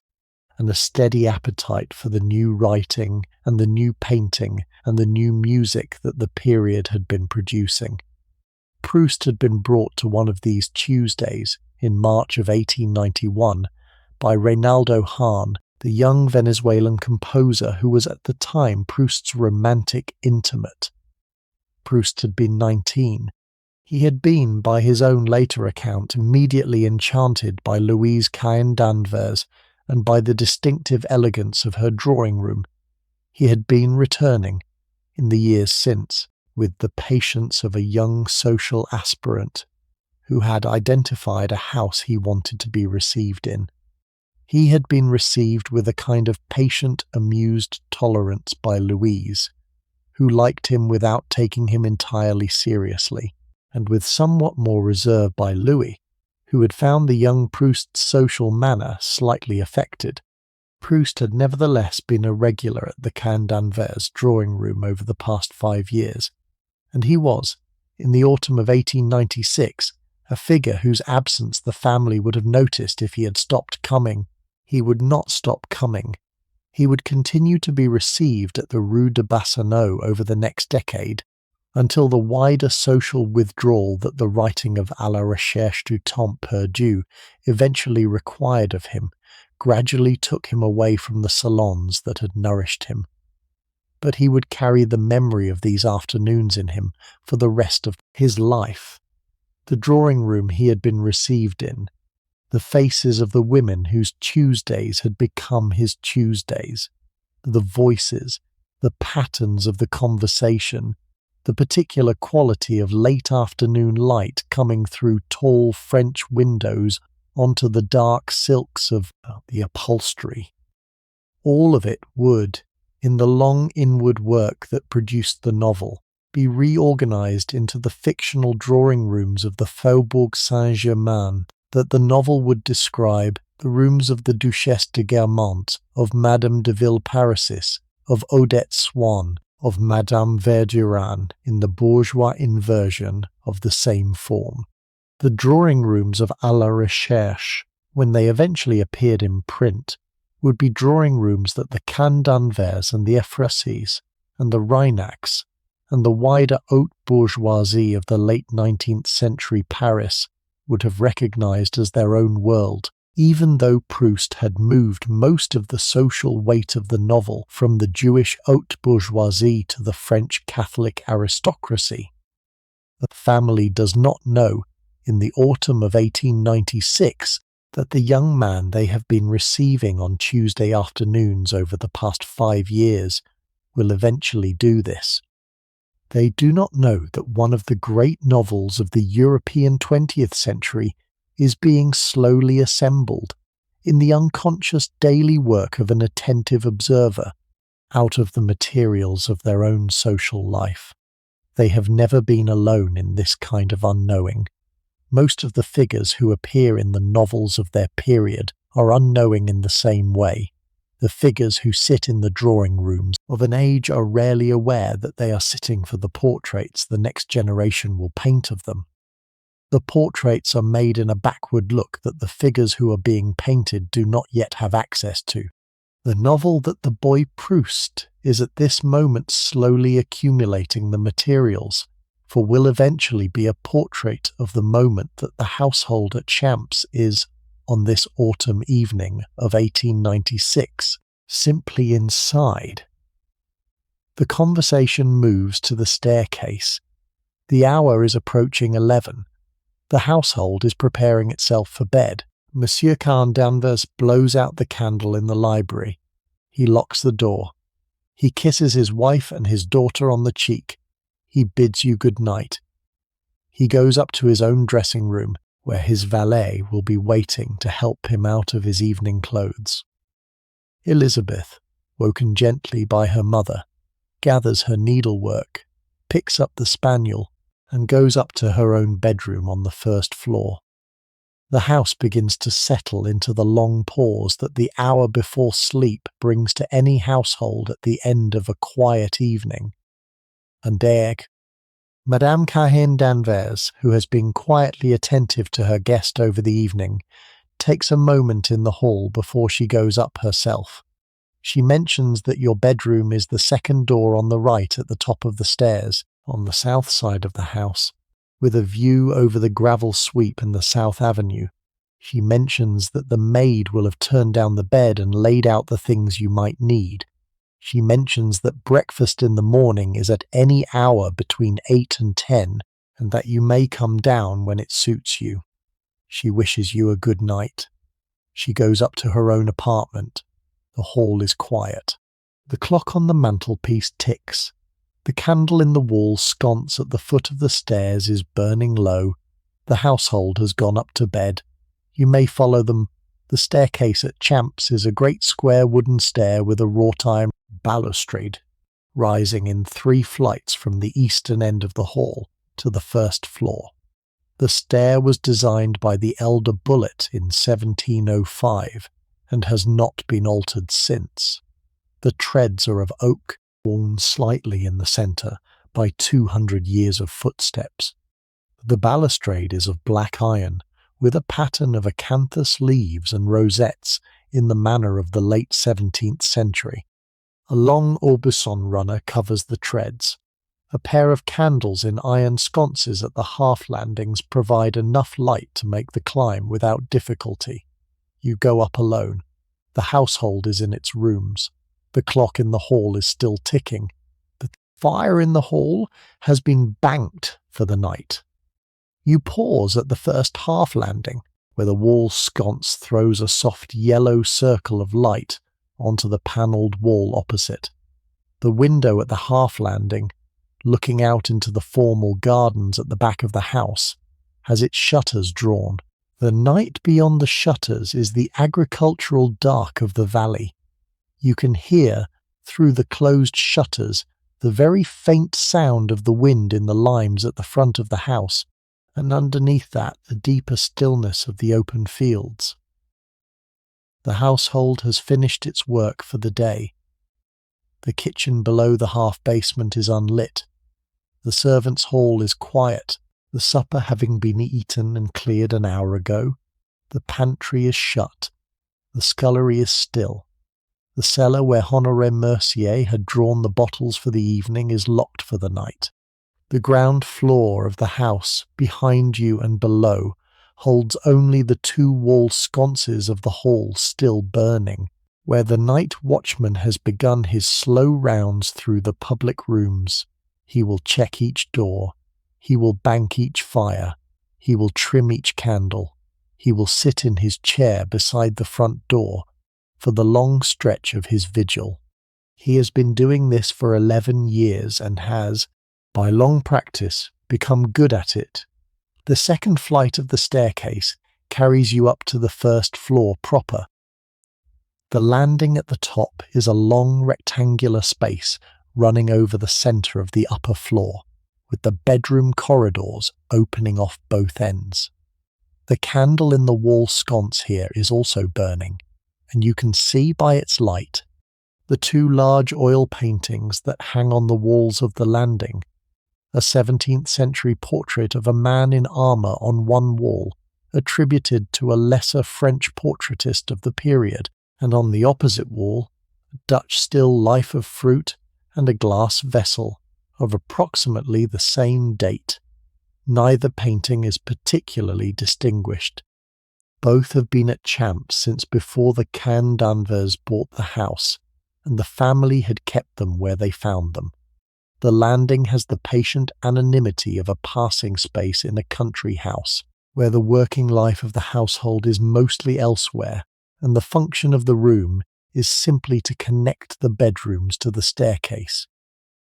Speaker 1: and a steady appetite for the new writing and the new painting and the new music that the period had been producing. Proust had been brought to one of these Tuesdays in March of 1891 by Reynaldo Hahn, the young Venezuelan composer who was at the time Proust's romantic intimate. Proust had been 19. He had been, by his own later account, immediately enchanted by Louise Cahen d'Anvers and by the distinctive elegance of her drawing room. He had been returning, in the years since, with the patience of a young social aspirant who had identified a house he wanted to be received in. He had been received with a kind of patient, amused tolerance by Louise, who liked him without taking him entirely seriously, and with somewhat more reserve by Louis, who had found the young Proust's social manner slightly affected. Proust had nevertheless been a regular at the Cahen d'Anvers drawing room over the past 5 years, and he was, in the autumn of 1896, a figure whose absence the family would have noticed if he had stopped coming. He would not stop coming. He would continue to be received at the Rue de Bassano over the next decade, until the wider social withdrawal that the writing of À la recherche du temps perdu eventually required of him gradually took him away from the salons that had nourished him. But he would carry the memory of these afternoons in him for the rest of his life. The drawing room he had been received in, the faces of the women whose Tuesdays had become his Tuesdays, the voices, the patterns of the conversation, the particular quality of late afternoon light coming through tall French windows onto the dark silks of the upholstery. All of it would, in the long inward work that produced the novel, be reorganized into the fictional drawing rooms of the Faubourg Saint-Germain that the novel would describe, the rooms of the Duchesse de Guermantes, of Madame de Villeparisis, of Odette Swann, of Madame Verdurin in the bourgeois inversion of the same form. The drawing rooms of À la Recherche, when they eventually appeared in print, would be drawing rooms that the Cahen d'Anvers and the Efrasis and the Rhinacs and the wider haute bourgeoisie of the late 19th century Paris would have recognized as their own world, even though Proust had moved most of the social weight of the novel from the Jewish haute bourgeoisie to the French Catholic aristocracy. The family does not know, in the autumn of 1896, that the young man they have been receiving on Tuesday afternoons over the past 5 years will eventually do this. They do not know that one of the great novels of the European 20th century is being slowly assembled, in the unconscious daily work of an attentive observer, out of the materials of their own social life. They have never been alone in this kind of unknowing. Most of the figures who appear in the novels of their period are unknowing in the same way. The figures who sit in the drawing rooms of an age are rarely aware that they are sitting for the portraits the next generation will paint of them. The portraits are made in a backward look that the figures who are being painted do not yet have access to. The novel that the boy Proust is at this moment slowly accumulating the materials for will eventually be a portrait of the moment that the household at Champs is, on this autumn evening of 1896, simply inside. The conversation moves to the staircase. The hour is approaching 11. The household is preparing itself for bed. Monsieur Cahen d'Anvers blows out the candle in the library. He locks the door. He kisses his wife and his daughter on the cheek. He bids you good night. He goes up to his own dressing room, where his valet will be waiting to help him out of his evening clothes. Elizabeth, woken gently by her mother, gathers her needlework, picks up the spaniel, and goes up to her own bedroom on the first floor. The house begins to settle into the long pause that the hour before sleep brings to any household at the end of a quiet evening. And Madame Cahen d'Anvers, who has been quietly attentive to her guest over the evening, takes a moment in the hall before she goes up herself. She mentions that your bedroom is the second door on the right at the top of the stairs, on the south side of the house, with a view over the gravel sweep and the South Avenue. She mentions that the maid will have turned down the bed and laid out the things you might need. She mentions that breakfast in the morning is at any hour between 8 and 10, and that you may come down when it suits you. She wishes you a good night. She goes up to her own apartment. The hall is quiet. The clock on the mantelpiece ticks. The candle in the wall sconce at the foot of the stairs is burning low. The household has gone up to bed. You may follow them. The staircase at Champs is a great square wooden stair with a wrought iron balustrade, rising in 3 flights from the eastern end of the hall to the first floor. The stair was designed by the elder Bullitt in 1705 and has not been altered since. The treads are of oak, worn slightly in the centre by 200 years of footsteps. The balustrade is of black iron, with a pattern of acanthus leaves and rosettes in the manner of the late 17th century. A long aubusson runner covers the treads. A pair of candles in iron sconces at the half landings provide enough light to make the climb without difficulty. You go up alone. The household is in its rooms. The clock in the hall is still ticking. The fire in the hall has been banked for the night. You pause at the first half landing, where the wall sconce throws a soft yellow circle of light onto the panelled wall opposite. The window at the half landing looking out into the formal gardens at the back of the house, has its shutters drawn. The night beyond the shutters is the agricultural dark of the valley. You can hear, through the closed shutters, the very faint sound of the wind in the limes at the front of the house, and underneath that the deeper stillness of the open fields. The household has finished its work for the day. The kitchen below the half-basement is unlit. The servants' hall is quiet, the supper having been eaten and cleared an hour ago. The pantry is shut. The scullery is still. The cellar where Honoré Mercier had drawn the bottles for the evening is locked for the night. The ground floor of the house, behind you and below, holds only the two wall sconces of the hall still burning, where the night watchman has begun his slow rounds through the public rooms. He will check each door. He will bank each fire. He will trim each candle. He will sit in his chair beside the front door for the long stretch of his vigil. He has been doing this for 11 years and has, by long practice, become good at it. The second flight of the staircase carries you up to the first floor proper. The landing at the top is a long rectangular space running over the centre of the upper floor, with the bedroom corridors opening off both ends. The candle in the wall sconce here is also burning, and you can see by its light the two large oil paintings that hang on the walls of the landing, a 17th century portrait of a man in armour on one wall, attributed to a lesser French portraitist of the period, and on the opposite wall, a Dutch still life of fruit and a glass vessel of approximately the same date. Neither painting is particularly distinguished. Both have been at Champs since before the Cahen d'Anvers bought the house, and the family had kept them where they found them. The landing has the patient anonymity of a passing space in a country house, where the working life of the household is mostly elsewhere, and the function of the room is simply to connect the bedrooms to the staircase.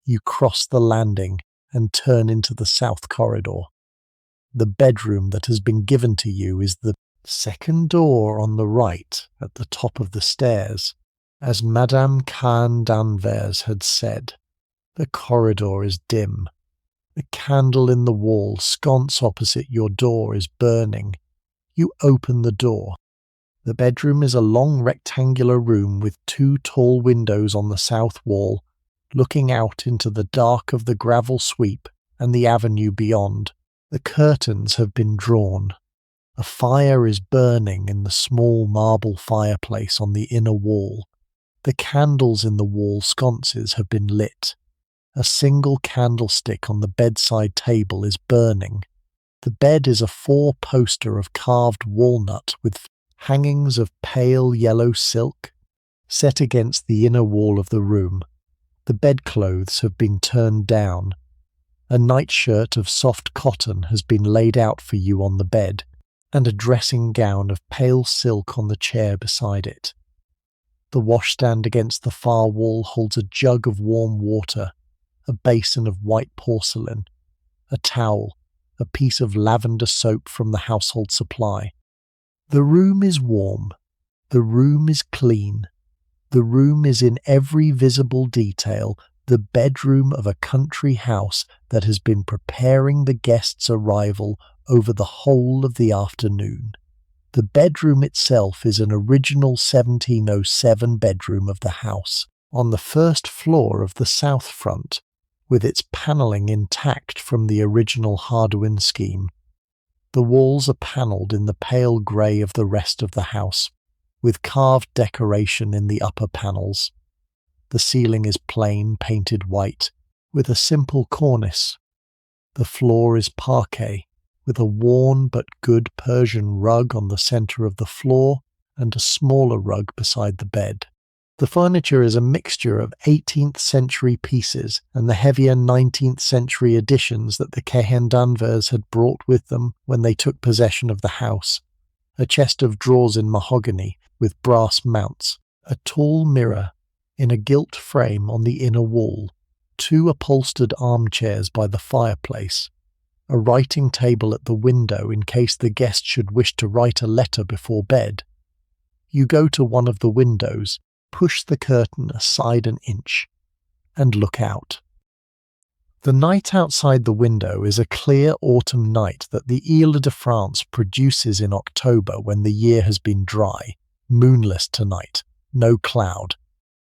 Speaker 1: You cross the landing and turn into the south corridor. The bedroom that has been given to you is the second door on the right at the top of the stairs. As Madame Cahen d'Anvers had said, the corridor is dim. The candle in the wall sconce opposite your door is burning. You open the door. The bedroom is a long rectangular room with two tall windows on the south wall, looking out into the dark of the gravel sweep and the avenue beyond. The curtains have been drawn. A fire is burning in the small marble fireplace on the inner wall. The candles in the wall sconces have been lit. A single candlestick on the bedside table is burning. The bed is a four-poster of carved walnut with hangings of pale yellow silk set against the inner wall of the room. The bedclothes have been turned down. A nightshirt of soft cotton has been laid out for you on the bed, and a dressing gown of pale silk on the chair beside it. The washstand against the far wall holds a jug of warm water, a basin of white porcelain, a towel, a piece of lavender soap from the household supply. The room is warm. The room is clean. The room is in every visible detail the bedroom of a country house that has been preparing the guest's arrival over the whole of the afternoon. The bedroom itself is an original 1707 bedroom of the house, on the first floor of the south front, with its panelling intact from the original Hardouin scheme. The walls are panelled in the pale grey of the rest of the house, with carved decoration in the upper panels. The ceiling is plain, painted white, with a simple cornice. The floor is parquet, with a worn but good Persian rug on the centre of the floor and a smaller rug beside the bed. The furniture is a mixture of 18th century pieces and the heavier 19th century additions that the Cahen d'Anvers had brought with them when they took possession of the house. A chest of drawers in mahogany with brass mounts, a tall mirror in a gilt frame on the inner wall, 2 upholstered armchairs by the fireplace, a writing table at the window in case the guest should wish to write a letter before bed. You go to one of the windows, push the curtain aside an inch, and look out. The night outside the window is a clear autumn night that the Ile-de-France produces in October when the year has been dry, moonless tonight, no cloud.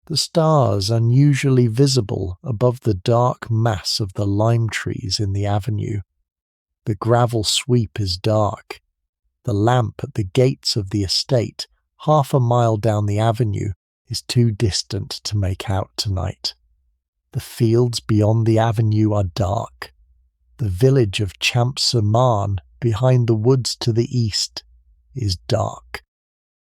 Speaker 1: The stars unusually visible above the dark mass of the lime trees in the avenue. The gravel sweep is dark. The lamp at the gates of the estate, half a mile down the avenue, is too distant to make out tonight. The fields beyond the avenue are dark. The village of Champs-sur-Marne, behind the woods to the east, is dark.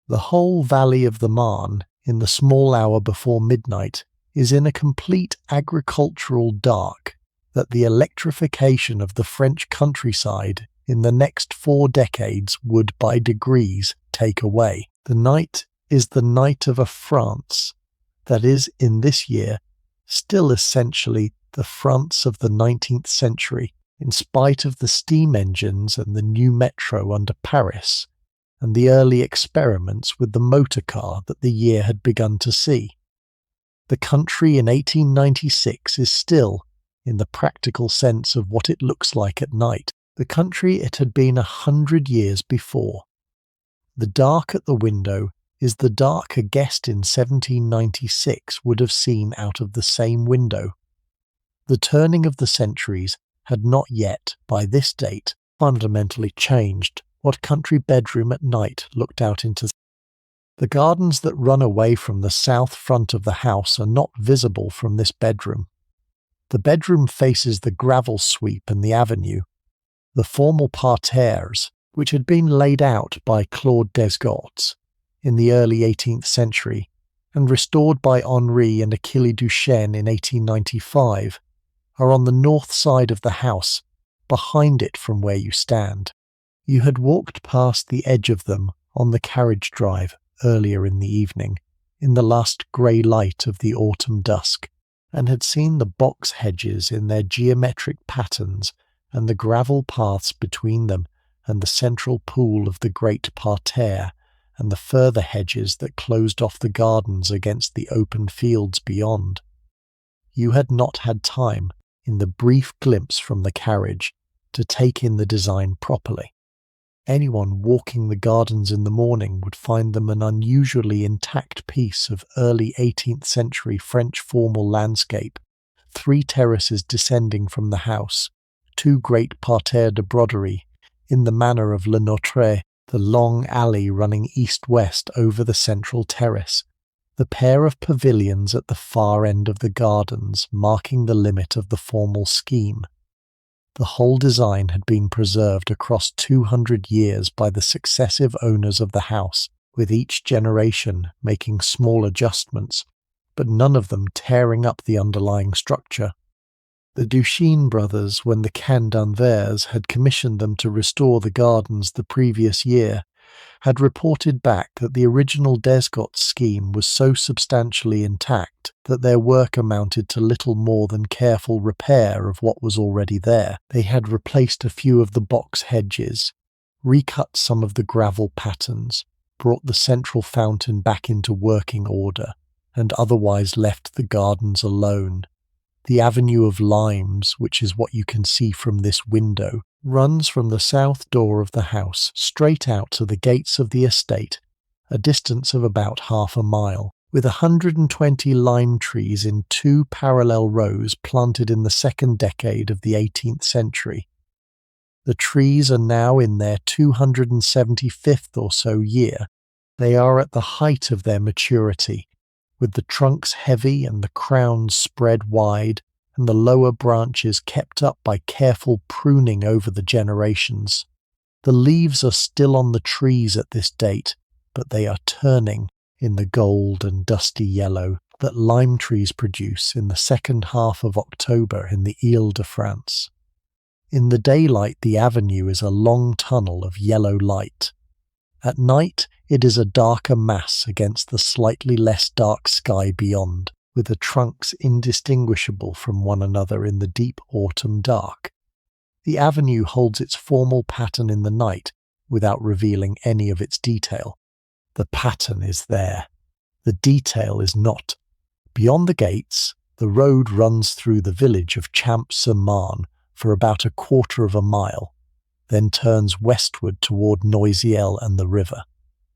Speaker 1: The whole valley of the Marne, in the small hour before midnight, is in a complete agricultural dark that the electrification of the French countryside in the next 4 decades would by degrees take away. The night is the night of a France that is, in this year, still essentially the France of the 19th century, in spite of the steam engines and the new metro under Paris, and the early experiments with the motor car that the year had begun to see. The country in 1896 is still, in the practical sense of what it looks like at night, the country it had been 100 years before. The dark at the window is the dark a guest in 1796 would have seen out of the same window. The turning of the centuries had not yet, by this date, fundamentally changed what country bedroom at night looked out into. The gardens that run away from the south front of the house are not visible from this bedroom. The bedroom faces the gravel sweep and the avenue. The formal parterres, which had been laid out by Claude Desgottes in the early 18th century and restored by Henri and Achille Duchesne in 1895, are on the north side of the house, behind it from where you stand. You had walked past the edge of them on the carriage drive earlier in the evening, in the last grey light of the autumn dusk, and had seen the box hedges in their geometric patterns and the gravel paths between them and the central pool of the great parterre, and the further hedges that closed off the gardens against the open fields beyond. You had not had time, in the brief glimpse from the carriage, to take in the design properly. Anyone walking the gardens in the morning would find them an unusually intact piece of early 18th century French formal landscape, 3 terraces descending from the house, 2 great parterres de broderie, in the manner of Le Notre, the long alley running east-west over the central terrace, the pair of pavilions at the far end of the gardens marking the limit of the formal scheme. The whole design had been preserved across 200 years by the successive owners of the house, with each generation making small adjustments, but none of them tearing up the underlying structure. The Duchesne brothers, when the Cahen d'Anvers had commissioned them to restore the gardens the previous year, had reported back that the original Desgottes scheme was so substantially intact that their work amounted to little more than careful repair of what was already there. They had replaced a few of the box hedges, recut some of the gravel patterns, brought the central fountain back into working order, and otherwise left the gardens alone. The avenue of limes, which is what you can see from this window, runs from the south door of the house straight out to the gates of the estate, a distance of about half a mile, with 120 lime trees in 2 parallel rows planted in the second decade of the 18th century. The trees are now in their 275th or so year. They are at the height of their maturity, with the trunks heavy and the crowns spread wide, and the lower branches kept up by careful pruning over the generations. The leaves are still on the trees at this date, but they are turning in the gold and dusty yellow that lime trees produce in the second half of October in the Ile-de-France. In the daylight, the avenue is a long tunnel of yellow light. At night, it is a darker mass against the slightly less dark sky beyond. with the trunks indistinguishable from one another in the deep autumn dark. The avenue holds its formal pattern in the night without revealing any of its detail. The pattern is there. The detail is not. Beyond the gates, the road runs through the village of Champs-sur-Marne for about a quarter of a mile, then turns westward toward Noisiel and the river.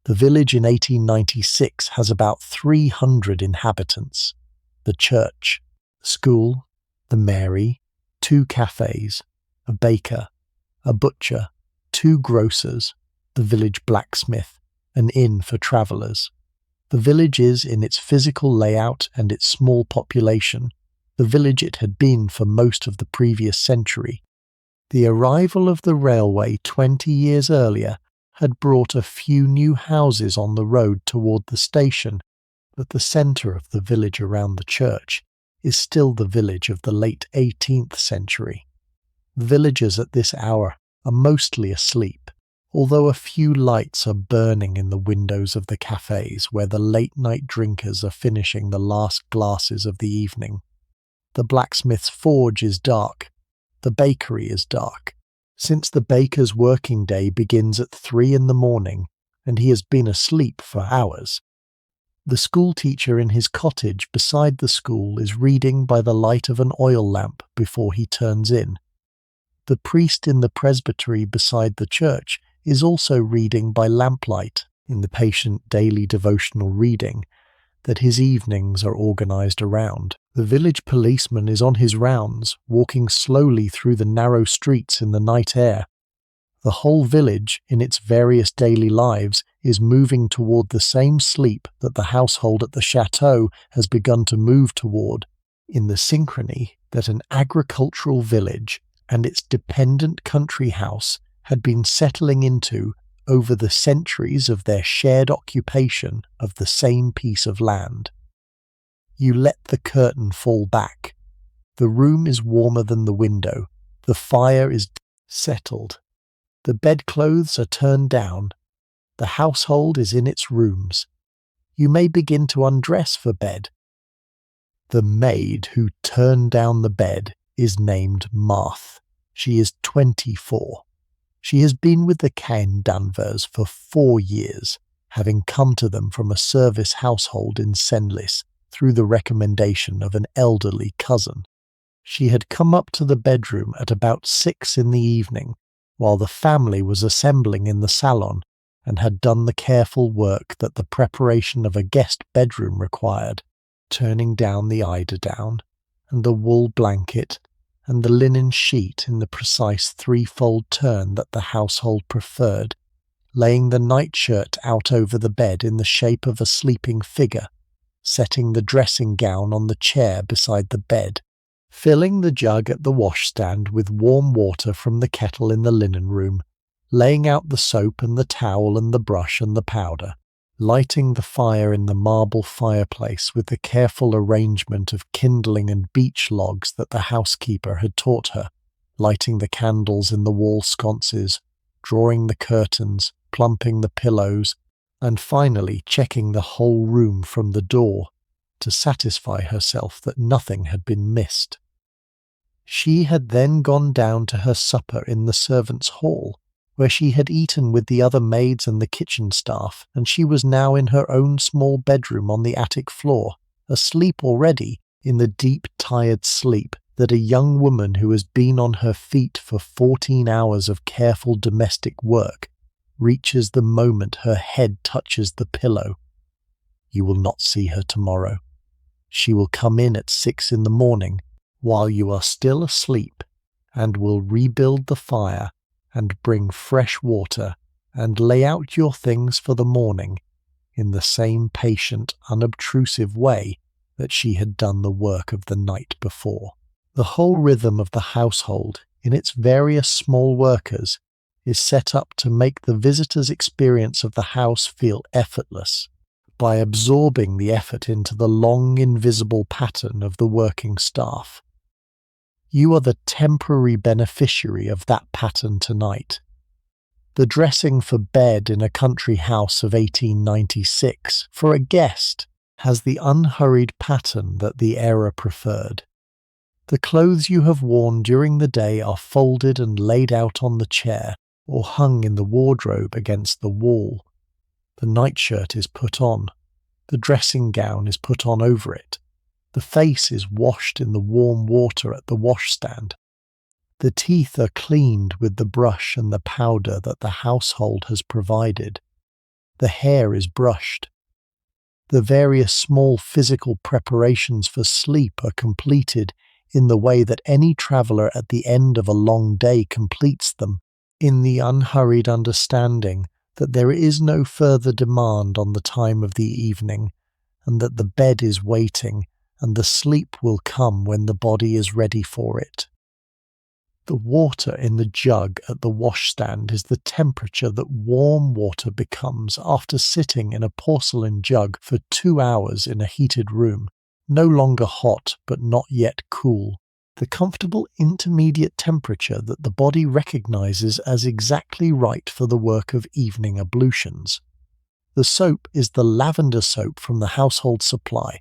Speaker 1: The village in 1896 has about 300 inhabitants. The church, the school, the mairie, 2 cafes, a baker, a butcher, 2 grocers, the village blacksmith, an inn for travellers. The village is, in its physical layout and its small population, the village it had been for most of the previous century. The arrival of the railway 20 years earlier had brought a few new houses on the road toward the station, but the centre of the village around the church is still the village of the late 18th century. The villagers at this hour are mostly asleep, although a few lights are burning in the windows of the cafes where the late-night drinkers are finishing the last glasses of the evening. The blacksmith's forge is dark. The bakery is dark, since the baker's working day begins at 3 in the morning, and he has been asleep for hours. The schoolteacher in his cottage beside the school is reading by the light of an oil lamp before he turns in. The priest in the presbytery beside the church is also reading by lamplight in the patient daily devotional reading that his evenings are organised around. The village policeman is on his rounds, walking slowly through the narrow streets in the night air. The whole village, in its various daily lives, is moving toward the same sleep that the household at the chateau has begun to move toward, in the synchrony that an agricultural village and its dependent country house had been settling into over the centuries of their shared occupation of the same piece of land. You let the curtain fall back. The room is warmer than the window. The fire is settled. The bedclothes are turned down. The household is in its rooms. You may begin to undress for bed. The maid who turned down the bed is named Marthe. She is 24. She has been with the Cahen d'Anvers for 4 years, having come to them from a service household in Senlis through the recommendation of an elderly cousin. She had come up to the bedroom at about 6 in the evening, while the family was assembling in the salon, and had done the careful work that the preparation of a guest bedroom required, turning down the eiderdown, and the wool blanket, and the linen sheet in the precise 3-fold turn that the household preferred, laying the nightshirt out over the bed in the shape of a sleeping figure, setting the dressing gown on the chair beside the bed, filling the jug at the washstand with warm water from the kettle in the linen room, laying out the soap and the towel and the brush and the powder, lighting the fire in the marble fireplace with the careful arrangement of kindling and beech logs that the housekeeper had taught her, lighting the candles in the wall sconces, drawing the curtains, plumping the pillows, and finally checking the whole room from the door to satisfy herself that nothing had been missed. She had then gone down to her supper in the servants' hall, where she had eaten with the other maids and the kitchen staff, and she was now in her own small bedroom on the attic floor, asleep already in the deep, tired sleep that a young woman who has been on her feet for 14 hours of careful domestic work reaches the moment her head touches the pillow. You will not see her tomorrow. She will come in at 6 in the morning, while you are still asleep, and will rebuild the fire and bring fresh water and lay out your things for the morning in the same patient, unobtrusive way that she had done the work of the night before. The whole rhythm of the household, in its various small workers, is set up to make the visitor's experience of the house feel effortless, by absorbing the effort into the long, invisible pattern of the working staff. You are the temporary beneficiary of that pattern tonight. The dressing for bed in a country house of 1896 for a guest has the unhurried pattern that the era preferred. The clothes you have worn during the day are folded and laid out on the chair or hung in the wardrobe against the wall. The nightshirt is put on. The dressing gown is put on over it. The face is washed in the warm water at the washstand. The teeth are cleaned with the brush and the powder that the household has provided. The hair is brushed. The various small physical preparations for sleep are completed in the way that any traveller at the end of a long day completes them, in the unhurried understanding that there is no further demand on the time of the evening, and that the bed is waiting, and the sleep will come when the body is ready for it. The water in the jug at the washstand is the temperature that warm water becomes after sitting in a porcelain jug for 2 hours in a heated room, no longer hot but not yet cool, the comfortable intermediate temperature that the body recognizes as exactly right for the work of evening ablutions. The soap is the lavender soap from the household supply,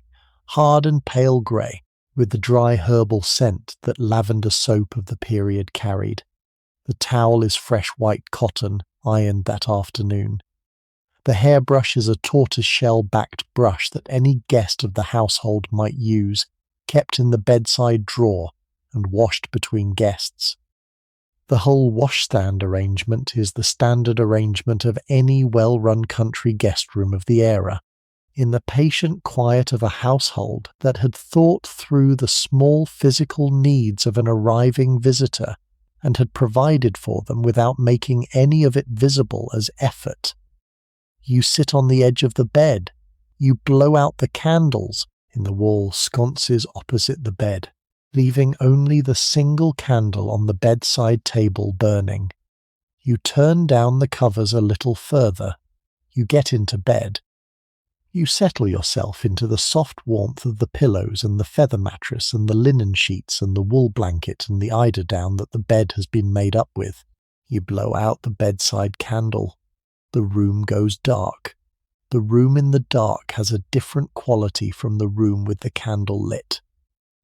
Speaker 1: hard and pale grey, with the dry herbal scent that lavender soap of the period carried. The towel is fresh white cotton, ironed that afternoon. The hairbrush is a tortoise-shell-backed brush that any guest of the household might use, kept in the bedside drawer and washed between guests. The whole washstand arrangement is the standard arrangement of any well-run country guest room of the era, in the patient quiet of a household that had thought through the small physical needs of an arriving visitor and had provided for them without making any of it visible as effort. You sit on the edge of the bed. You blow out the candles in the wall sconces opposite the bed, leaving only the single candle on the bedside table burning. You turn down the covers a little further. You get into bed. You settle yourself into the soft warmth of the pillows and the feather mattress and the linen sheets and the wool blanket and the eiderdown that the bed has been made up with. You blow out the bedside candle. The room goes dark. The room in the dark has a different quality from the room with the candle lit.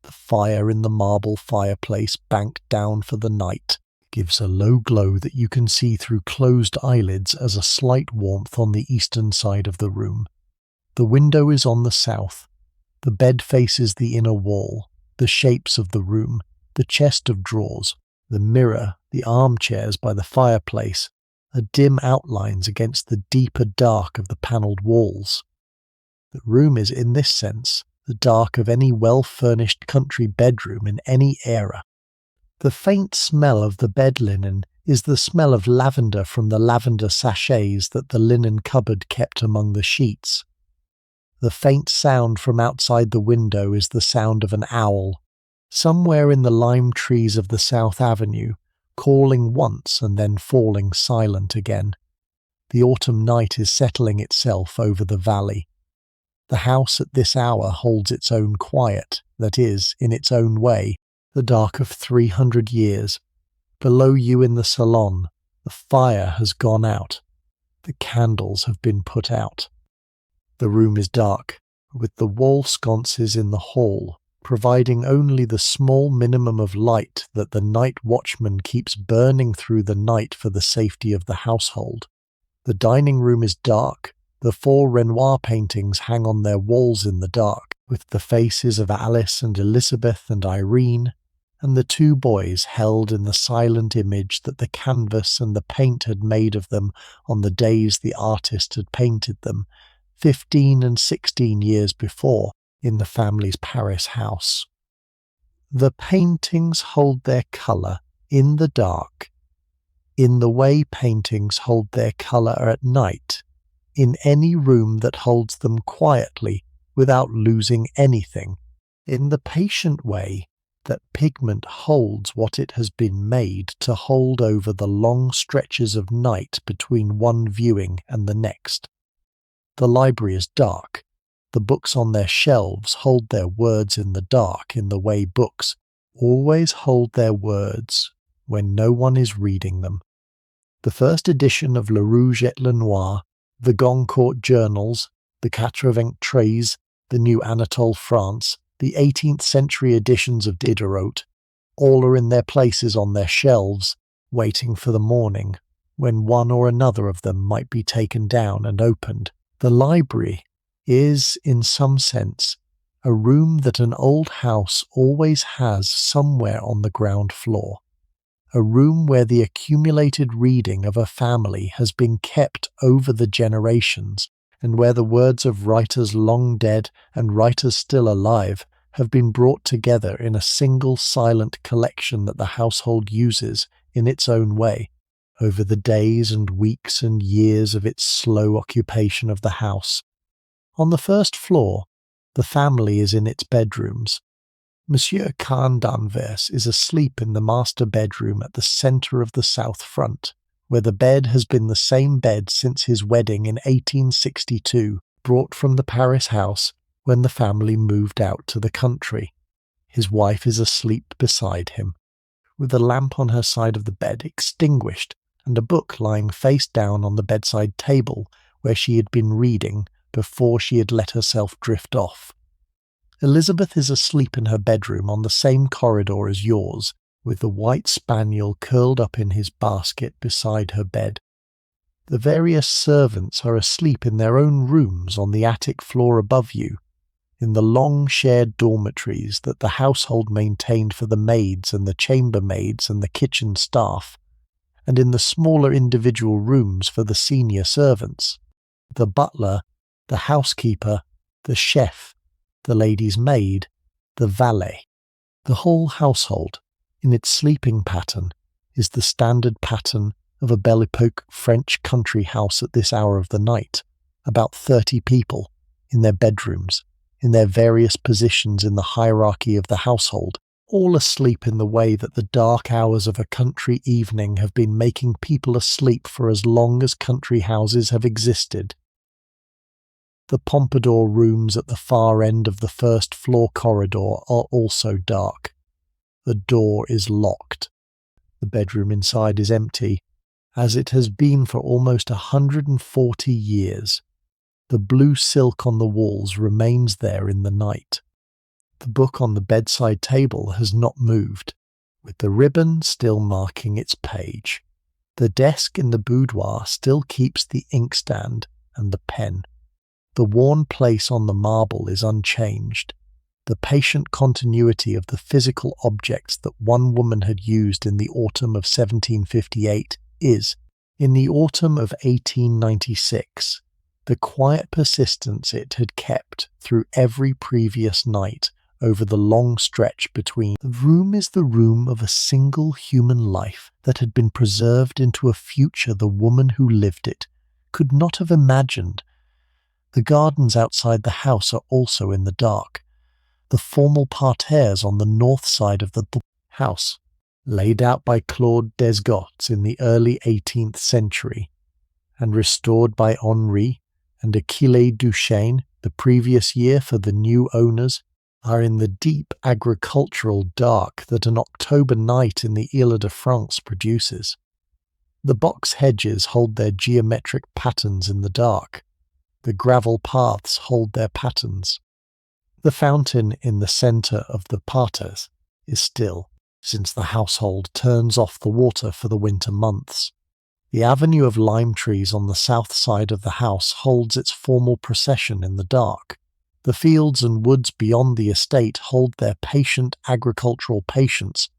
Speaker 1: The fire in the marble fireplace banked down for the night gives a low glow that you can see through closed eyelids as a slight warmth on the eastern side of the room. The window is on the south. The bed faces the inner wall, the shapes of the room, the chest of drawers, the mirror, the armchairs by the fireplace, are dim outlines against the deeper dark of the panelled walls. The room is, in this sense, the dark of any well-furnished country bedroom in any era. The faint smell of the bed linen is the smell of lavender from the lavender sachets that the linen cupboard kept among the sheets. The faint sound from outside the window is the sound of an owl, somewhere in the lime trees of the South Avenue, calling once and then falling silent again. The autumn night is settling itself over the valley. The house at this hour holds its own quiet, that is, in its own way, the dark of 300 years. Below you in the salon, the fire has gone out. The candles have been put out. The room is dark, with the wall sconces in the hall, providing only the small minimum of light that the night watchman keeps burning through the night for the safety of the household. The dining room is dark. The 4 Renoir paintings hang on their walls in the dark, with the faces of Alice and Elizabeth and Irene, and the 2 boys held in the silent image that the canvas and the paint had made of them on the days the artist had painted them, 15 and 16 years before, in the family's Paris house. The paintings hold their colour in the dark, in the way paintings hold their colour at night, in any room that holds them quietly without losing anything, in the patient way that pigment holds what it has been made to hold over the long stretches of night between one viewing and the next. The library is dark. The books on their shelves hold their words in the dark in the way books always hold their words when no one is reading them. The first edition of Le Rouge et le Noir, the Goncourt journals, the Quatre-Vingt-Treize, the new Anatole France, the 18th century editions of Diderot, all are in their places on their shelves, waiting for the morning, when one or another of them might be taken down and opened. The library is, in some sense, a room that an old house always has somewhere on the ground floor. A room where the accumulated reading of a family has been kept over the generations, and where the words of writers long dead and writers still alive have been brought together in a single silent collection that the household uses in its own way, over the days and weeks and years of its slow occupation of the house. On the first floor, the family is in its bedrooms. Monsieur Cahen d'Anvers is asleep in the master bedroom at the centre of the south front, where the bed has been the same bed since his wedding in 1862, brought from the Paris house when the family moved out to the country. His wife is asleep beside him, with the lamp on her side of the bed extinguished and a book lying face down on the bedside table where she had been reading before she had let herself drift off. Elizabeth is asleep in her bedroom on the same corridor as yours, with the white spaniel curled up in his basket beside her bed. The various servants are asleep in their own rooms on the attic floor above you, in the long shared dormitories that the household maintained for the maids and the chambermaids and the kitchen staff, and in the smaller individual rooms for the senior servants, the butler, the housekeeper, the chef, the lady's maid, the valet. The whole household, in its sleeping pattern, is the standard pattern of a Belle Époque French country house at this hour of the night. About 30 people, in their bedrooms, in their various positions in the hierarchy of the household, all asleep in the way that the dark hours of a country evening have been making people asleep for as long as country houses have existed. The Pompadour rooms at the far end of the first floor corridor are also dark. The door is locked. The bedroom inside is empty, as it has been for almost 140 years. The blue silk on the walls remains there in the night. The book on the bedside table has not moved, with the ribbon still marking its page. The desk in the boudoir still keeps the inkstand and the pen. The worn place on the marble is unchanged. The patient continuity of the physical objects that one woman had used in the autumn of 1758 is, in the autumn of 1896, the quiet persistence it had kept through every previous night over the long stretch between. The room is the room of a single human life that had been preserved into a future the woman who lived it could not have imagined. The gardens outside the house are also in the dark. The formal parterres on the north side of the house, laid out by Claude Desgottes in the early 18th century, and restored by Henri and Achille Duchesne the previous year for the new owners, are in the deep agricultural dark that an October night in the Ile-de-France produces. The box hedges hold their geometric patterns in the dark. The gravel paths hold their patterns. The fountain in the centre of the parterres is still, since the household turns off the water for the winter months. The avenue of lime trees on the south side of the house holds its formal procession in the dark. The fields and woods beyond the estate hold their patient agricultural patience.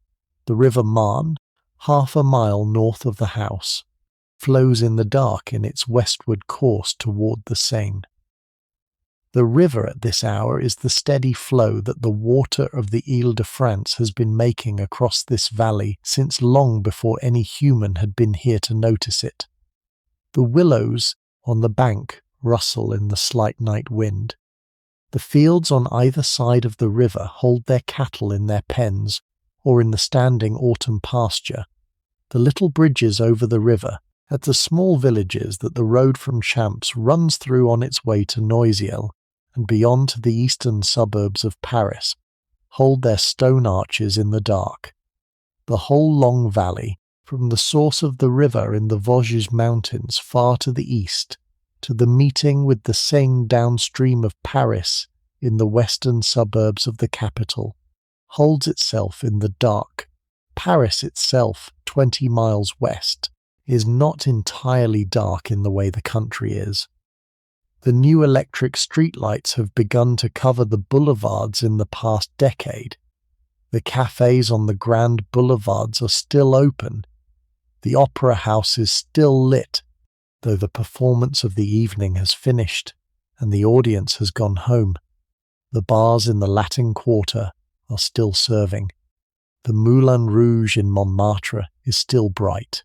Speaker 1: The river Marne, half a mile north of the house, flows in the dark in its westward course toward the Seine. The river at this hour is the steady flow that the water of the Ile-de-France has been making across this valley since long before any human had been here to notice it. The willows on the bank rustle in the slight night wind. The fields on either side of the river hold their cattle in their pens or in the standing autumn pasture. The little bridges over the river, at the small villages that the road from Champs runs through on its way to Noisiel and beyond to the eastern suburbs of Paris, hold their stone arches in the dark. The whole long valley, from the source of the river in the Vosges mountains far to the east, to the meeting with the Seine downstream of Paris in the western suburbs of the capital, holds itself in the dark. Paris itself, 20 miles west, is not entirely dark in the way the country is. The new electric streetlights have begun to cover the boulevards in the past decade. The cafes on the grand boulevards are still open. The opera house is still lit, though the performance of the evening has finished and the audience has gone home. The bars in the Latin Quarter are still serving. The Moulin Rouge in Montmartre is still bright.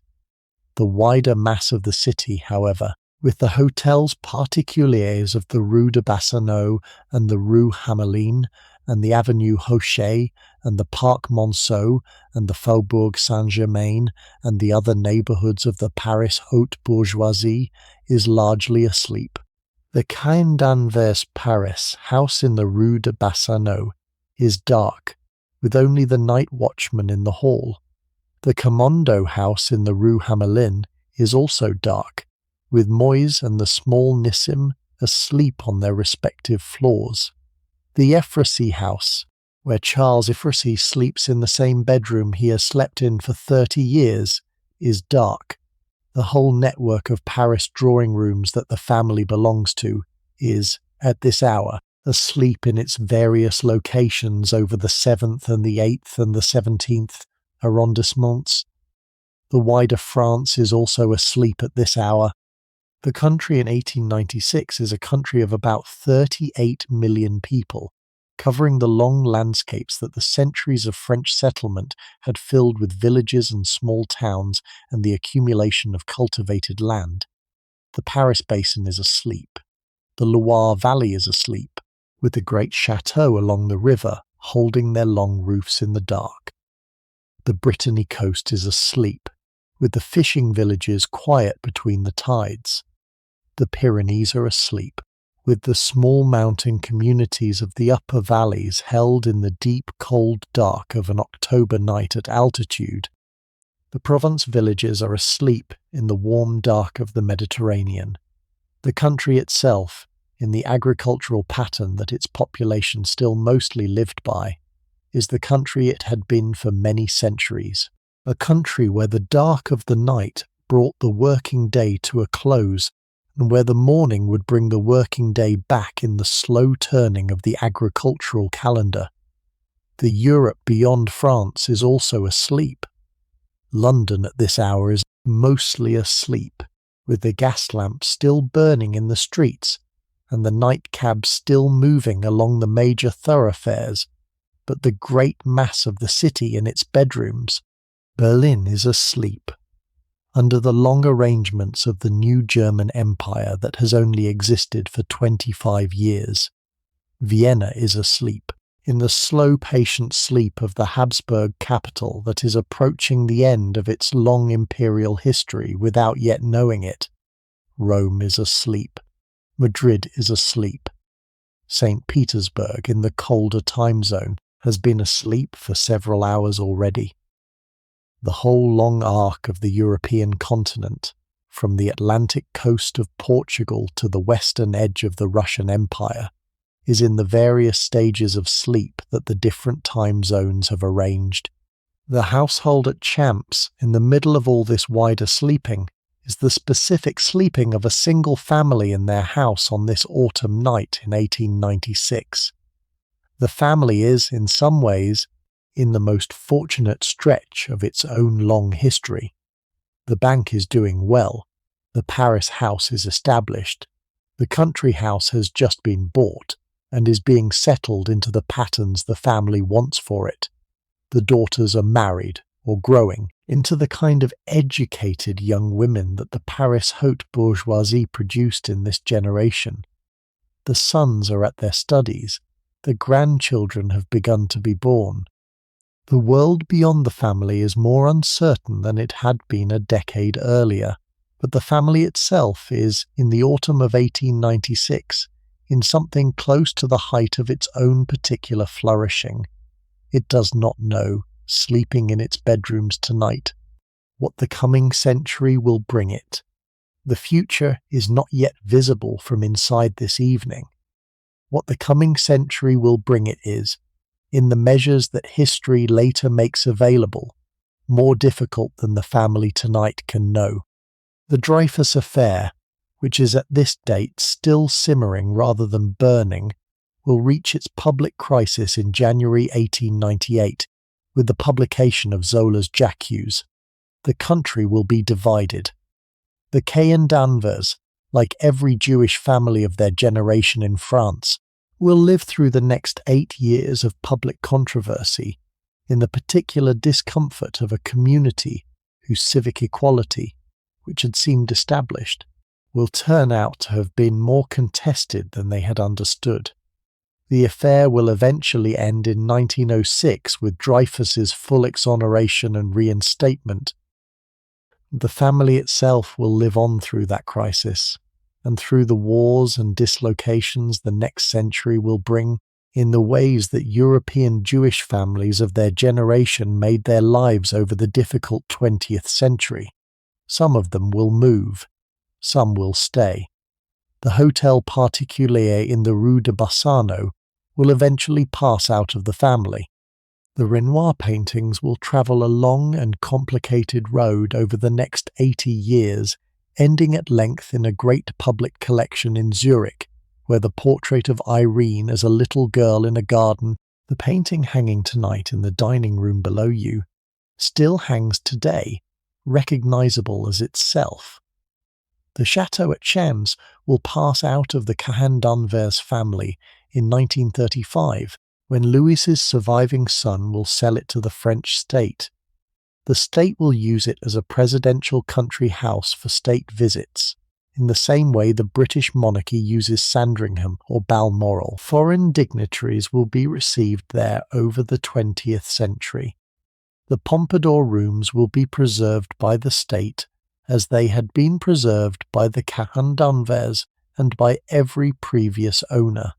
Speaker 1: The wider mass of the city, however, with the hotels particuliers of the Rue de Bassano and the Rue Hamelin and the Avenue Hochet and the Parc Monceau and the Faubourg Saint-Germain and the other neighbourhoods of the Paris haute bourgeoisie, is largely asleep. The Cahen d'Anvers Paris house in the Rue de Bassano is dark, with only the night watchman in the hall. The Commando house in the Rue Hamelin is also dark, with Moise and the small Nissim asleep on their respective floors. The Ephrussi house, where Charles Ephrussi sleeps in the same bedroom he has slept in for 30 years, is dark. The whole network of Paris drawing rooms that the family belongs to is, at this hour, asleep in its various locations over the 7th and the 8th and the 17th arrondissements. The wider France is also asleep at this hour. The country in 1896 is a country of about 38 million people, covering the long landscapes that the centuries of French settlement had filled with villages and small towns and the accumulation of cultivated land. The Paris basin is asleep. The Loire Valley is asleep, with the great chateaux along the river holding their long roofs in the dark. The Brittany coast is asleep, with the fishing villages quiet between the tides. The Pyrenees are asleep, with the small mountain communities of the upper valleys held in the deep cold dark of an October night at altitude. The Provence villages are asleep in the warm dark of the Mediterranean. The country itself, in the agricultural pattern that its population still mostly lived by, is the country it had been for many centuries, a country where the dark of the night brought the working day to a close, and where the morning would bring the working day back in the slow turning of the agricultural calendar. The Europe beyond France is also asleep. London at this hour is mostly asleep, with the gas lamps still burning in the streets, and the night cabs still moving along the major thoroughfares, but the great mass of the city in its bedrooms, Berlin, is asleep. Under the long arrangements of the new German Empire that has only existed for 25 years. Vienna is asleep, in the slow patient sleep of the Habsburg capital that is approaching the end of its long imperial history without yet knowing it. Rome is asleep. Madrid is asleep. St. Petersburg, in the colder time zone, has been asleep for several hours already. The whole long arc of the European continent, from the Atlantic coast of Portugal to the western edge of the Russian Empire, is in the various stages of sleep that the different time zones have arranged. The household at Champs, in the middle of all this wider sleeping, is the specific sleeping of a single family in their house on this autumn night in 1896. The family is, in some ways, in the most fortunate stretch of its own long history. The bank is doing well. The Paris house is established. The country house has just been bought and is being settled into the patterns the family wants for it. The daughters are married or growing into the kind of educated young women that the Paris haute bourgeoisie produced in this generation. The sons are at their studies. The grandchildren have begun to be born. The world beyond the family is more uncertain than it had been a decade earlier, but the family itself is, in the autumn of 1896, in something close to the height of its own particular flourishing. It does not know, sleeping in its bedrooms tonight, what the coming century will bring it. The future is not yet visible from inside this evening. What the coming century will bring it is, in the measures that history later makes available, more difficult than the family tonight can know. The Dreyfus affair, which is at this date still simmering rather than burning, will reach its public crisis in January 1898 with the publication of Zola's J'accuse. The country will be divided. The Cahen d'Anvers, like every Jewish family of their generation in France, will live through the next 8 years of public controversy in the particular discomfort of a community whose civic equality, which had seemed established, will turn out to have been more contested than they had understood. The affair will eventually end in 1906 with Dreyfus's full exoneration and reinstatement. The family itself will live on through that crisis, and through the wars and dislocations the next century will bring, in the ways that European Jewish families of their generation made their lives over the difficult 20th century. Some of them will move, some will stay. The Hotel Particulier in the Rue de Bassano will eventually pass out of the family. The Renoir paintings will travel a long and complicated road over the next 80 years, ending at length in a great public collection in Zurich, where the portrait of Irene as a little girl in a garden, the painting hanging tonight in the dining room below you, still hangs today, recognizable as itself. The chateau at Champs will pass out of the Cahen d'Anvers family in 1935, when Louis's surviving son will sell it to the French state. The state will use it as a presidential country house for state visits, in the same way the British monarchy uses Sandringham or Balmoral. Foreign dignitaries will be received there over the 20th century. The Pompadour rooms will be preserved by the state as they had been preserved by the Cahen d'Anvers and by every previous owner.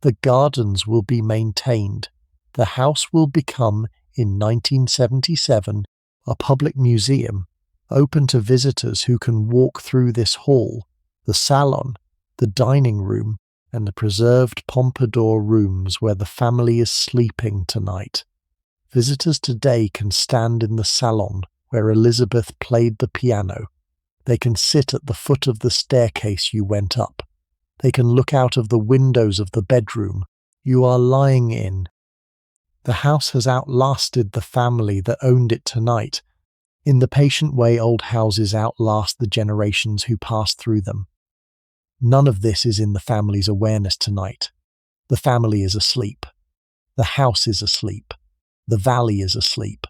Speaker 1: The gardens will be maintained. The house will become, in 1977, a public museum, open to visitors who can walk through this hall, the salon, the dining room, and the preserved Pompadour rooms where the family is sleeping tonight. Visitors today can stand in the salon where Elizabeth played the piano. They can sit at the foot of the staircase you went up. They can look out of the windows of the bedroom you are lying in. The house has outlasted the family that owned it tonight, in the patient way old houses outlast the generations who passed through them. None of this is in the family's awareness tonight. The family is asleep. The house is asleep. The valley is asleep.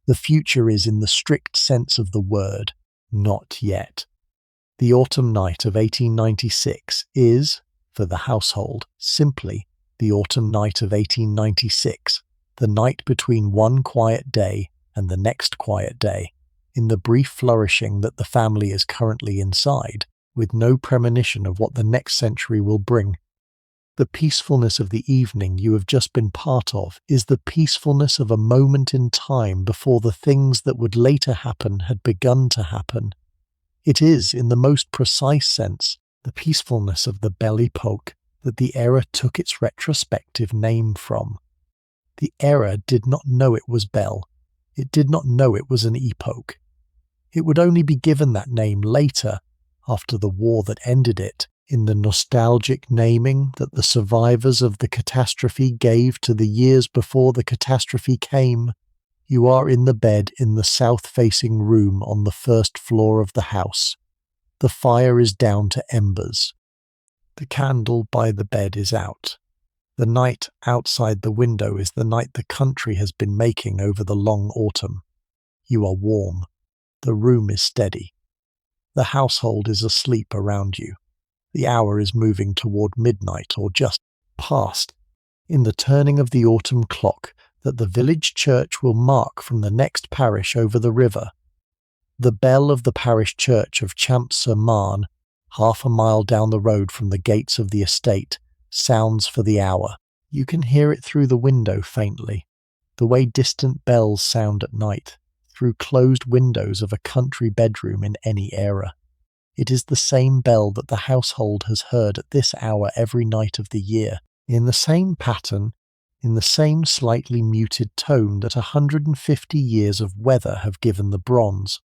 Speaker 1: The future is, in the strict sense of the word, not yet. The autumn night of 1896 is, for the household, simply the autumn night of 1896, the night between one quiet day and the next quiet day, in the brief flourishing that the family is currently inside, with no premonition of what the next century will bring. The peacefulness of the evening you have just been part of is the peacefulness of a moment in time before the things that would later happen had begun to happen. It is, in the most precise sense, the peacefulness of the Belle Époque that the era took its retrospective name from. The era did not know it was Belle. It did not know it was an epoch. It would only be given that name later, after the war that ended it, in the nostalgic naming that the survivors of the catastrophe gave to the years before the catastrophe came. You are in the bed in the south-facing room on the first floor of the house. The fire is down to embers. The candle by the bed is out. The night outside the window is the night the country has been making over the long autumn. You are warm. The room is steady. The household is asleep around you. The hour is moving toward midnight or just past, in the turning of the autumn clock that the village church will mark from the next parish over the river. The bell of the parish church of Champs-sur-Marne, half a mile down the road from the gates of the estate, sounds for the hour. You can hear it through the window faintly, the way distant bells sound at night, through closed windows of a country bedroom in any era. It is the same bell that the household has heard at this hour every night of the year, in the same pattern, in the same slightly muted tone that 150 years of weather have given the bronze.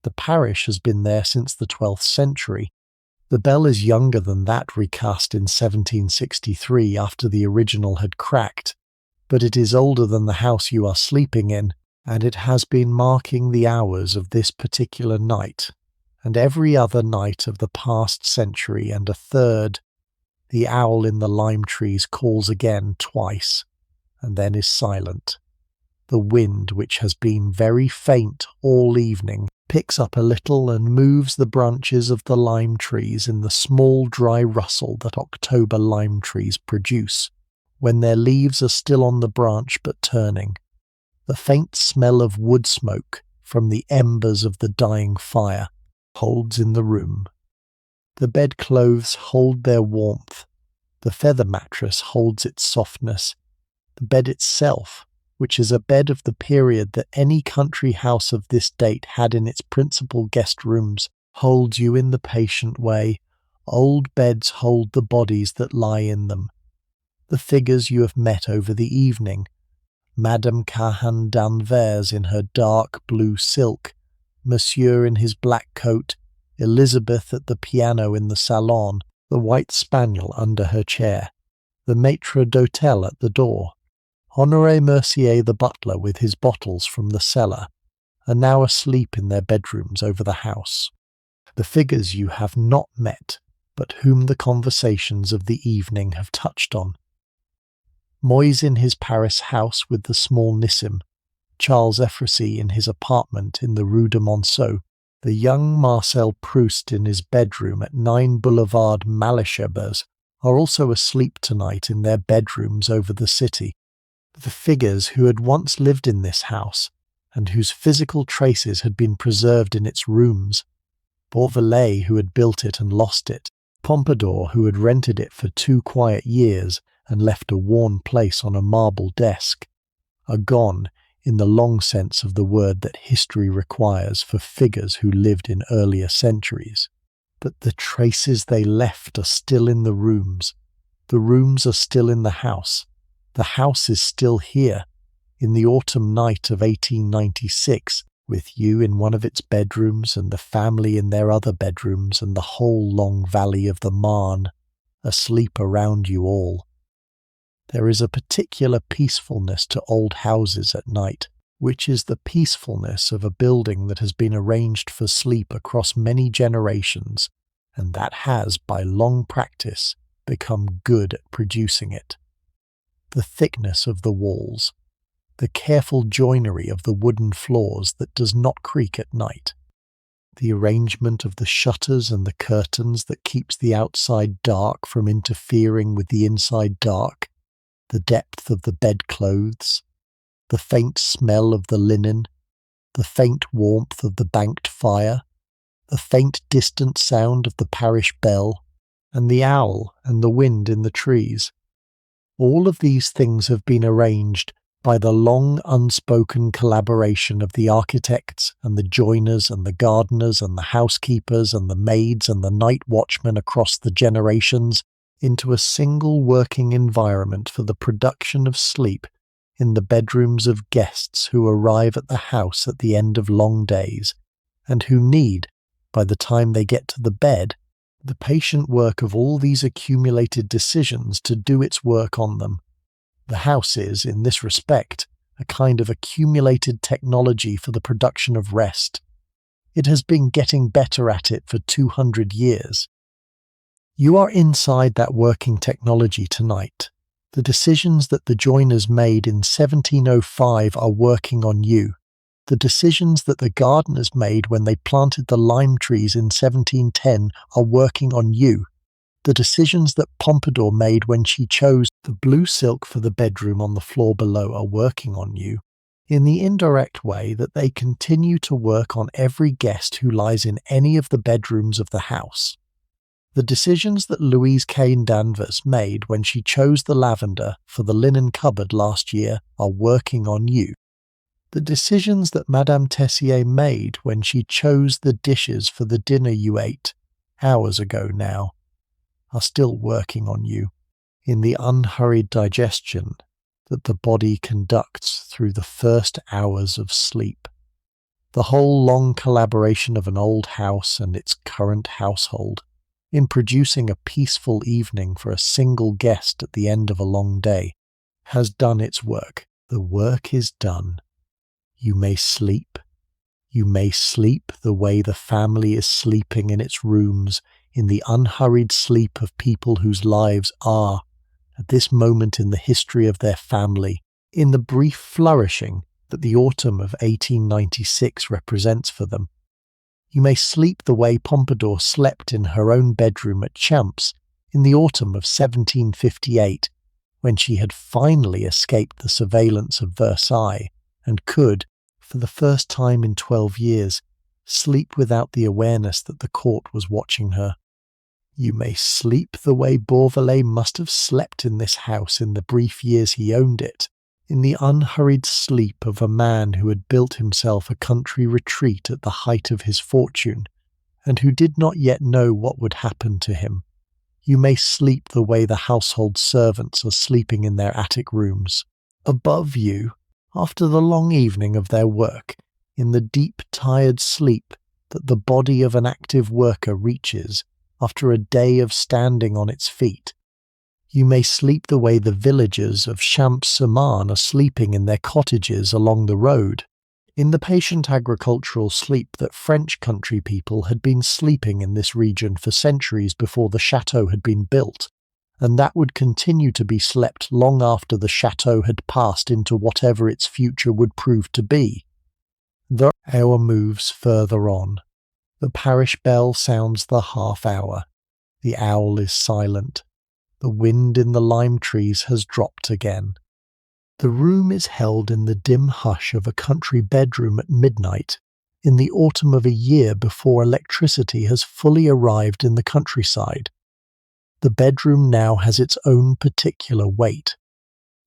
Speaker 1: The parish has been there since the 12th century. The bell is younger than that recast in 1763 after the original had cracked, but it is older than the house you are sleeping in, and it has been marking the hours of this particular night, and every other night of the past century and a third. The owl in the lime trees calls again twice, and then is silent. The wind, which has been very faint all evening, picks up a little and moves the branches of the lime trees in the small dry rustle that October lime trees produce, when their leaves are still on the branch but turning. The faint smell of wood smoke from the embers of the dying fire holds in the room. The bedclothes hold their warmth. The feather mattress holds its softness. The bed itself, which is a bed of the period that any country house of this date had in its principal guest rooms, holds you in the patient way old beds hold the bodies that lie in them. The figures you have met over the evening, Madame Cahen d'Anvers in her dark blue silk, Monsieur in his black coat, Elizabeth at the piano in the salon, the white spaniel under her chair, the maître d'hôtel at the door, Honoré Mercier the butler with his bottles from the cellar, are now asleep in their bedrooms over the house. The figures you have not met, but whom the conversations of the evening have touched on. Moise in his Paris house with the small Nissim, Charles Effracy in his apartment in the Rue de Monceau, the young Marcel Proust in his bedroom at 9 Boulevard Malesherbes are also asleep tonight in their bedrooms over the city. The figures who had once lived in this house, and whose physical traces had been preserved in its rooms, Beauvalet who had built it and lost it, Pompadour who had rented it for 2 quiet years and left a worn place on a marble desk, are gone in the long sense of the word that history requires for figures who lived in earlier centuries. But the traces they left are still in the rooms are still in the house is still here, in the autumn night of 1896, with you in one of its bedrooms and the family in their other bedrooms and the whole long valley of the Marne, asleep around you all. There is a particular peacefulness to old houses at night, which is the peacefulness of a building that has been arranged for sleep across many generations, and that has, by long practice, become good at producing it. The thickness of the walls, the careful joinery of the wooden floors that does not creak at night, the arrangement of the shutters and the curtains that keeps the outside dark from interfering with the inside dark, the depth of the bedclothes, the faint smell of the linen, the faint warmth of the banked fire, the faint distant sound of the parish bell, and the owl and the wind in the trees. All of these things have been arranged by the long unspoken collaboration of the architects and the joiners and the gardeners and the housekeepers and the maids and the night watchmen across the generations into a single working environment for the production of sleep in the bedrooms of guests who arrive at the house at the end of long days, and who need, by the time they get to the bed, the patient work of all these accumulated decisions to do its work on them. The house is, in this respect, a kind of accumulated technology for the production of rest. It has been getting better at it for 200 years. You are inside that working technology tonight. The decisions that the joiners made in 1705 are working on you. The decisions that the gardeners made when they planted the lime trees in 1710 are working on you. The decisions that Pompadour made when she chose the blue silk for the bedroom on the floor below are working on you, in the indirect way that they continue to work on every guest who lies in any of the bedrooms of the house. The decisions that Louise Cahen d'Anvers made when she chose the lavender for the linen cupboard last year are working on you. The decisions that Madame Tessier made when she chose the dishes for the dinner you ate hours ago now, are still working on you in the unhurried digestion that the body conducts through the first hours of sleep. The whole long collaboration of an old house and its current household in producing a peaceful evening for a single guest at the end of a long day has done its work. The work is done. You may sleep. You may sleep the way the family is sleeping in its rooms, in the unhurried sleep of people whose lives are, at this moment in the history of their family, in the brief flourishing that the autumn of 1896 represents for them. You may sleep the way Pompadour slept in her own bedroom at Champs in the autumn of 1758, when she had finally escaped the surveillance of Versailles and could, for the first time in 12 years, sleep without the awareness that the court was watching her. You may sleep the way Beauvalet must have slept in this house in the brief years he owned it, in the unhurried sleep of a man who had built himself a country retreat at the height of his fortune, and who did not yet know what would happen to him. You may sleep the way the household servants are sleeping in their attic rooms. Above you, after the long evening of their work, in the deep, tired sleep that the body of an active worker reaches after a day of standing on its feet. You may sleep the way the villagers of Champs-sur-Marne are sleeping in their cottages along the road, in the patient agricultural sleep that French country people had been sleeping in this region for centuries before the chateau had been built, and that would continue to be slept long after the chateau had passed into whatever its future would prove to be. The hour moves further on. The parish bell sounds the half hour. The owl is silent. The wind in the lime trees has dropped again. The room is held in the dim hush of a country bedroom at midnight, in the autumn of a year before electricity has fully arrived in the countryside. The bedroom now has its own particular weight.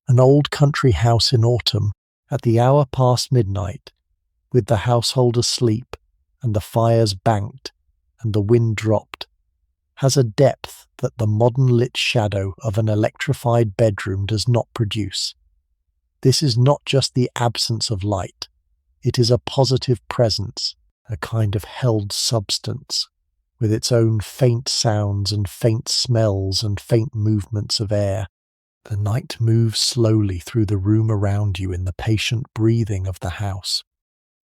Speaker 1: An old country house in autumn, at the hour past midnight, with the household asleep, and the fires banked, and the wind dropped, has a depth that the modern lit shadow of an electrified bedroom does not produce. This is not just the absence of light, it is a positive presence, a kind of held substance, with its own faint sounds and faint smells and faint movements of air. The night moves slowly through the room around you in the patient breathing of the house.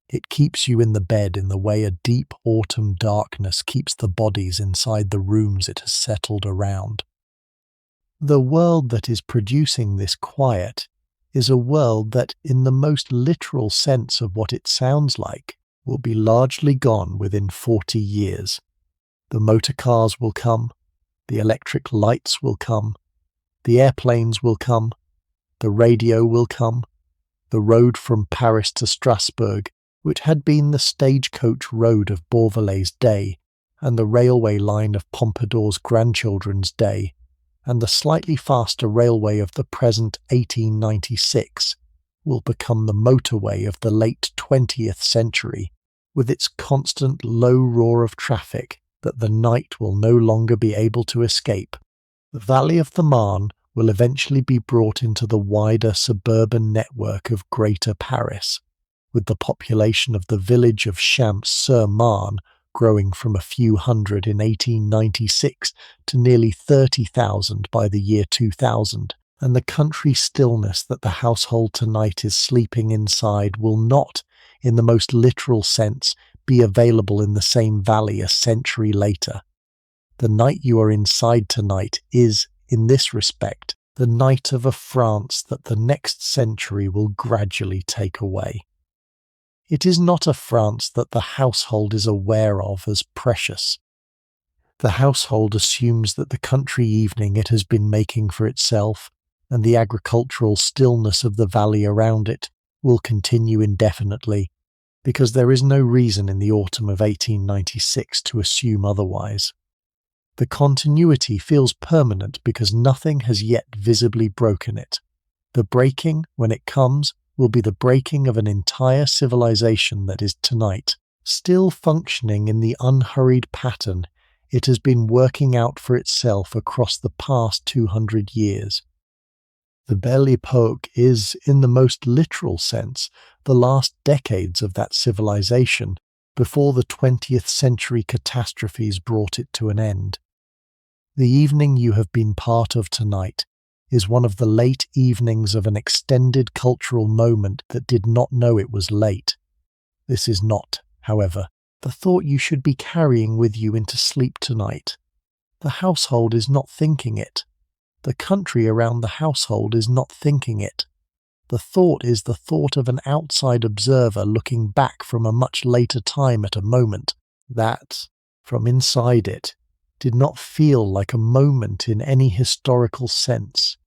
Speaker 1: It keeps you in the bed in the way a deep autumn darkness keeps the bodies inside the rooms it has settled around. The world that is producing this quiet is a world that, in the most literal sense of what it sounds like, will be largely gone within 40 years. The motor cars will come, the electric lights will come, the airplanes will come, the radio will come, the road from Paris to Strasbourg, which had been the stagecoach road of Beauvalet's day, and the railway line of Pompadour's grandchildren's day, and the slightly faster railway of the present 1896, will become the motorway of the late 20th century, with its constant low roar of traffic that the night will no longer be able to escape. The valley of the Marne will eventually be brought into the wider suburban network of Greater Paris, with the population of the village of Champs-sur-Marne growing from a few hundred in 1896 to nearly 30,000 by the year 2000, and the country stillness that the household tonight is sleeping inside will not, in the most literal sense, be available in the same valley a century later. The night you are inside tonight is, in this respect, the night of a France that the next century will gradually take away. It is not a France that the household is aware of as precious. The household assumes that the country evening it has been making for itself, and the agricultural stillness of the valley around it, will continue indefinitely, because there is no reason in the autumn of 1896 to assume otherwise. The continuity feels permanent because nothing has yet visibly broken it. The breaking, when it comes, will be the breaking of an entire civilization that is tonight, still functioning in the unhurried pattern it has been working out for itself across the past 200 years. The Belle Époque is, in the most literal sense, the last decades of that civilization, before the 20th century catastrophes brought it to an end. The evening you have been part of tonight is one of the late evenings of an extended cultural moment that did not know it was late. This is not, however, the thought you should be carrying with you into sleep tonight. The household is not thinking it. The country around the household is not thinking it. The thought is the thought of an outside observer looking back from a much later time at a moment that, from inside it, did not feel like a moment in any historical sense.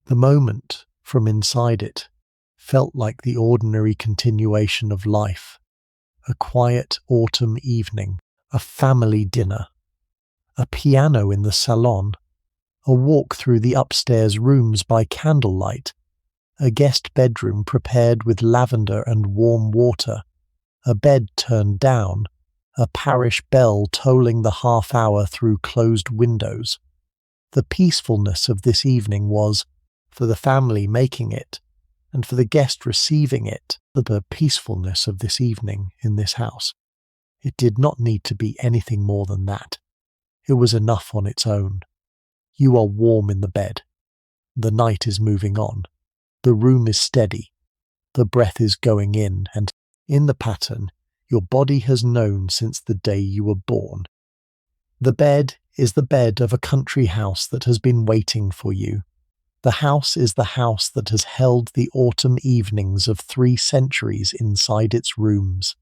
Speaker 1: The moment, from inside it, felt like the ordinary continuation of life. A quiet autumn evening, a family dinner, a piano in the salon, a walk through the upstairs rooms by candlelight, a guest bedroom prepared with lavender and warm water, a bed turned down, a parish bell tolling the half hour through closed windows. The peacefulness of this evening was, for the family making it, and for the guest receiving it, the peacefulness of this evening in this house. It did not need to be anything more than that. It was enough on its own. You are warm in the bed. The night is moving on. The room is steady. The breath is going in, and in the pattern your body has known since the day you were born. The bed is the bed of a country house that has been waiting for you. The house is the house that has held the autumn evenings of 3 centuries inside its rooms.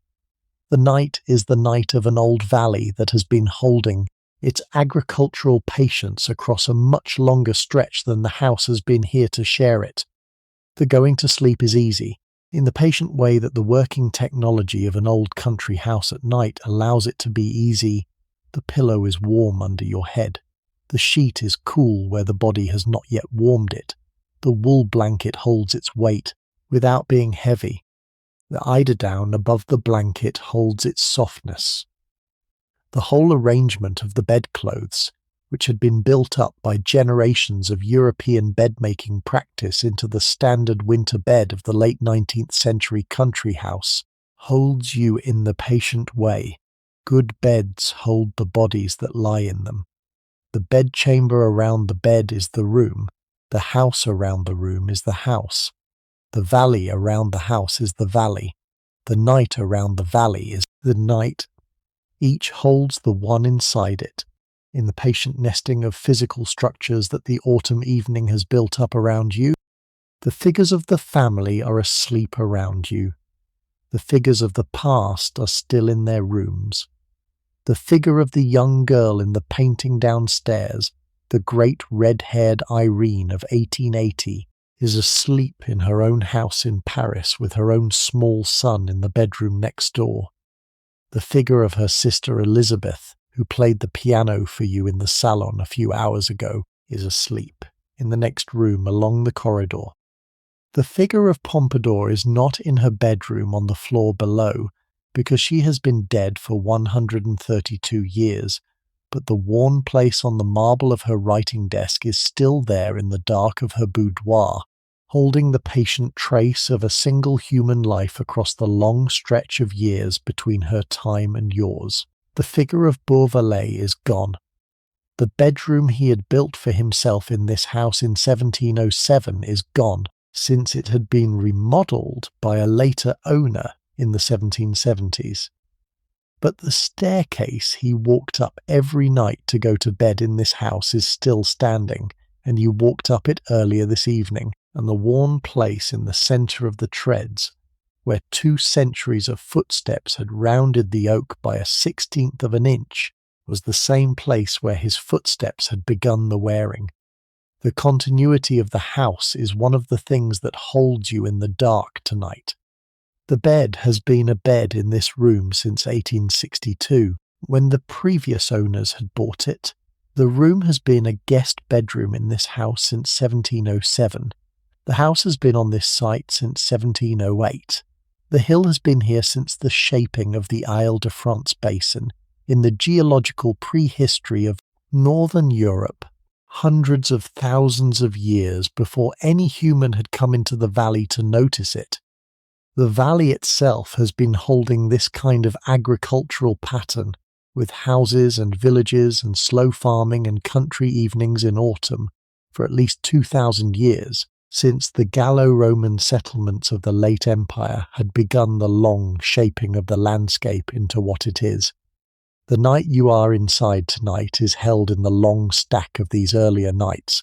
Speaker 1: The night is the night of an old valley that has been holding its agricultural patience across a much longer stretch than the house has been here to share it. The going to sleep is easy, in the patient way that the working technology of an old country house at night allows it to be easy. The pillow is warm under your head. The sheet is cool where the body has not yet warmed it. The wool blanket holds its weight without being heavy. The eiderdown above the blanket holds its softness. The whole arrangement of the bedclothes, which had been built up by generations of European bed-making practice into the standard winter bed of the late 19th century country house, holds you in the patient way. Good beds hold the bodies that lie in them. The bedchamber around the bed is the room. The house around the room is the house. The valley around the house is the valley. The night around the valley is the night. Each holds the one inside it, in the patient nesting of physical structures that the autumn evening has built up around you. The figures of the family are asleep around you. The figures of the past are still in their rooms. The figure of the young girl in the painting downstairs, the great red-haired Irene of 1880, is asleep in her own house in Paris with her own small son in the bedroom next door. The figure of her sister Elizabeth, who played the piano for you in the salon a few hours ago, is asleep in the next room along the corridor. The figure of Pompadour is not in her bedroom on the floor below, because she has been dead for 132 years, but the worn place on the marble of her writing desk is still there in the dark of her boudoir, holding the patient trace of a single human life across the long stretch of years between her time and yours. The figure of Beauvalet is gone. The bedroom he had built for himself in this house in 1707 is gone, since it had been remodelled by a later owner in the 1770s. But the staircase he walked up every night to go to bed in this house is still standing, and you walked up it earlier this evening, and the worn place in the centre of the treads, where 2 centuries of footsteps had rounded the oak by a 16th of an inch, was the same place where his footsteps had begun the wearing. The continuity of the house is one of the things that holds you in the dark tonight. The bed has been a bed in this room since 1862, when the previous owners had bought it. The room has been a guest bedroom in this house since 1707. The house has been on this site since 1708. The hill has been here since the shaping of the Isle de France basin in the geological prehistory of northern Europe, hundreds of thousands of years before any human had come into the valley to notice it. The valley itself has been holding this kind of agricultural pattern, with houses and villages and slow farming and country evenings in autumn, for at least 2,000 years, since the Gallo-Roman settlements of the late Empire had begun the long shaping of the landscape into what it is. The night you are inside tonight is held in the long stack of these earlier nights.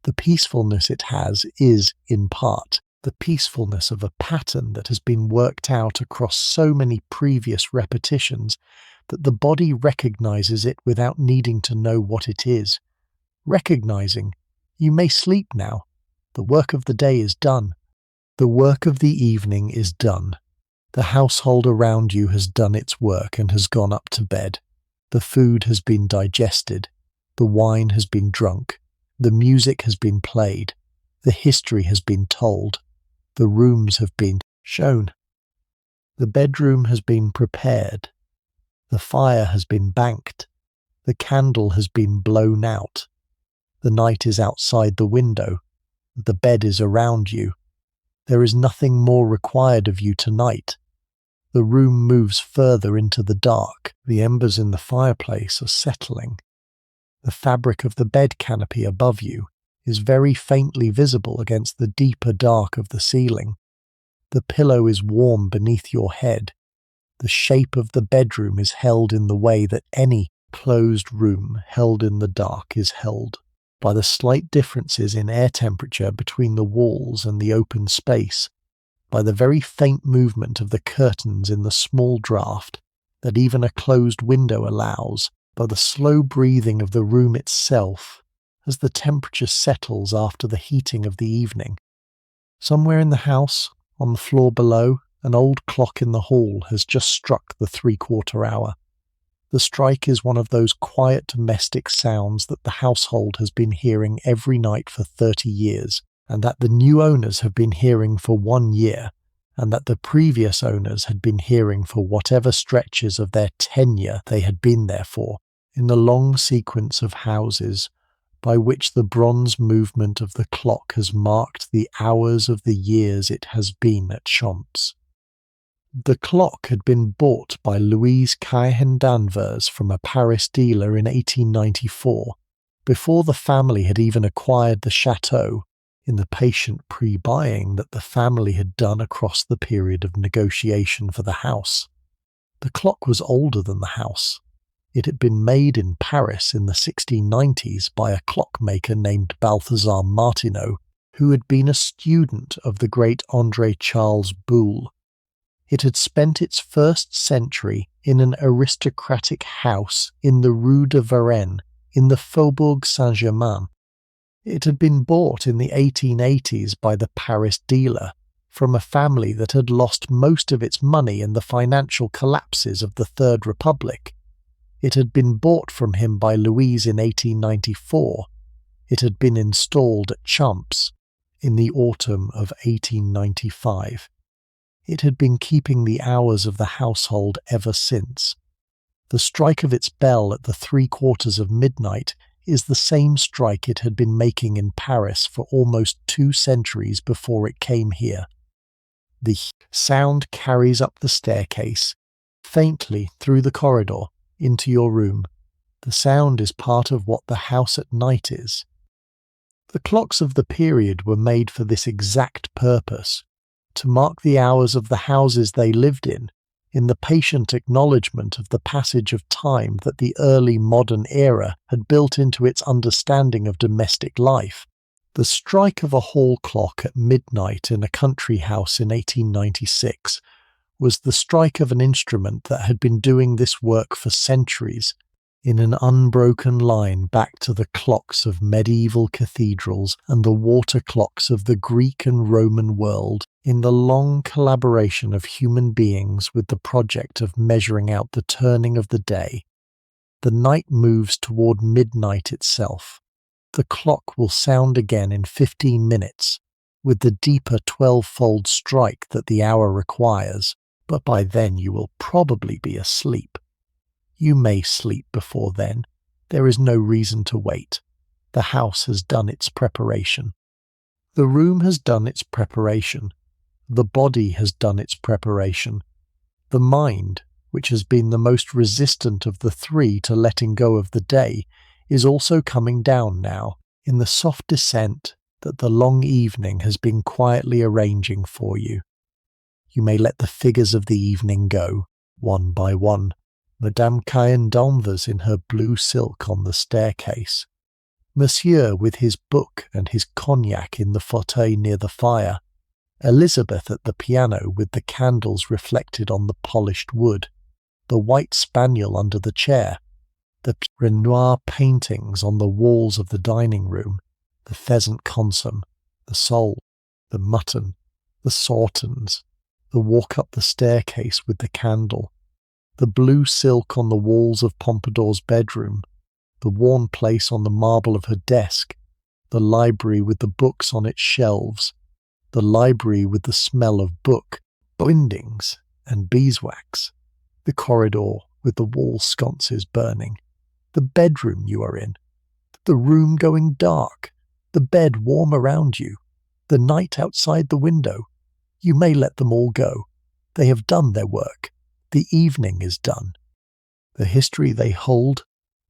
Speaker 1: The peacefulness it has is, in part, the peacefulness of a pattern that has been worked out across so many previous repetitions that the body recognizes it without needing to know what it is. Recognizing, you may sleep now. The work of the day is done. The work of the evening is done. The household around you has done its work and has gone up to bed. The food has been digested. The wine has been drunk. The music has been played. The history has been told. The rooms have been shown. The bedroom has been prepared. The fire has been banked. The candle has been blown out. The night is outside the window. The bed is around you. There is nothing more required of you tonight. The room moves further into the dark. The embers in the fireplace are settling. The fabric of the bed canopy above you is very faintly visible against the deeper dark of the ceiling. The pillow is warm beneath your head. The shape of the bedroom is held in the way that any closed room held in the dark is held, by the slight differences in air temperature between the walls and the open space, by the very faint movement of the curtains in the small draught that even a closed window allows, by the slow breathing of the room itself as the temperature settles after the heating of the evening. Somewhere in the house, on the floor below, an old clock in the hall has just struck the 3/4 hour. The strike is one of those quiet domestic sounds that the household has been hearing every night for 30 years, and that the new owners have been hearing for 1 year, and that the previous owners had been hearing for whatever stretches of their tenure they had been there for, in the long sequence of houses by which the bronze movement of the clock has marked the hours of the years it has been at Champs. The clock had been bought by Louise Cahen d'Anvers from a Paris dealer in 1894, before the family had even acquired the chateau, in the patient pre-buying that the family had done across the period of negotiation for the house. The clock was older than the house. It had been made in Paris in the 1690s by a clockmaker named Balthazar Martineau, who had been a student of the great André Charles Boulle. It had spent its first century in an aristocratic house in the Rue de Varennes, in the Faubourg Saint-Germain. It had been bought in the 1880s by the Paris dealer, from a family that had lost most of its money in the financial collapses of the Third Republic. It had been bought from him by Louise in 1894. It had been installed at Champs in the autumn of 1895. It had been keeping the hours of the household ever since. The strike of its bell at the 3/4 of midnight is the same strike it had been making in Paris for almost 2 centuries before it came here. The sound carries up the staircase, faintly through the corridor, into your room. The sound is part of what the house at night is. The clocks of the period were made for this exact purpose, to mark the hours of the houses they lived in the patient acknowledgement of the passage of time that the early modern era had built into its understanding of domestic life. The strike of a hall clock at midnight in a country house in 1896 was the strike of an instrument that had been doing this work for centuries, in an unbroken line back to the clocks of medieval cathedrals and the water clocks of the Greek and Roman world, in the long collaboration of human beings with the project of measuring out the turning of the day. The night moves toward midnight itself. The clock will sound again in 15 minutes, with the deeper 12-fold strike that the hour requires, but by then you will probably be asleep. You may sleep before then. There is no reason to wait. The house has done its preparation. The room has done its preparation. The body has done its preparation. The mind, which has been the most resistant of the three to letting go of the day, is also coming down now, in the soft descent that the long evening has been quietly arranging for you. You may let the figures of the evening go, one by one. Madame Cahen d'Anvers in her blue silk on the staircase. Monsieur with his book and his cognac in the fauteuil near the fire. Elizabeth at the piano with the candles reflected on the polished wood. The white spaniel under the chair. The Renoir paintings on the walls of the dining room. The pheasant consomme. The sole. The mutton. The sautons. The walk up the staircase with the candle. The blue silk on the walls of Pompadour's bedroom. The worn place on the marble of her desk. The library with the books on its shelves. The library with the smell of book, bindings, and beeswax. The corridor with the wall sconces burning. The bedroom you are in. The room going dark. The bed warm around you. The night outside the window. You may let them all go. They have done their work. The evening is done. The history they hold,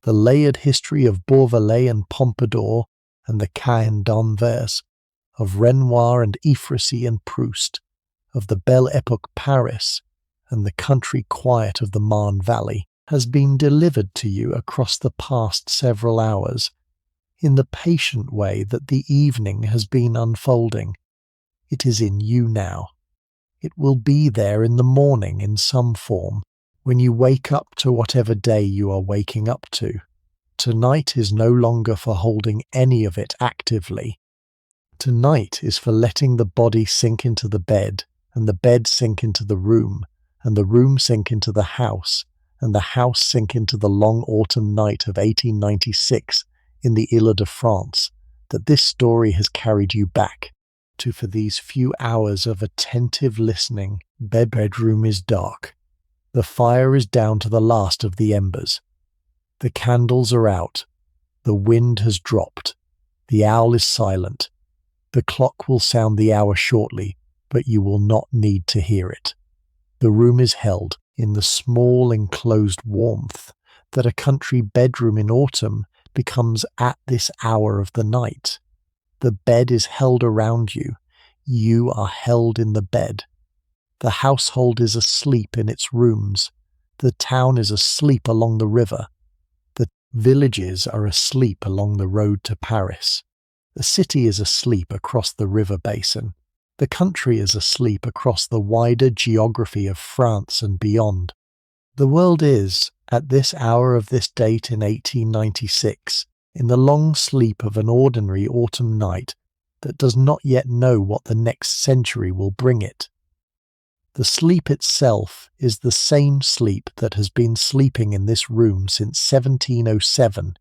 Speaker 1: the layered history of Beauvalet and Pompadour and the Cahen d'Anvers, of Renoir and Ifrasi and Proust, of the Belle Époque Paris and the country quiet of the Marne Valley, has been delivered to you across the past several hours, in the patient way that the evening has been unfolding. It is in you now. It will be there in the morning in some form, when you wake up to whatever day you are waking up to. Tonight is no longer for holding any of it actively. Tonight is for letting the body sink into the bed, and the bed sink into the room sink into the house, and the house sink into the long autumn night of 1896 in the Île-de-France, that this story has carried you back to for these few hours of attentive listening. Bedroom is dark. The fire is down to the last of the embers. The candles are out. The wind has dropped. The owl is silent. The clock will sound the hour shortly, but you will not need to hear it. The room is held in the small enclosed warmth that a country bedroom in autumn becomes at this hour of the night. The bed is held around you. You are held in the bed. The household is asleep in its rooms. The town is asleep along the river. The villages are asleep along the road to Paris. The city is asleep across the river basin. The country is asleep across the wider geography of France and beyond. The world is, at this hour of this date in 1896, in the long sleep of an ordinary autumn night that does not yet know what the next century will bring it. The sleep itself is the same sleep that has been sleeping in this room since 1707,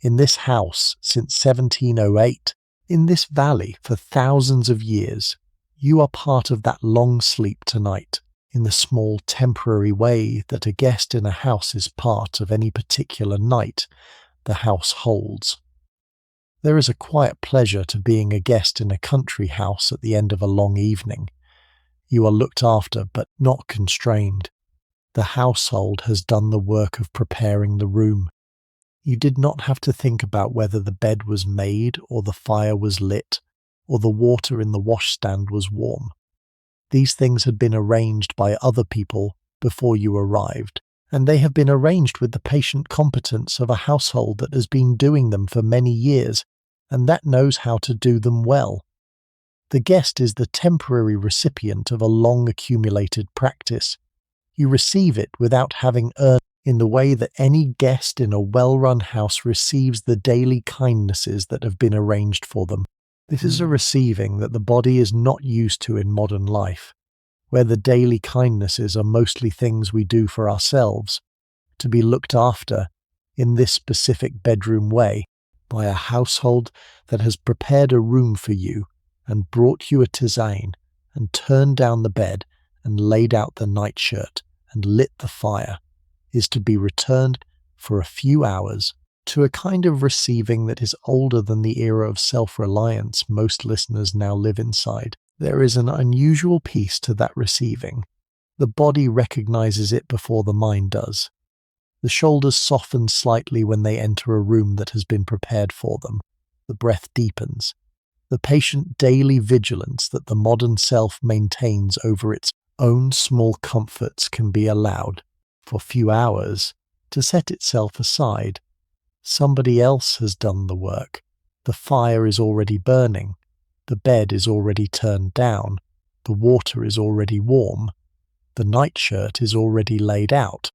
Speaker 1: in this house since 1708, in this valley for thousands of years. You are part of that long sleep tonight, in the small temporary way that a guest in a house is part of any particular night the house holds. There is a quiet pleasure to being a guest in a country house at the end of a long evening. You are looked after but not constrained. The household has done the work of preparing the room. You did not have to think about whether the bed was made or the fire was lit or the water in the washstand was warm. These things had been arranged by other people before you arrived, and they have been arranged with the patient competence of a household that has been doing them for many years, and that knows how to do them well. The guest is the temporary recipient of a long accumulated practice. You receive it without having earned in the way that any guest in a well-run house receives the daily kindnesses that have been arranged for them. This is a receiving that the body is not used to in modern life, where the daily kindnesses are mostly things we do for ourselves, to be looked after in this specific bedroom way by a household that has prepared a room for you and brought you a tisane and turned down the bed and laid out the nightshirt and lit the fire. is to be returned for a few hours to a kind of receiving that is older than the era of self-reliance most listeners now live inside. There is an unusual piece to that receiving. The body recognizes it before the mind does. The shoulders soften slightly when they enter a room that has been prepared for them. The breath deepens. The patient daily vigilance that the modern self maintains over its own small comforts can be allowed, for few hours, to set itself aside. Somebody else has done the work. The fire is already burning. The bed is already turned down. The water is already warm. The nightshirt is already laid out.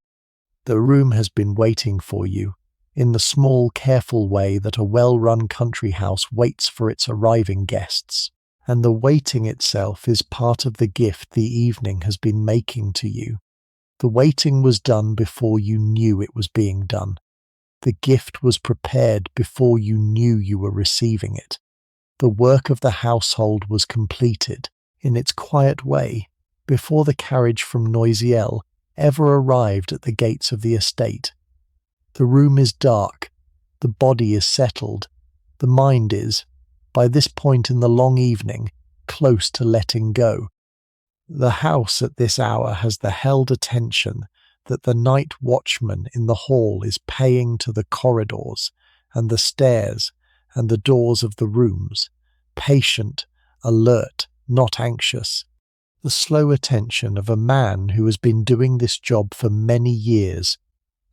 Speaker 1: The room has been waiting for you, in the small, careful way that a well-run country house waits for its arriving guests. And the waiting itself is part of the gift the evening has been making to you. The waiting was done before you knew it was being done. The gift was prepared before you knew you were receiving it. The work of the household was completed, in its quiet way, before the carriage from Noisiel ever arrived at the gates of the estate. The room is dark, the body is settled, the mind is, by this point in the long evening, close to letting go. The house at this hour has the held attention that the night watchman in the hall is paying to the corridors and the stairs and the doors of the rooms, patient, alert, not anxious. The slow attention of a man who has been doing this job for many years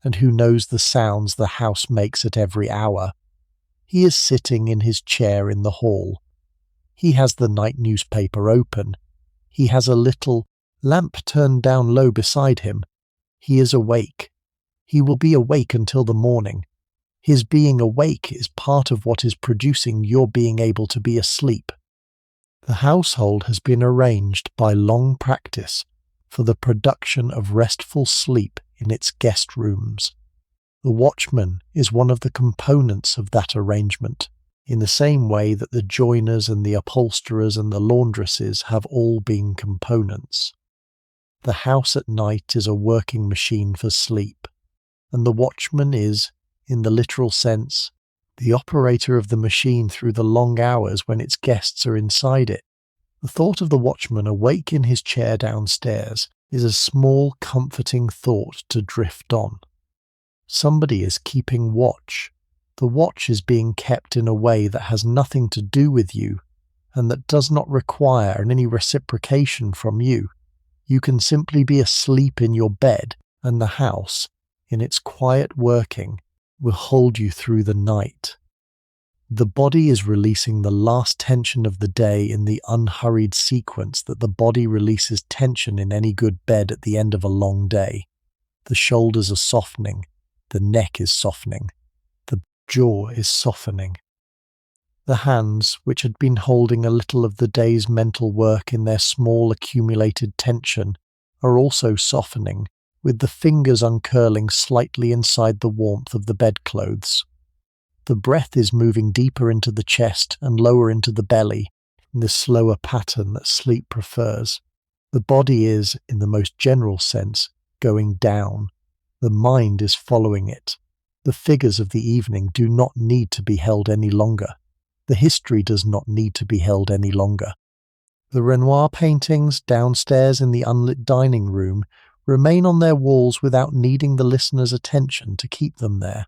Speaker 1: and who knows the sounds the house makes at every hour. He is sitting in his chair in the hall. He has the night newspaper open. He has a little lamp turned down low beside him. He is awake. He will be awake until the morning. His being awake is part of what is producing your being able to be asleep. The household has been arranged by long practice for the production of restful sleep in its guest rooms. The watchman is one of the components of that arrangement, in the same way that the joiners and the upholsterers and the laundresses have all been components. The house at night is a working machine for sleep, and the watchman is, in the literal sense, the operator of the machine through the long hours when its guests are inside it. The thought of the watchman awake in his chair downstairs is a small, comforting thought to drift on. Somebody is keeping watch. The watch is being kept in a way that has nothing to do with you, and that does not require any reciprocation from you. You can simply be asleep in your bed, and the house, in its quiet working, will hold you through the night. The body is releasing the last tension of the day in the unhurried sequence that the body releases tension in any good bed at the end of a long day. The shoulders are softening, the neck is softening, the jaw is softening. The hands, which had been holding a little of the day's mental work in their small accumulated tension, are also softening, with the fingers uncurling slightly inside the warmth of the bedclothes. The breath is moving deeper into the chest and lower into the belly, in the slower pattern that sleep prefers. The body is, in the most general sense, going down. The mind is following it. The figures of the evening do not need to be held any longer. The history does not need to be held any longer. The Renoir paintings downstairs in the unlit dining room remain on their walls without needing the listener's attention to keep them there.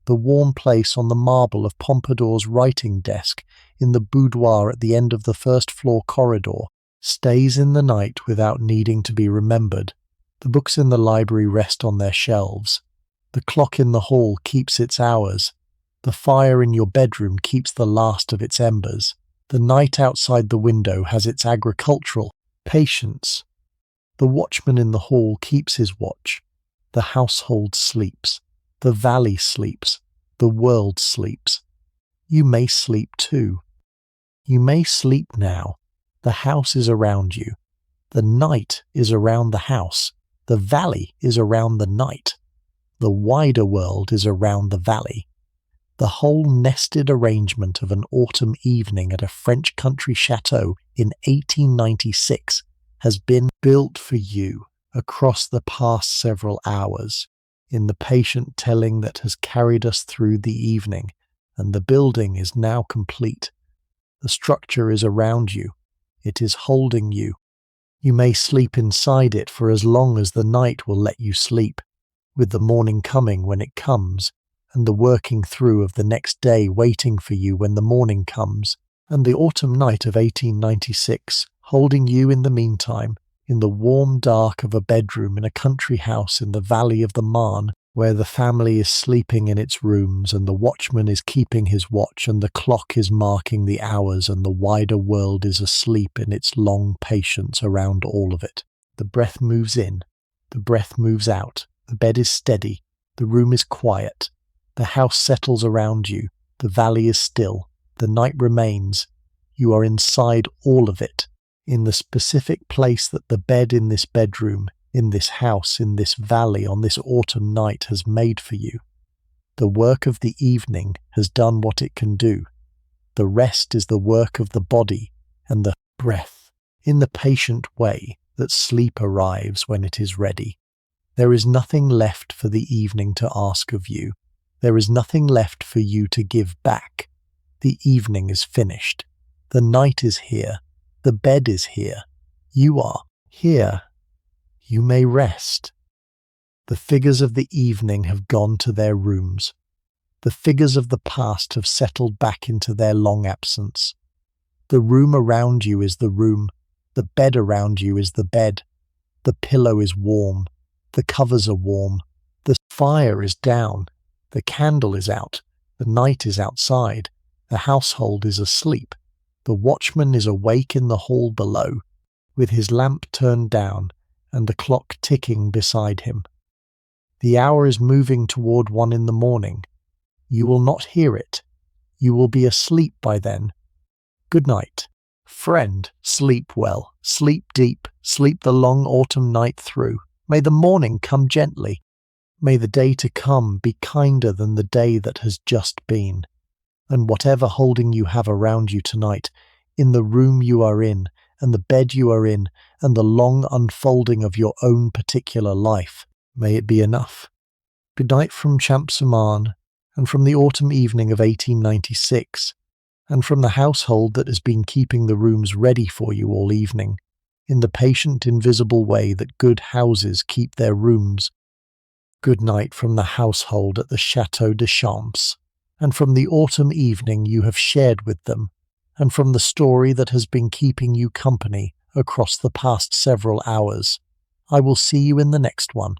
Speaker 1: The warm place on the marble of Pompadour's writing desk in the boudoir at the end of the first-floor corridor stays in the night without needing to be remembered. The books in the library rest on their shelves. The clock in the hall keeps its hours. The fire in your bedroom keeps the last of its embers. The night outside the window has its agricultural patience. The watchman in the hall keeps his watch. The household sleeps. The valley sleeps. The world sleeps. You may sleep too. You may sleep now. The house is around you. The night is around the house. The valley is around the night. The wider world is around the valley. The whole nested arrangement of an autumn evening at a French country chateau in 1896 has been built for you across the past several hours. in the patient telling that has carried us through the evening, and the building is now complete. The structure is around you. It is holding you. You may sleep inside it for as long as the night will let you sleep, with the morning coming when it comes, and the working through of the next day waiting for you when the morning comes, and the autumn night of 1896 holding you in the meantime, in the warm dark of a bedroom in a country house in the valley of the Marne, where the family is sleeping in its rooms, and the watchman is keeping his watch, and the clock is marking the hours, and the wider world is asleep in its long patience around all of it. The breath moves in, the breath moves out, the bed is steady, the room is quiet, the house settles around you, the valley is still, the night remains, you are inside all of it, in the specific place that the bed in this bedroom, in this house, in this valley, on this autumn night has made for you. The work of the evening has done what it can do. The rest is the work of the body and the breath, in the patient way that sleep arrives when it is ready. There is nothing left for the evening to ask of you. There is nothing left for you to give back. The evening is finished. The night is here. The bed is here. You are here. You may rest. The figures of the evening have gone to their rooms. The figures of the past have settled back into their long absence. The room around you is the room. The bed around you is the bed. The pillow is warm. The covers are warm. The fire is down. The candle is out. The night is outside. The household is asleep. The watchman is awake in the hall below, with his lamp turned down and the clock ticking beside him. The hour is moving toward 1 in the morning. You will not hear it. You will be asleep by then. Good night. Friend, sleep well, sleep deep, sleep the long autumn night through. May the morning come gently. May the day to come be kinder than the day that has just been. And whatever holding you have around you tonight, in the room you are in, and the bed you are in, and the long unfolding of your own particular life, may it be enough. Good night from Champs-sur-Marne, and from the autumn evening of 1896, and from the household that has been keeping the rooms ready for you all evening, in the patient, invisible way that good houses keep their rooms. Good night from the household at the Château de Champs, and from the autumn evening you have shared with them, and from the story that has been keeping you company across the past several hours. I will see you in the next one.